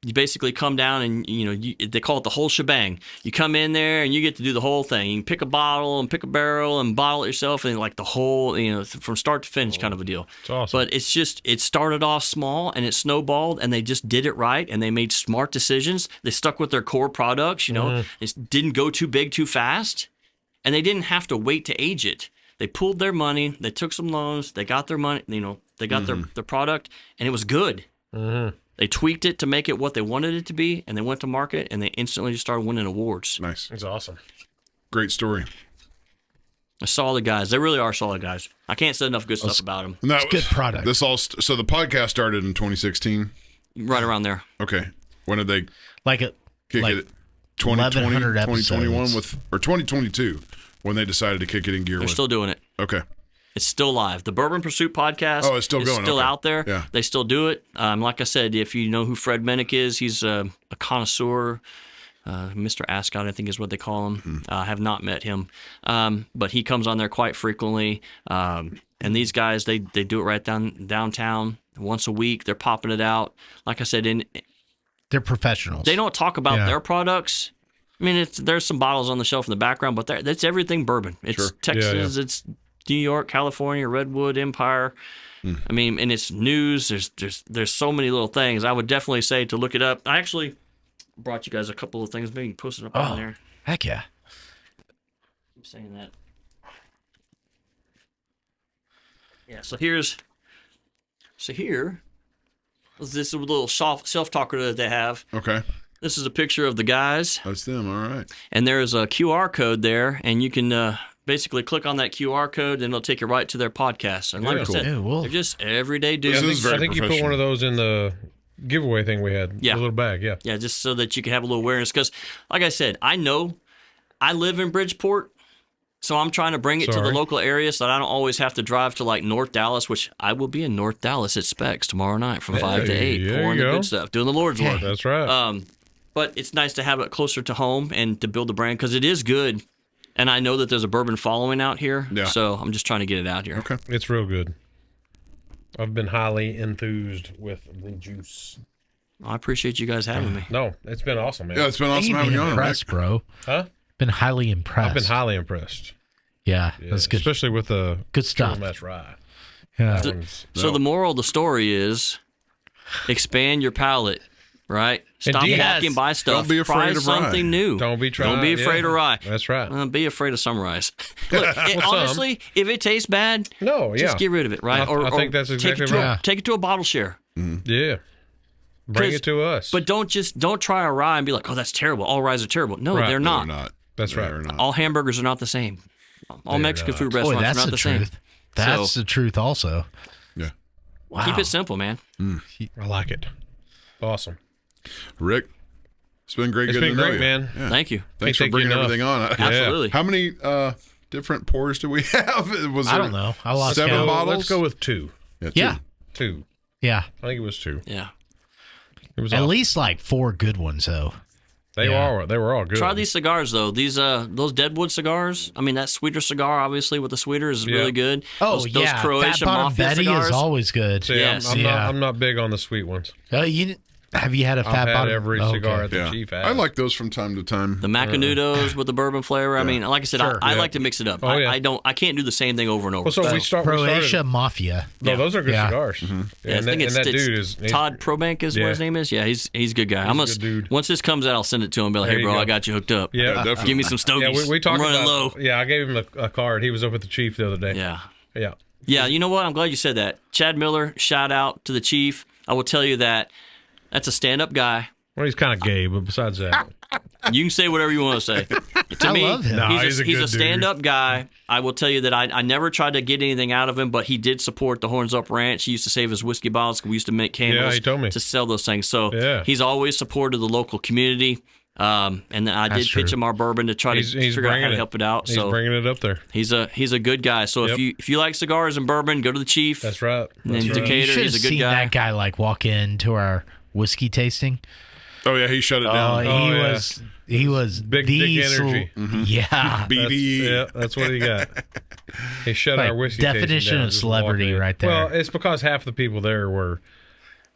you basically come down and, they call it the whole shebang. You come in there and you get to do the whole thing. You can pick a bottle and pick a barrel and bottle it yourself, and like the whole, from start to finish kind of a deal. It's awesome. But it started off small and it snowballed, and they just did it right, and they made smart decisions. They stuck with their core products, It didn't go too big too fast, and they didn't have to wait to age it. They pulled their money, they took some loans, they got their money, they got their product, and it was good. They tweaked it to make it what they wanted it to be, and they went to market, and they instantly just started winning awards. Nice. It's awesome. Great story. They're solid guys. They really are solid guys. I can't say enough good stuff about them. It's good product. So the podcast started in 2016. Right around there. Okay. When did they Like kick it? 2020, 2021 episodes. or 2022 when they decided to kick it in gear. They're still doing it. Okay. It's still live. The Bourbon Pursuit podcast it's still going. Still Okay. out there. Yeah. They still do it. Like I said, if you know who Fred Minnick is, he's a connoisseur. Mr. Ascot, I think is what they call him. I have not met him. But he comes on there quite frequently. And these guys, they do it right downtown once a week. They're popping it out. Like I said, They're professionals. they don't talk about their products. I mean, there's some bottles on the shelf in the background, but that's everything bourbon. It's Texas, it's New York, California, Redwood, Empire. I mean, and it's news. There's so many little things. I would definitely say to look it up. I actually brought you guys a couple of things. Maybe you can post it up on there. Heck yeah. I'm saying that. Yeah. So here. This is a little self-talker that they have. Okay. This is a picture of the guys. That's them. All right. And there's a QR code there, and you can basically click on that QR code, and it'll take you right to their podcast. And like I said, they're just everyday dudes. Very I think you put one of those in the giveaway thing we had. Yeah. The little bag. Yeah. Yeah, just so that you can have a little awareness. Because, like I said, I live in Bridgeport, so I'm trying to bring it to the local area so that I don't always have to drive to like North Dallas, which I will be in North Dallas at Specs tomorrow night from 5 to 8, pouring the good stuff, doing the Lord's work. That's right. but it's nice to have it closer to home and to build the brand because it is good. And I know that there's a bourbon following out here, so I'm just trying to get it out here. Okay. It's real good. I've been highly enthused with the juice. I appreciate you guys having me. No, it's been awesome, man. Yeah, it's been awesome having you on, Rick. Impressed, bro. Huh? Been highly impressed. I've been highly impressed. Yeah, that's good. Especially with the Good stuff. Triple Mash Rye. Yeah. That one's- So the moral of the story is expand your palate, right? Stop Indeed. walking by stuff. Don't be afraid Try of rye. something new. Don't be afraid of rye. That's right. Be afraid of sunrise. Look, honestly, if it tastes bad, No, yeah. just get rid of it, right? I think that's exactly right. Take it to a bottle share. Yeah. Bring it to us. But don't try a rye and be like, oh, that's terrible. All ryes are terrible. No, Right. they're No, not. they're not. That's right. They're not. All hamburgers are not the same. All Mexican not. food Boy, restaurants that's are not the the same. truth. That's the truth also. Yeah. Wow. Keep it simple, man. I like it. Awesome. Rick, it's been great. It's getting been to know great, you. man. Yeah. Thank you. Thanks for Can't thank bringing you enough. everything on. Absolutely. How many different pours do we have? Was I there don't know. I lost 7 count. bottles? Let's go with 2. Yeah. Yeah. 2. Yeah. I think it was 2. Yeah. It was At awesome. least like 4 good ones, though. They were all good. Try these cigars though. These those Deadwood cigars. I mean, that sweeter cigar, obviously with the sweeter, is really good. Oh, those yeah. Croatian Fat Bottom Mafia Betty cigars. is always good. See, Yes. I'm not big on the sweet ones. Have you had a I've Fat had Bottom? every Oh, cigar okay. at the Yeah. Chief has. I like those from time to time. The Macanudos with the bourbon flavor. I mean, like I said, Sure, I yeah. like to mix it up. Oh, yeah. I can't do the same thing over and over. Well, so we started. Croatia Mafia. No, those are good Yeah. cigars. Yeah, I and think that dude is Todd Probank is what his name is. Yeah, he's a good guy. a good dude. Once this comes out, I'll send it to him. And be like, There hey, you bro, go. I got you hooked up. Yeah, definitely. Give me some stogies. Yeah, we talked I'm running about. low. Yeah, I gave him a card. He was up at the Chief the other day. Yeah. Yeah. Yeah, you know what? I'm glad you said that. Chad Miller, shout out to the Chief. I will tell you that that's a stand-up guy. Well, he's kind of gay, but besides that, You can say whatever you want to say. To I me, love him. Nah, he's he's a good a stand-up guy. I will tell you that I never tried to get anything out of him, but he did support the Horns Up Ranch. He used to save his whiskey bottles. We used to make candles he told me. to sell those things. So Yeah. he's always supported the local community. And then I did That's pitch true. him our bourbon to try to he's figure out how bringing to it. help it out. He's So bringing it up there. he's a good guy. So Yep. if you like cigars and bourbon, go to the Chief. That's right. And That's then right. You Decatur, should he's have a good seen guy. that guy like walk into our whiskey tasting. Oh yeah, he shut it Oh, down. yeah. he was Big the dick energy. Yeah. BD. That's what he got. He shut Like, our whiskey definition tasting down, of just celebrity walked in. right there. Well, it's because half the people there were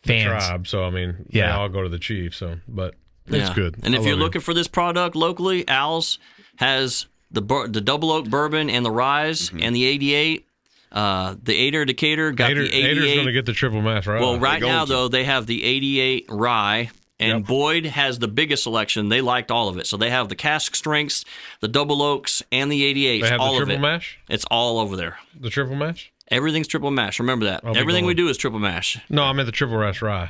Fans. tribe, so I mean, they Yeah. all go to the Chief. So, but it's Yeah. good. And if I you're love looking for this product locally, Al's has the double oak bourbon and the Rise and the 88. The Ader Decatur got Ader, the 88. Ader's going to get the triple mash right. Well, right going now to. though they have the 88 rye, and Boyd has the biggest selection. They liked all of it, so they have the cask strengths, the double oaks, and the 88s. they have all the of triple it. mash. It's all over there. The triple mash. Everything's triple mash. Remember that. I'll be Everything we going. do is triple mash. No, I meant the triple mash rye.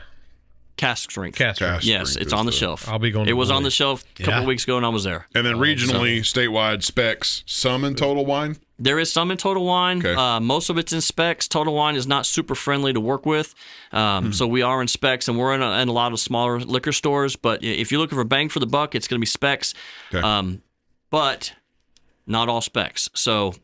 Cask strength. Cask. Cask. Yes, strength it's is on the the- shelf. I'll be going It to was on Boyd. the shelf a couple Yeah. of weeks ago, and I was there. And then regionally, statewide specs, some in Total Wine. There is some in Total Wine. Okay. Most of it's in specs. Total Wine is not super friendly to work with. So we are in specs, and we're in a lot of smaller liquor stores. But if you're looking for bang for the buck, it's going to be specs. Okay. But not all specs. So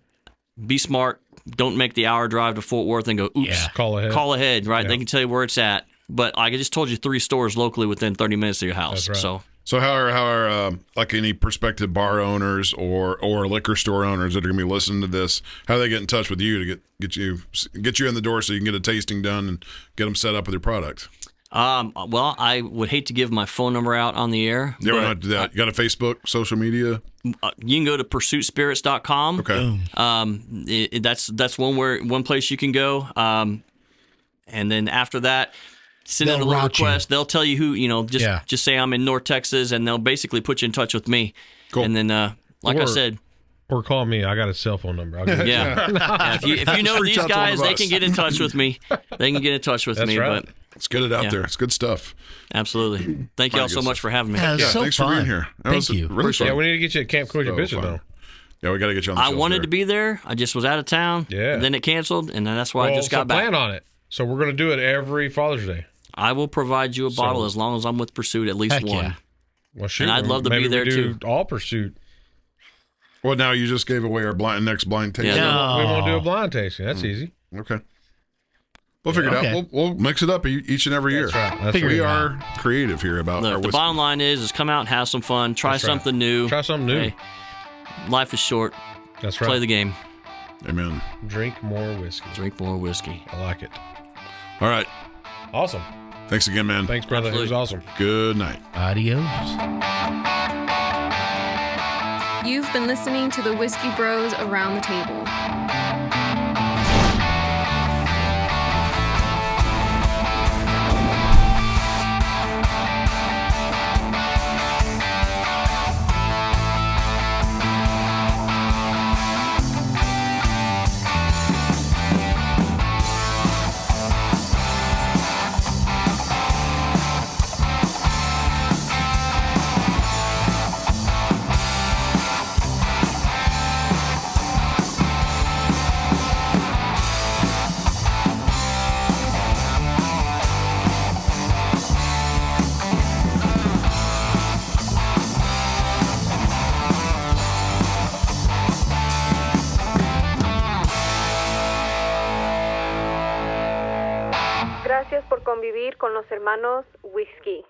be smart. Don't make the hour drive to Fort Worth and go, oops, Yeah. Call ahead. call ahead, right? They can tell you where it's at. But I just told you 3 stores locally within 30 minutes of your house. That's right. So So how are like any prospective bar owners or liquor store owners that are going to be listening to this? How do they get in touch with you to get you in the door so you can get a tasting done and get them set up with your product? well, I would hate to give my phone number out on the air. Yeah, we're but not do that. You got a Facebook, social media? you can go to pursuitspirits.com. Okay. That's one place you can go. And then after that, send in a They'll little route you. request. They'll tell you who, just say I'm in North Texas, and they'll basically put you in touch with me. Cool. And then, like I Or- said, Or call me. I got a cell phone number. I'll give it to you. yeah. If you know reach these out to one guys, of they us. can get in touch with me. They can get in touch with That's me. right. But Let's get it out Yeah. there. It's good stuff. absolutely. Thank you all so much for having me. Yeah, it was Yeah, so thanks fun. for being here. That Thank was you. really fun. Yeah, we need to get you at Camp Cool Your So Bitches, fun. though. Yeah, we got to get you on the I show wanted there. to be there. I just was out of town. Yeah. And then it canceled, and then that's why I Well, just got so back. plan on it. So we're going to do it every Father's Day. I will provide you a bottle as long as I'm with Pursuit, at least Heck one. yeah. Well, shoot. And I'd love to be maybe there, we do too. all Pursuit. Well, now you just gave away our next blind tasting. Yeah. No. We won't do a blind tasting. That's easy. Okay. We'll figure Okay. it out. We'll mix it up each and every year. That's right. That's Figure We it are creative here about our Look, the whiskey. bottom line is come out and have some fun. Try That's right. something new. Try something new. Hey, life is short. That's right. Play the game. Amen. Drink more whiskey. Drink more whiskey. I like it. All right. Awesome. Thanks again, man. Thanks, brother. It was awesome. Good night. Adios. You've been listening to the Whiskey Bros Around the Table. Gracias por convivir con los hermanos Whisky.